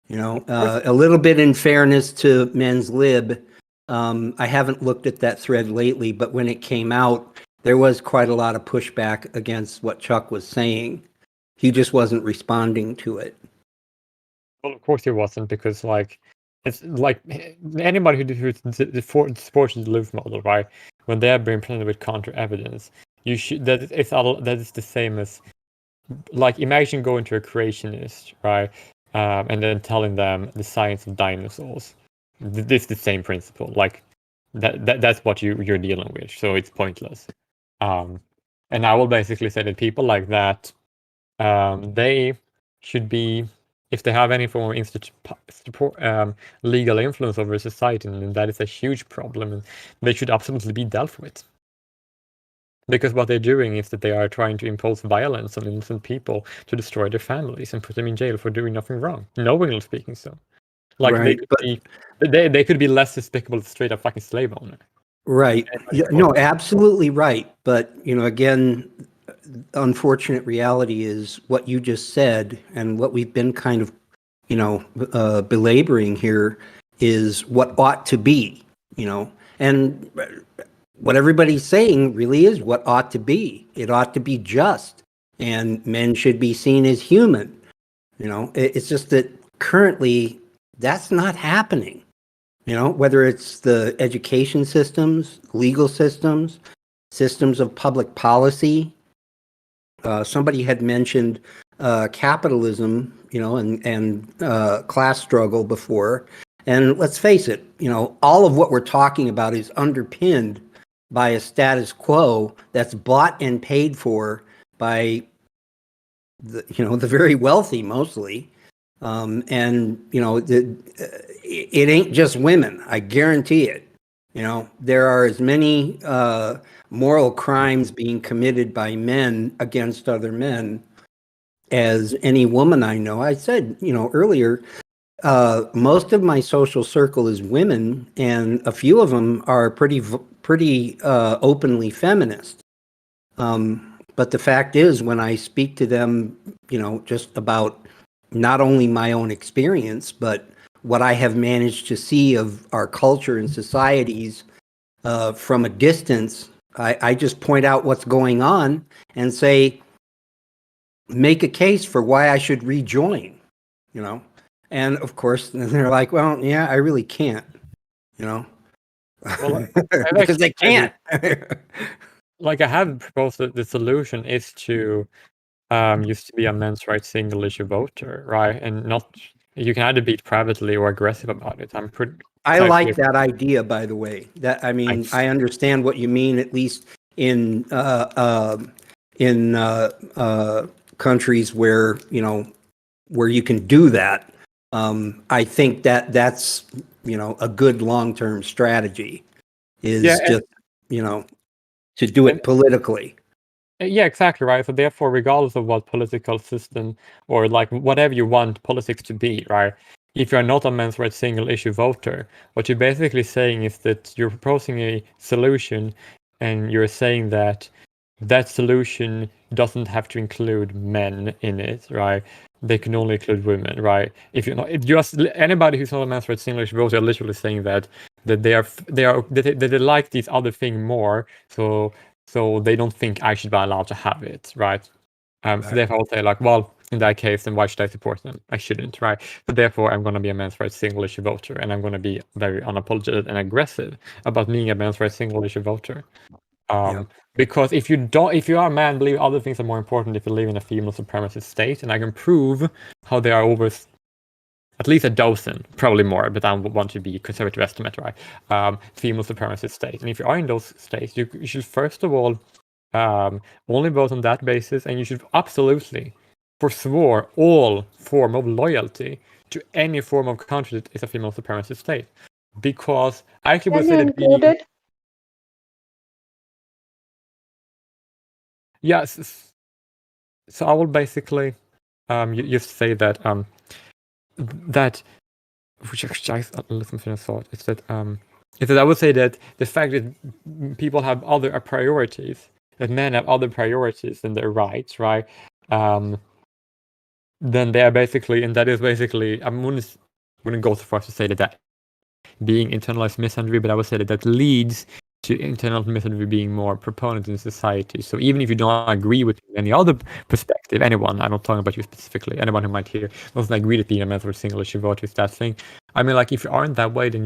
A little bit in fairness to Men's Lib, I haven't looked at that thread lately, but when it came out, there was quite a lot of pushback against what Chuck was saying. He just wasn't responding to it. Well, of course he wasn't, because it's like anybody who supports the Duluth model, right? When they are being presented with counter evidence, that is the same as, like, imagine going to a creationist, right? And then telling them the science of dinosaurs. This is the same principle. Like that's what you're dealing with. So it's pointless. And I will basically say that people like that, they should be, if they have any form of legal influence over society, then that is a huge problem, and they should absolutely be dealt with. Because what they're doing is that they are trying to impose violence on innocent people to destroy their families and put them in jail for doing nothing wrong, knowingly speaking so. Like, right, they could be less despicable as straight up fucking slave owner. Right. No, absolutely right. But, again, unfortunate reality is what you just said, and what we've been kind of, belaboring here is what ought to be, and what everybody's saying really is what ought to be. It ought to be just, and men should be seen as human. It's just that currently that's not happening. Whether it's the education systems, legal systems, systems of public policy. Somebody had mentioned capitalism, and class struggle before. And let's face it, all of what we're talking about is underpinned by a status quo that's bought and paid for by the very wealthy mostly. And it ain't just women. I guarantee it. There are as many moral crimes being committed by men against other men as any woman I know. I said, earlier, most of my social circle is women, and a few of them are pretty openly feminist. But the fact is, when I speak to them, just about not only my own experience, but what I have managed to see of our culture and societies from a distance. I just point out what's going on and say, make a case for why I should rejoin, you know? And of course, then they're like, well, yeah, I really can't, you know? Well, because they can't. Like I have proposed that the solution is to used to be a men's rights single issue voter, right? And not, you can either be privately or aggressive about it. I like that idea, by the way. That, I mean, I understand what you mean, at least in countries where, you know, where you can do that. I think that that's, you know, a good long-term strategy is just, you know, to do it politically. Yeah, exactly, right. So therefore, regardless of what political system or like whatever you want politics to be, right? If you're not a men's rights single issue voter, what you're basically saying is that you're proposing a solution and you're saying that that solution doesn't have to include men in it, right? They can only include women, right? If you're not, if just anybody who's not a men's rights single issue voter are literally saying that they like these other thing more, so they don't think I should be allowed to have it, right? So therefore, I'll say like, well, in that case, then why should I support them? I shouldn't, right? So therefore, I'm going to be a men's rights single issue voter, and I'm going to be very unapologetic and aggressive about being a men's rights single issue voter. Because if you are a man, believe other things are more important if you live in a female supremacist state, and I can prove how there are over at least a dozen, probably more, but I want to be conservative estimate, right? Female supremacist states. And if you are in those states, you should first of all only vote on that basis, and you should absolutely forswear all form of loyalty to any form of country that is a female supremacist state. Because I actually would say that yes. So I will basically just say that that which actually listen to thought is that I would say that the fact that people have other priorities, that men have other priorities than their rights, right? Then they are basically, and that is basically, I wouldn't go so far as to say that being internalized misandry, but I would say that leads to internal misandry being more proponent in society. So even if you don't agree with any other perspective, anyone, I'm not talking about you specifically, anyone who might hear doesn't agree that being a men's single issue voter is that thing. I mean, like, if you aren't that way, then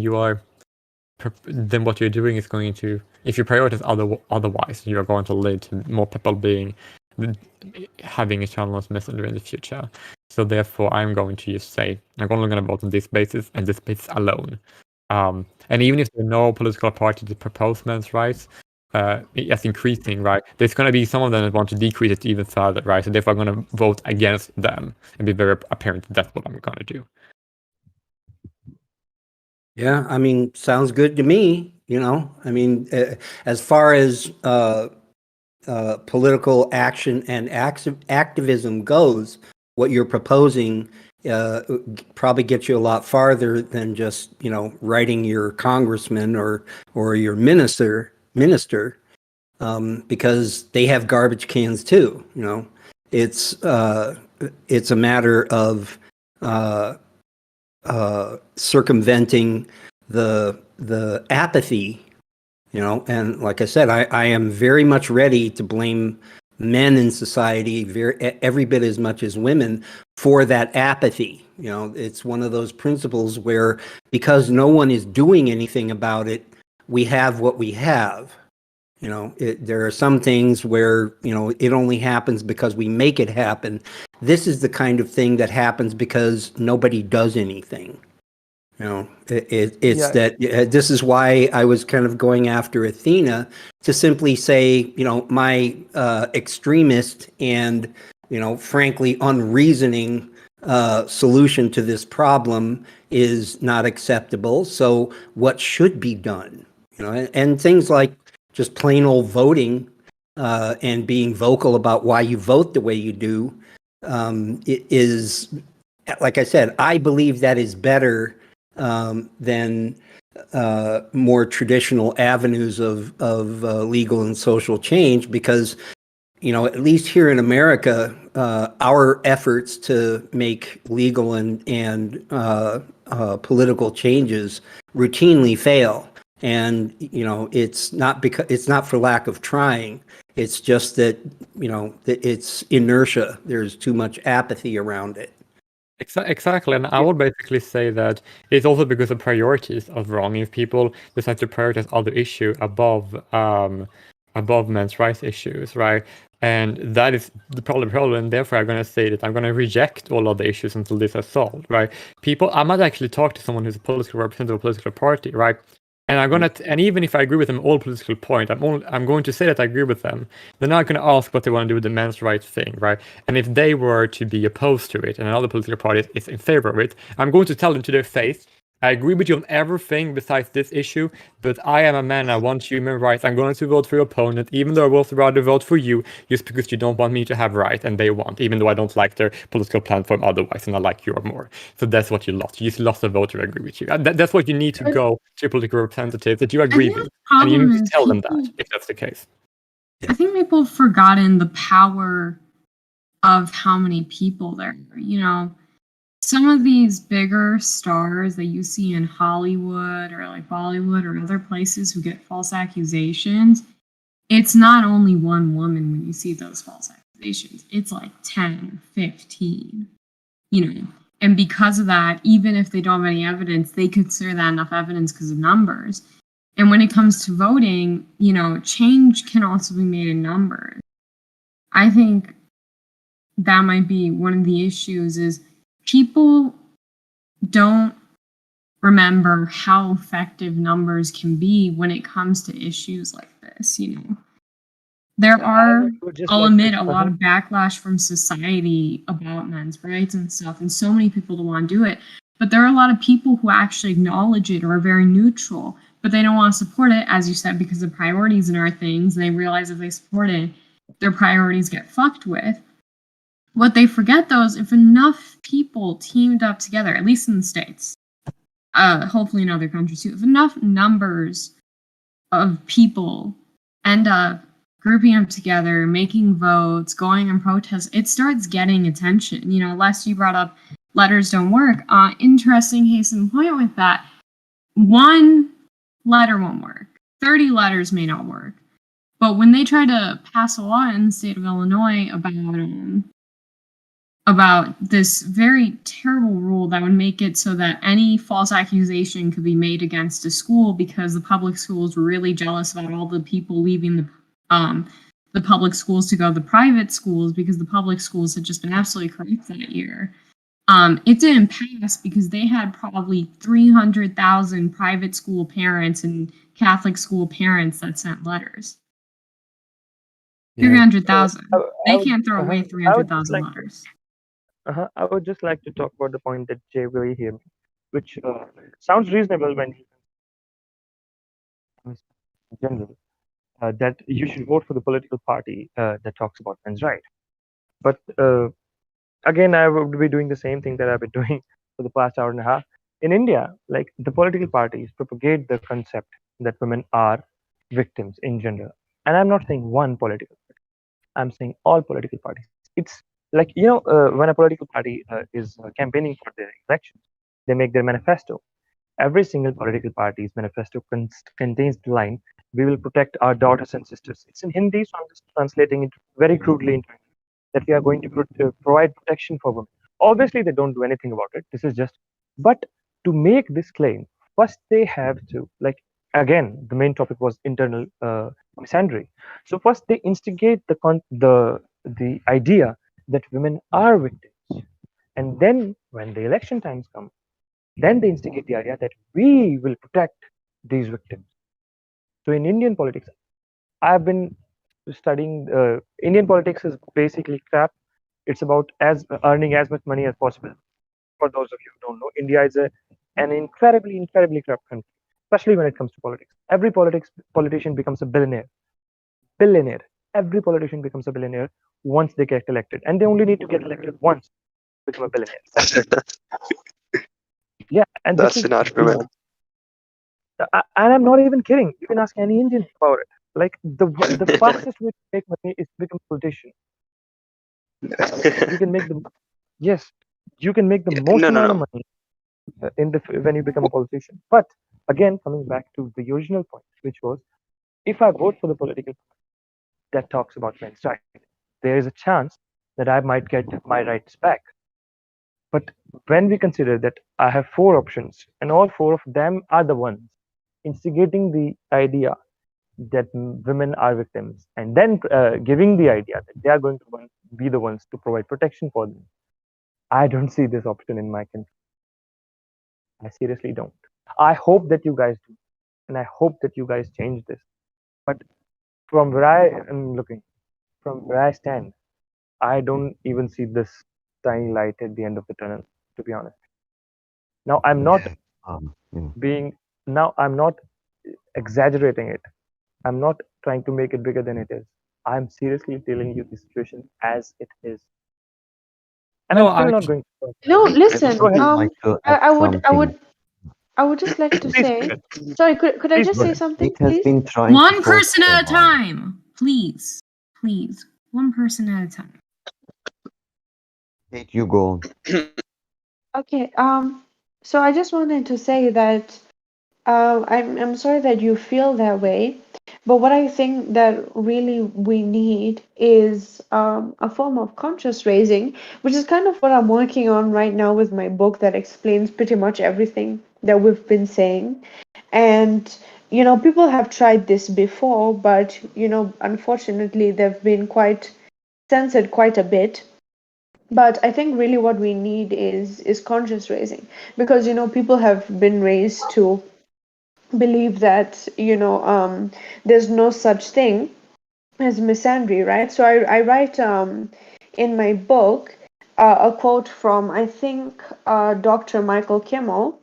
then what you're doing is going to, if you prioritize otherwise, you're going to lead to more people having internalized misandry in the future. So therefore, I'm going to just say, I'm only going to vote on this basis and this basis alone. And even if there are no political party to propose men's rights as increasing, right, there's going to be some of them that want to decrease it even further, right? So therefore, I'm going to vote against them and be very apparent that that's what I'm going to do. Yeah, I mean, sounds good to me. You know, I mean, as far as political action and activism goes, what you're proposing probably gets you a lot farther than just, you know, writing your congressman or your minister, because they have garbage cans too. You know, it's a matter of circumventing the apathy, you know. And like I said, I am very much ready to blame men in society every bit as much as women for that apathy. You know, it's one of those principles where, because no one is doing anything about it, we have what we have. You know, there are some things where, you know, it only happens because we make it happen. This is the kind of thing that happens because nobody does anything. You know, this is why I was kind of going after Athena, to simply say, you know, my extremist and, you know, frankly unreasoning solution to this problem is not acceptable. So what should be done? You know, and things like just plain old voting and being vocal about why you vote the way you do is, like I said, I believe that is better than more traditional avenues of legal and social change, because at least here in America, our efforts to make legal and political changes routinely fail. And it's not for lack of trying. It's just that that it's inertia. There's too much apathy around it. Exactly, and I would basically say that it's also because the priorities are wrong. If people decide to prioritize other issue above men's rights issues, right? And that is the problem. And therefore, I'm going to say that I'm going to reject all other issues until this is solved, right? I might actually talk to someone who's a political representative of a political party, right? And I'm gonna, and even if I agree with them all political point, I'm going to say that I agree with them. They're not going to ask what they want to do with the men's rights thing, right? And if they were to be opposed to it, and another political party is in favor of it, I'm going to tell them to their face, I agree with you on everything besides this issue, but I am a man, I want human rights. I'm going to vote for your opponent, even though I would rather vote for you, just because you don't want me to have rights, and they want, even though I don't like their political platform otherwise, and I like you more. So that's what you lost. You just lost a vote to agree with you. That's what you need to go to your political representative, that you agree with, and you need to tell them that, if that's the case. I think people have forgotten the power of how many people there are, some of these bigger stars that you see in Hollywood or like Bollywood or other places who get false accusations, it's not only one woman when you see those false accusations. It's like 10 or 15, And because of that, even if they don't have any evidence, they consider that enough evidence because of numbers. And when it comes to voting, change can also be made in numbers. I think that might be one of the issues is people don't remember how effective numbers can be when it comes to issues like this, There are, I'll admit, a lot of backlash from society about men's rights and stuff, and so many people don't want to do it. But there are a lot of people who actually acknowledge it or are very neutral, but they don't want to support it, as you said, because the priorities in our things, and they realize if they support it, their priorities get fucked with. What they forget, though, is if enough people teamed up together, at least in the States, hopefully in other countries too, if enough numbers of people end up grouping up together, making votes, going on protests, it starts getting attention. Les, you brought up letters don't work. Interesting case in point with that. One letter won't work. 30 letters may not work. But when they try to pass a law in the state of Illinois about this very terrible rule that would make it so that any false accusation could be made against a school because the public schools were really jealous about all the people leaving the public schools to go to the private schools because the public schools had just been absolutely corrupt that year. It didn't pass because they had probably 300,000 private school parents and Catholic school parents that sent letters. 300,000. They can't throw away 300,000 letters. I would just like to talk about the point that Jay really here, which sounds reasonable when in general, that you should vote for the political party that talks about men's rights. But again, I would be doing the same thing that I've been doing for the past hour and a half. In India, like the political parties propagate the concept that women are victims in general. And I'm not saying one political party. I'm saying all political parties. It's like, when a political party is campaigning for their elections, they make their manifesto. Every single political party's manifesto contains the line, "We will protect our daughters and sisters." It's in Hindi, so I'm just translating it very crudely into English, that we are going to provide protection for women. Obviously, they don't do anything about it. This is just, but to make this claim, first they have to, again, the main topic was internal misandry. So first they instigate the idea that women are victims, and then when the election times come, then they instigate the idea that we will protect these victims. So in Indian politics, I've been studying Indian politics is basically crap. It's about earning as much money as possible. For those of you who don't know, India is an incredibly corrupt country, especially when it comes to politics. Every politician becomes a billionaire. Every politician becomes a billionaire once they get elected, and they only need to get elected once to become a billionaire. Yeah, and that's an argument. And I'm not even kidding. You can ask any Indian about it. Like the fastest way to make money is to become a politician. You can make the yes, you can make the most No, no, amount of no. money when you become a politician. But again, coming back to the original point, which was if I vote for the political that talks about men's rights, there is a chance that I might get my rights back. But when we consider that I have four options and all four of them are the ones instigating the idea that women are victims and then giving the idea that they are going to be the ones to provide protection for them, I don't see this option in my country. I seriously don't. I hope that you guys do, and I hope that you guys change this. But from where I am looking, from where I stand, I don't even see this tiny light at the end of the tunnel, to be honest. Now, I'm not being, now I'm not exaggerating it. I'm not trying to make it bigger than it is. I'm seriously telling you the situation as it is. And No, I'm still I not going to. No, listen. Go ahead. like to I, add I would, I something. would, I would just like to Please, say. go ahead. Sorry, could I Please just go say ahead. something, It has please? been trying to One solve person for a at a while. time, please, please. One person at a time. Kate, you go on. Okay. So I just wanted to say that I'm sorry that you feel that way, but what I think that really we need is a form of conscious raising, which is kind of what I'm working on right now with my book that explains pretty much everything that we've been saying. And people have tried this before, but unfortunately, they've been quite censored quite a bit. But I think really what we need is conscious raising, because people have been raised to believe that there's no such thing as misandry, right? So I write in my book a quote from, I think, Dr. Michael Kimmel,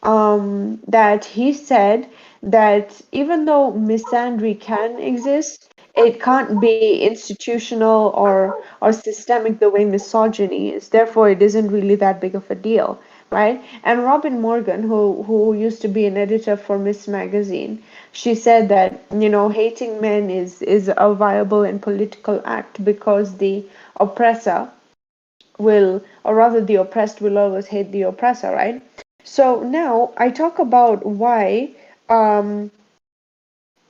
that he said that even though misandry can exist, it can't be institutional or systemic the way misogyny is. Therefore, it isn't really that big of a deal, right? And Robin Morgan, who used to be an editor for Miss Magazine, she said that hating men is a viable and political act because the oppressor will, or rather the oppressed will always hate the oppressor, right? So now I talk about why,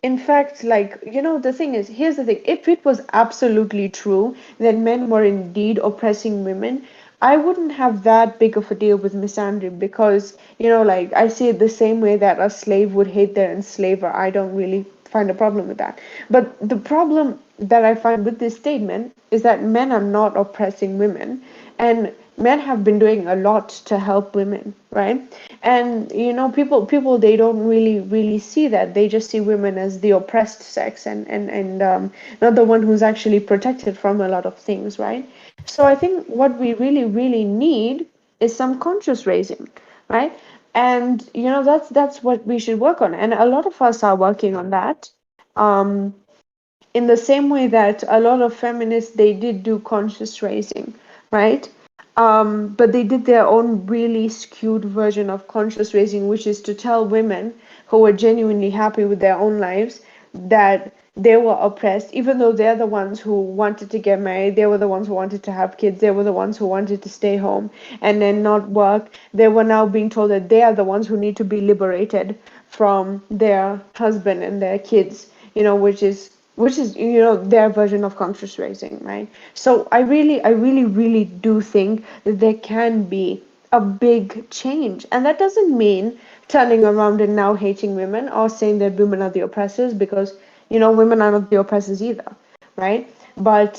in fact, like, the thing is, here's the thing: if it was absolutely true that men were indeed oppressing women, I wouldn't have that big of a deal with misandry, because, like, I see it the same way that a slave would hate their enslaver. I don't really find a problem with that. But the problem that I find with this statement is that men are not oppressing women, and men have been doing a lot to help women, right? And people, they don't really see that. They just see women as the oppressed sex, and not the one who's actually protected from a lot of things, right? So I think what we really need is some conscious raising, right? And that's what we should work on, and a lot of us are working on that. um in the same way that a lot of feminists, they did do conscious raising, right? But they did their own really skewed version of conscious raising, which is to tell women who were genuinely happy with their own lives that they were oppressed, even though they're the ones who wanted to get married, they were the ones who wanted to have kids, they were the ones who wanted to stay home and then not work. They were now being told that they are the ones who need to be liberated from their husband and their kids, which is their version of conscious raising, right? So I really do think that there can be a big change, and that doesn't mean turning around and now hating women or saying that women are the oppressors, because women are not the oppressors either, right? But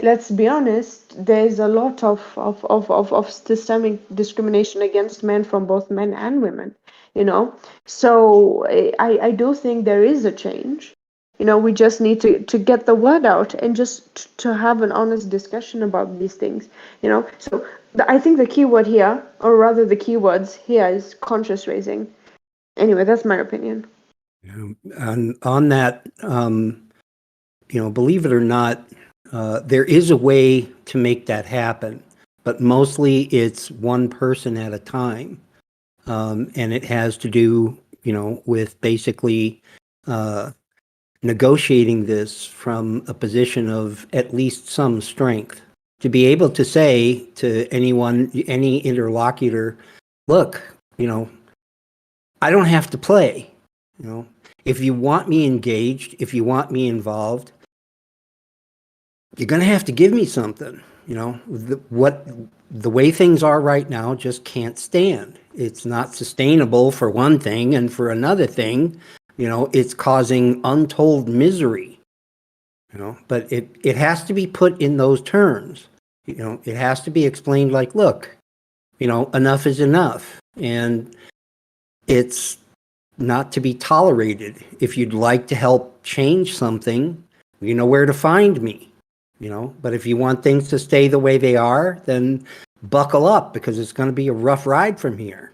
let's be honest, there's a lot of systemic discrimination against men from both men and women, so I do think there is a change. We just need to get the word out and just to have an honest discussion about these things. So I think the key word here, or rather the keywords here, is conscious raising. Anyway, that's my opinion. And on that, believe it or not, there is a way to make that happen, but mostly it's one person at a time. And it has to do, with basically negotiating this from a position of at least some strength, to be able to say to anyone, any interlocutor, look, I don't have to play. If you want me engaged, if you want me involved, you're going to have to give me something. The way things are right now just can't stand. It's not sustainable for one thing, and for another thing, it's causing untold misery. But it has to be put in those terms. It has to be explained like, look, enough is enough, and it's not to be tolerated. If you'd like to help change something, you know where to find me. But if you want things to stay the way they are, then buckle up, because it's going to be a rough ride from here.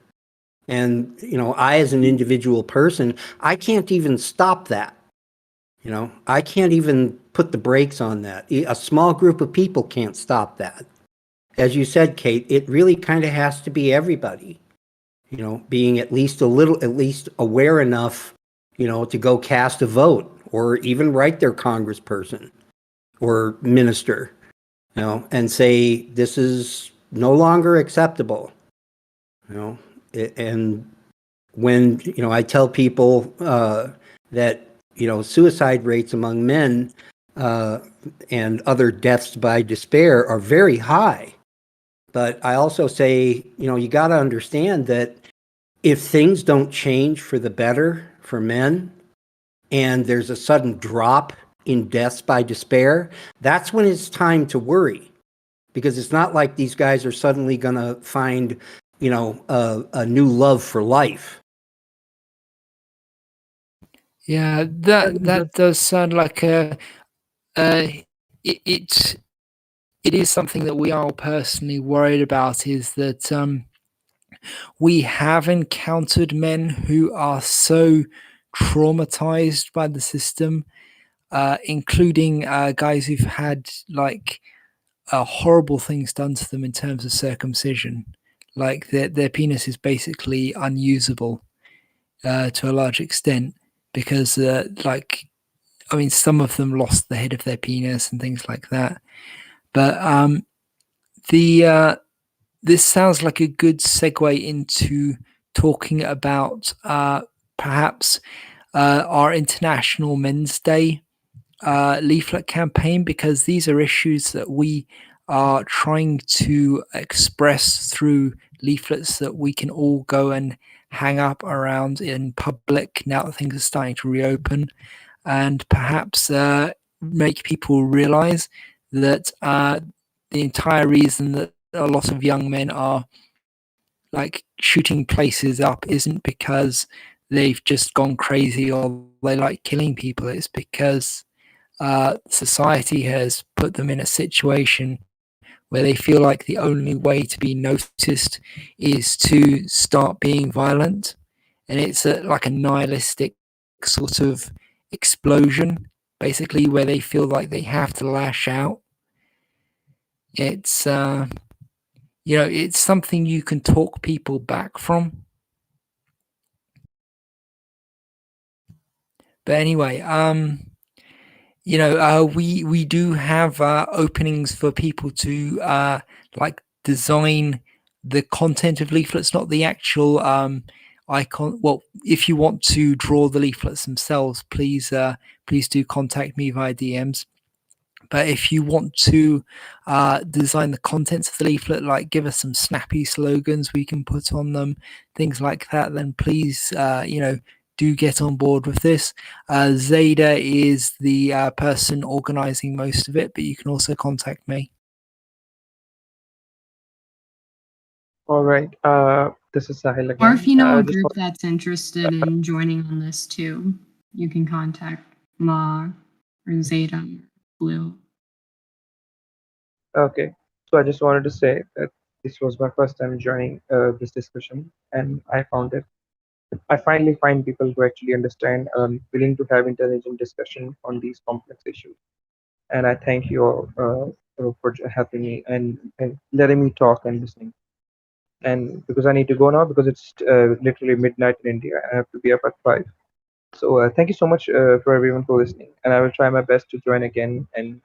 And, I, as an individual person, I can't even stop that. I can't even put the brakes on that. A small group of people can't stop that. As you said, Kate, it really kind of has to be everybody, being at least aware enough, to go cast a vote, or even write their congressperson or minister, and say, this is no longer acceptable. And when, I tell people that, suicide rates among men and other deaths by despair are very high. But I also say, you got to understand that if things don't change for the better for men, and there's a sudden drop in deaths by despair, that's when it's time to worry. Because it's not like these guys are suddenly going to find, a new love for life. Yeah, that does sound like it is something that we are personally worried about, is that we have encountered men who are so traumatized by the system, including guys who've had horrible things done to them in terms of circumcision. Like their penis is basically unusable to a large extent, because some of them lost the head of their penis and things like that. But this sounds like a good segue into talking about perhaps our International Men's Day leaflet campaign, because these are issues that we are trying to express through leaflets that we can all go and hang up around in public now that things are starting to reopen, and perhaps make people realize that the entire reason that a lot of young men are shooting places up isn't because they've just gone crazy or they like killing people. It's because society has put them in a situation where they feel like the only way to be noticed is to start being violent. And it's like a nihilistic sort of explosion, basically, where they feel like they have to lash out. It's it's something you can talk people back from. But anyway, we do have openings for people to design the content of leaflets, not the actual icon. Well, if you want to draw the leaflets themselves, please do contact me via DMs. But if you want to design the contents of the leaflet, like give us some snappy slogans we can put on them, things like that, then please, do get on board with this. Zeta is the person organizing most of it, but you can also contact me. All right. This is Sahil again. Or if you know a group that's interested in joining on this too, you can contact Ma or Zeta or Blue. Okay. So I just wanted to say that this was my first time joining this discussion, and I finally find people who actually understand, willing to have intelligent discussion on these complex issues. And I thank you all for having me and letting me talk and listening. And because I need to go now, because it's literally midnight in India, I have to be up at 5. So thank you so much for everyone for listening, and I will try my best to join again and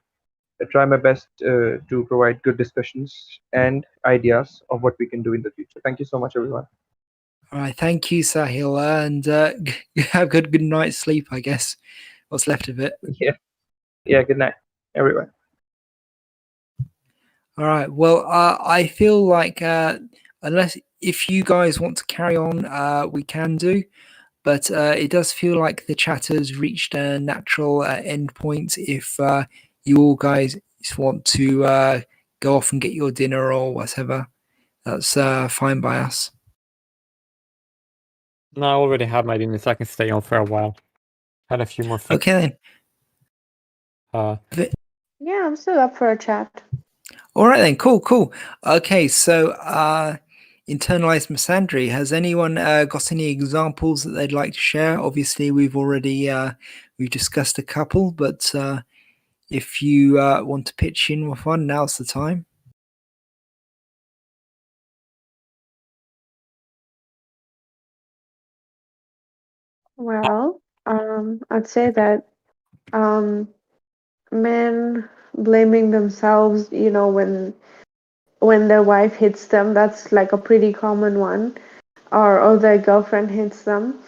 try my best to provide good discussions and ideas of what we can do in the future. Thank you so much, everyone. All right, thank you, Sahil, and have good night's sleep, I guess. What's left of it. Yeah. Good night, everyone. All right. Well, I feel like unless if you guys want to carry on, we can do. But it does feel like the chat has reached a natural end point. If you all guys want to go off and get your dinner or whatever, that's fine by us. No, I already have my dinner, so I can stay on for a while. Had a few more things. Okay then. Yeah, I'm still up for a chat. All right then. Cool. Okay, so Internalized Misandry. Has anyone got any examples that they'd like to share? Obviously, we've already we've discussed a couple, but if you want to pitch in with one, now's the time. Well, I'd say that men blaming themselves, when their wife hits them, that's like a pretty common one, or their girlfriend hits them.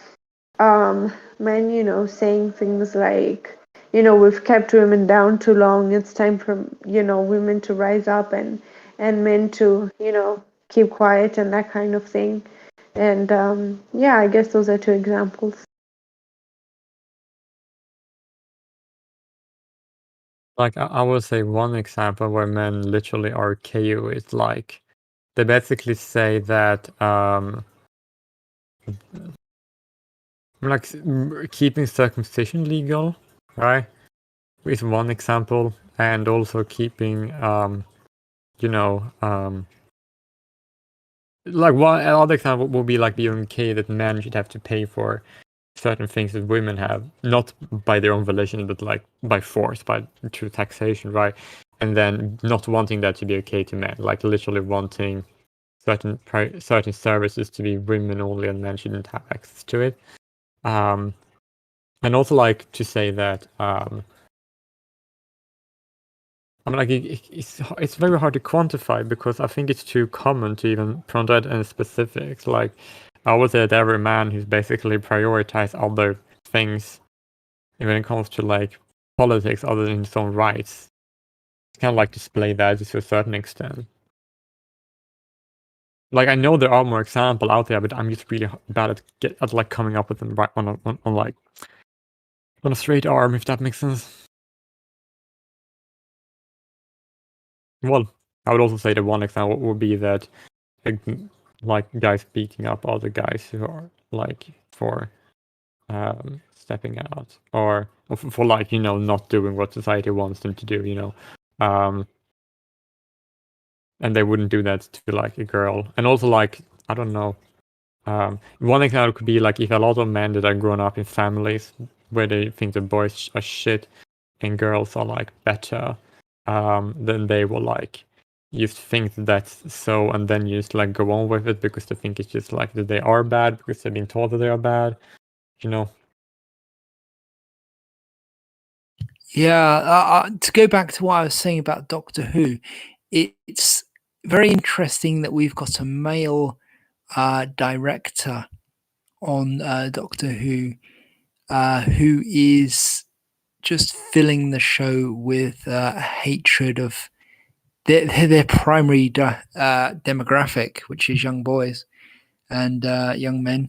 Men, saying things like, we've kept women down too long. It's time for, women to rise up and men to, keep quiet and that kind of thing. And yeah, I guess those are two examples. Like I would say one example where men literally are KO is like they basically say that like keeping circumcision legal, right? Is one example, and also keeping like one another example would be like being okay that men should have to pay for certain things that women have, not by their own volition, but like by force, through taxation, right? And then not wanting that to be okay to men, like literally wanting certain services to be women only, and men shouldn't have access to it. And also like to say that I mean, like it's very hard to quantify because I think it's too common to even point out any specifics. Like I would say that every man who's basically prioritized other things when it comes to like politics other than his own rights, it's kind of like display that to a certain extent. Like I know there are more examples out there, but I'm just really bad at like coming up with them right on a straight arm, if that makes sense. Well, I would also say that one example would be that like guys beating up other guys who are like for stepping out or for like not doing what society wants them to do, and they wouldn't do that to like a girl. And also like I don't know, one example could be like if a lot of men that are grown up in families where they think the boys are shit and girls are like better, then they will like just think that's so, and then you just like go on with it because they think it's just like that they are bad because they've been told that they are bad, Yeah, to go back to what I was saying about Doctor Who, it's very interesting that we've got a male director on Doctor Who is just filling the show with hatred of their primary demographic, which is young boys and young men.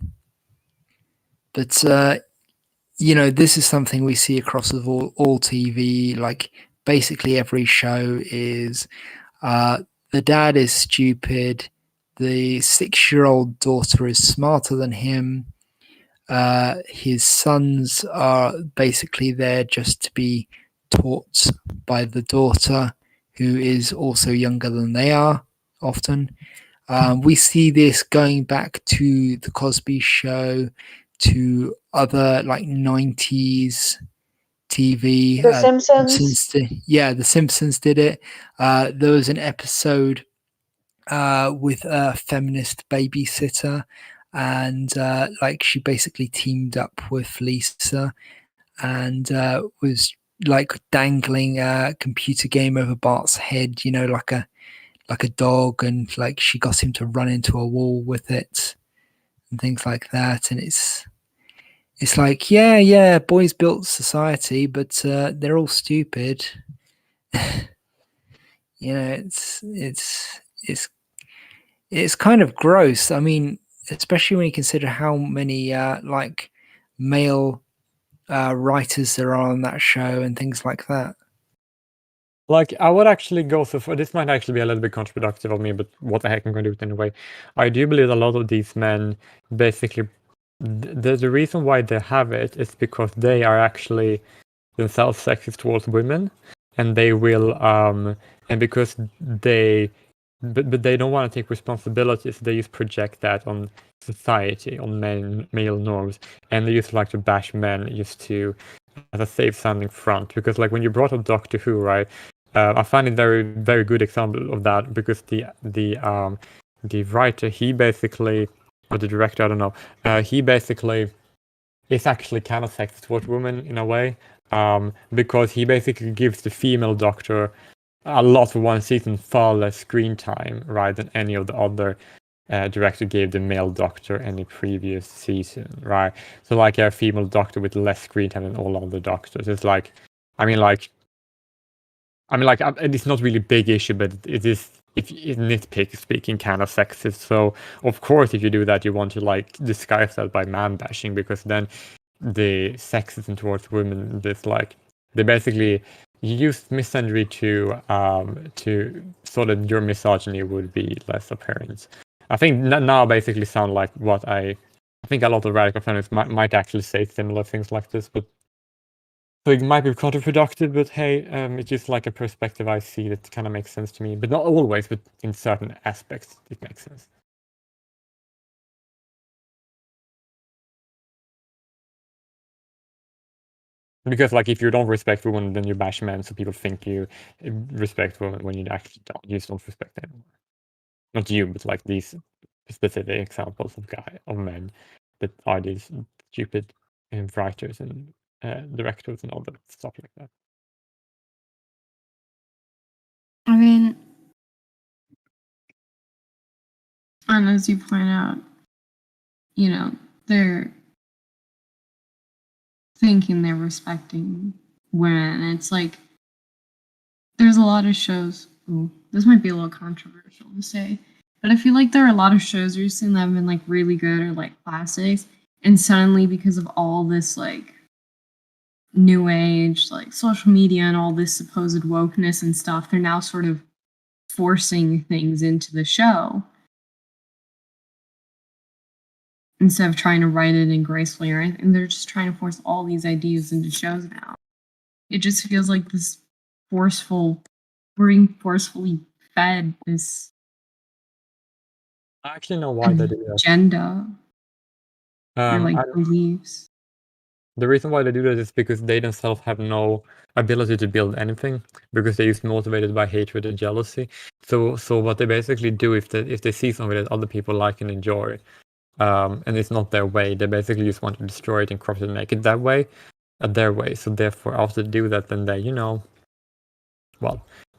But this is something we see across all TV. Like basically every show is the dad is stupid, the 6-year-old daughter is smarter than him. His sons are basically there just to be taught by the daughter, who is also younger than they are often. We see this going back to the Cosby Show, to other like 90s TV. The Simpsons. The Simpsons did it. There was an episode with a feminist babysitter, and like she basically teamed up with Lisa and was like dangling a computer game over Bart's head, you know, like a dog, and like she got him to run into a wall with it and things like that. And it's like, yeah, boys built society, but they're all stupid. You know, it's kind of gross. I mean, especially when you consider how many like male writers there are on that show and things like that. Like, I would actually go so far. This might actually be a little bit counterproductive of me, but what the heck, I'm going to do it anyway. I do believe a lot of these men basically, the reason why they have it is because they are actually themselves sexist towards women, and they will, and because they, but they don't want to take responsibility, so they just project that on society, on male norms, and they just like to bash men just to, as a safe sounding front. Because like when you brought up Doctor Who, right? I find it very, very good example of that, because the writer, he basically, or the director, I don't know, he basically is actually kind of sexist towards women in a way, because he basically gives the female Doctor a lot for one season, far less screen time, right, than any of the other director gave the male Doctor any previous season, right? So like a female Doctor with less screen time than all other Doctors. It's like, it's not really a big issue, but it is, if nitpick speaking, kind of sexist. So of course, if you do that, you want to like disguise that by man bashing, because then the sexism towards women is like, they basically use misandry to so that your misogyny would be less apparent. I think now basically sound like what I think a lot of radical feminists might actually say similar things like this, but so it might be counterproductive, but hey, it's just like a perspective I see that kind of makes sense to me, but not always, but in certain aspects it makes sense. Because like if you don't respect women, then you bash men, so people think you respect women when you actually don't. You just don't respect them. Not you, but like these specific examples of men that are these stupid writers and directors and all that stuff like that. I mean, and as you point out, you know, they're thinking they're respecting women. It's like, there's a lot of shows. Ooh, this might be a little controversial to say, but I feel like there are a lot of shows recently that have been like really good or like classics, and suddenly because of all this like new age, like social media and all this supposed wokeness and stuff, they're now sort of forcing things into the show instead of trying to write it in gracefully or anything. They're just trying to force all these ideas into shows now. It just feels like this we're being forcefully fed this I actually know why they do that. agenda or like beliefs. The reason why they do that is because they themselves have no ability to build anything, because they're just motivated by hatred and jealousy. So what they basically do, if they see something that other people like and enjoy, and it's not their way, they basically just want to destroy it and corrupt it and make it that way, their way. So therefore, after they do that, then they,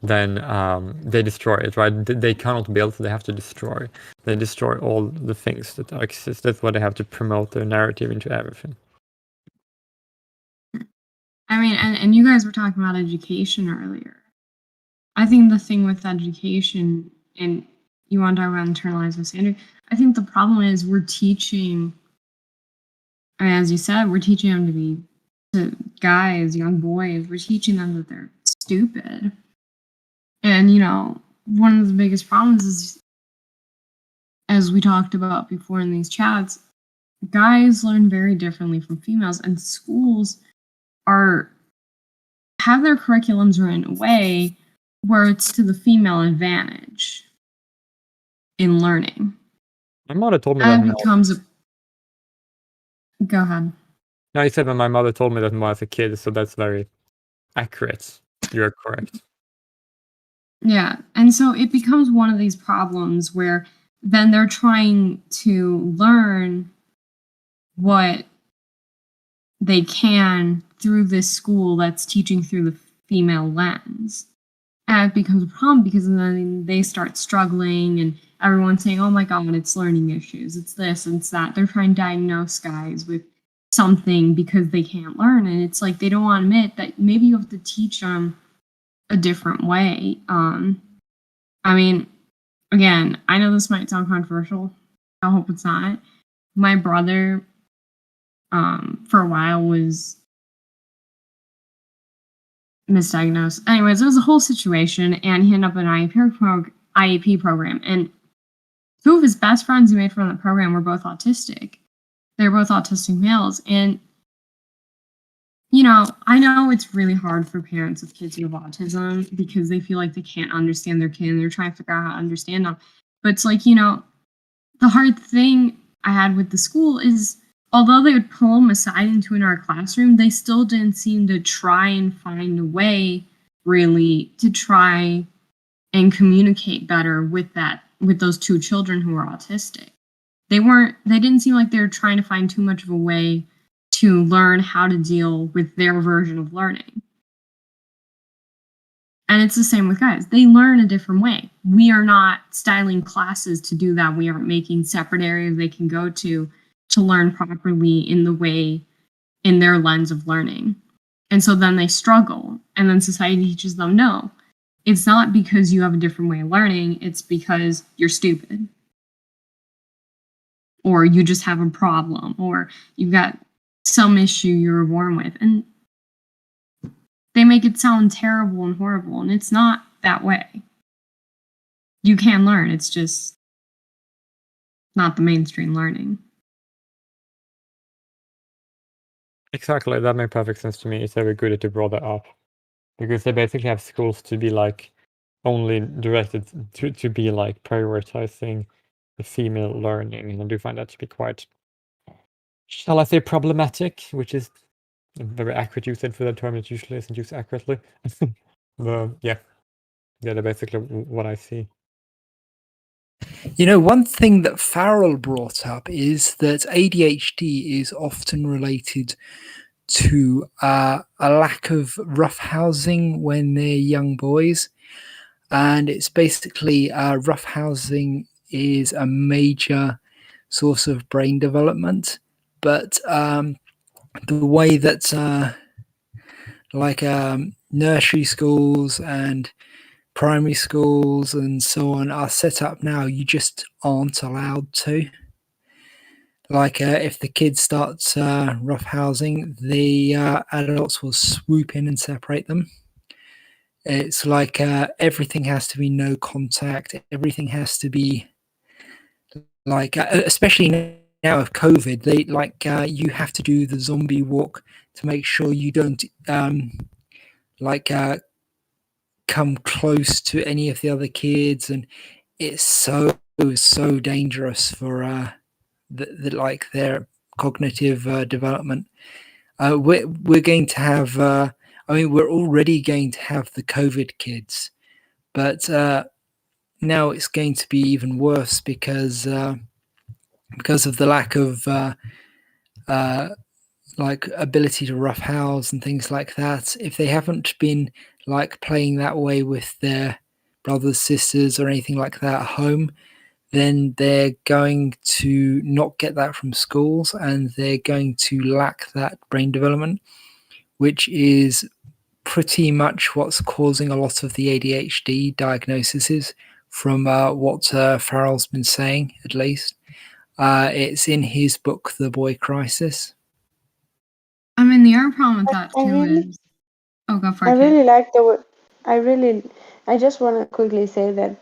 they destroy it, right? They cannot build, so they have to destroy. They destroy all the things that exist. That's why they have to promote their narrative into everything. I mean, and you guys were talking about education earlier. I think the thing with education, and you want to talk about internalized misandry, I think the problem is we're teaching, I mean, as you said, we're teaching them to guys, young boys, we're teaching them that they're stupid. And, one of the biggest problems is, as we talked about before in these chats, guys learn very differently from females, and schools have their curriculums run in a way where it's to the female advantage in learning. My mother told me that that becomes Go ahead. No, I said that my mother told me that when I was a kid, so that's very accurate. You're correct. Yeah, and so it becomes one of these problems where then they're trying to learn what they can through this school that's teaching through the female lens. And it becomes a problem because then they start struggling and everyone's saying, oh my God, it's learning issues. It's this and it's that. They're trying to diagnose guys with something because they can't learn. And it's like they don't want to admit that maybe you have to teach them a different way. I mean, again, I know this might sound controversial. I hope it's not. My brother, for a while, was misdiagnosed. Anyways, it was a whole situation, and he ended up in an IEP program. And two of his best friends he made from the program were both autistic. They're both autistic males. And, you know, I know it's really hard for parents of kids who have autism because they feel like they can't understand their kid and they're trying to figure out how to understand them. But it's like, you know, the hard thing I had with the school is although they would pull them aside into in our classroom, they still didn't seem to try and find a way really to try and communicate better with those two children who were autistic. They didn't seem like they were trying to find too much of a way to learn how to deal with their version of learning. And it's the same with guys. They learn a different way. We are not styling classes to do that. We aren't making separate areas they can go to learn properly in the way, in their lens of learning. And so then they struggle. And then society teaches them, no, it's not because you have a different way of learning. It's because you're stupid. Or you just have a problem. Or you've got some issue you were born with. And they make it sound terrible and horrible. And it's not that way. You can learn. It's just not the mainstream learning. Exactly, that made perfect sense to me. It's very good that you brought that up. Because they basically have schools to be like only directed to be like prioritizing the female learning. And I do find that to be quite, shall I say, problematic, which is a very accurate usage for that term. It usually isn't used accurately. But yeah, that's basically what I see. You know, one thing that Farrell brought up is that ADHD is often related to a lack of roughhousing when they're young boys. And it's basically roughhousing is a major source of brain development. But the way that nursery schools and primary schools and so on are set up now, you just aren't allowed to. Like if the kids start roughhousing, the adults will swoop in and separate them. It's like everything has to be no contact. Everything has to be like, especially now with COVID, they like you have to do the zombie walk to make sure you don't come close to any of the other kids, and it's so dangerous for their cognitive development. We're going to have we're already going to have the COVID kids, but now it's going to be even worse because of the lack of ability to roughhouse and things like that. If they haven't been like playing that way with their brothers, sisters, or anything like that at home, then they're going to not get that from schools, and they're going to lack that brain development, which is pretty much what's causing a lot of the ADHD diagnoses from what Farrell's been saying, at least. It's in his book, The Boy Crisis. I mean, the other problem with that too is... Oh, go for it. I really like the word. I just want to quickly say that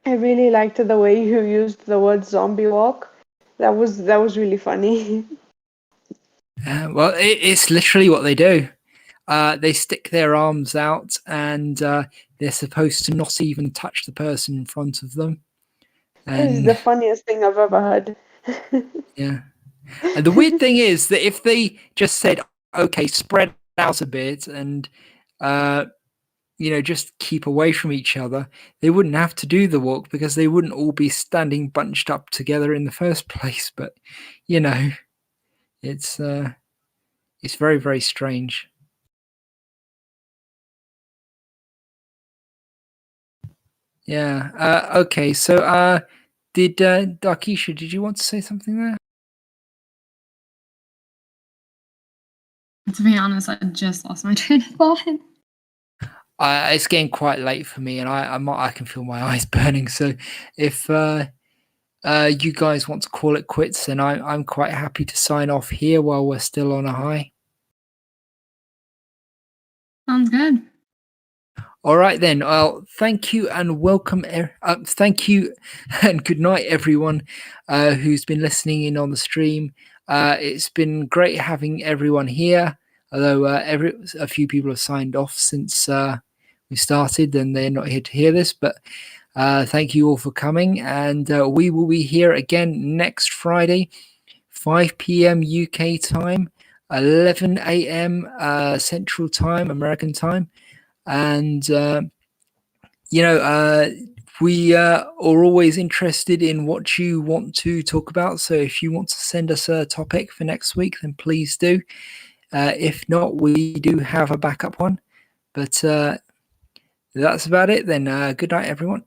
I really liked the way you used the word zombie walk. That was really funny. Well, it's literally what they do. They stick their arms out, and they're supposed to not even touch the person in front of them. This is the funniest thing I've ever heard. Yeah. And the weird thing is that if they just said, okay, spread out a bit and just keep away from each other, they wouldn't have to do the walk because they wouldn't all be standing bunched up together in the first place. But it's very, very strange. Yeah. Okay. So, did Darkisha, did you want to say something there? To be honest, I just lost my train of thought. It's getting quite late for me, and I can feel my eyes burning. So, if you guys want to call it quits, then I'm quite happy to sign off here while we're still on a high. Sounds good. All right then. Well, thank you and welcome. Thank you and good night, everyone who's been listening in on the stream. It's been great having everyone here. Although a few people have signed off since we started, and they're not here to hear this. But thank you all for coming, and we will be here again next Friday, 5 p.m. UK time, 11 a.m. Central Time, American time. And we are always interested in what you want to talk about. So if you want to send us a topic for next week, then please do. If not, we do have a backup one. But that's about it then. Good night, everyone.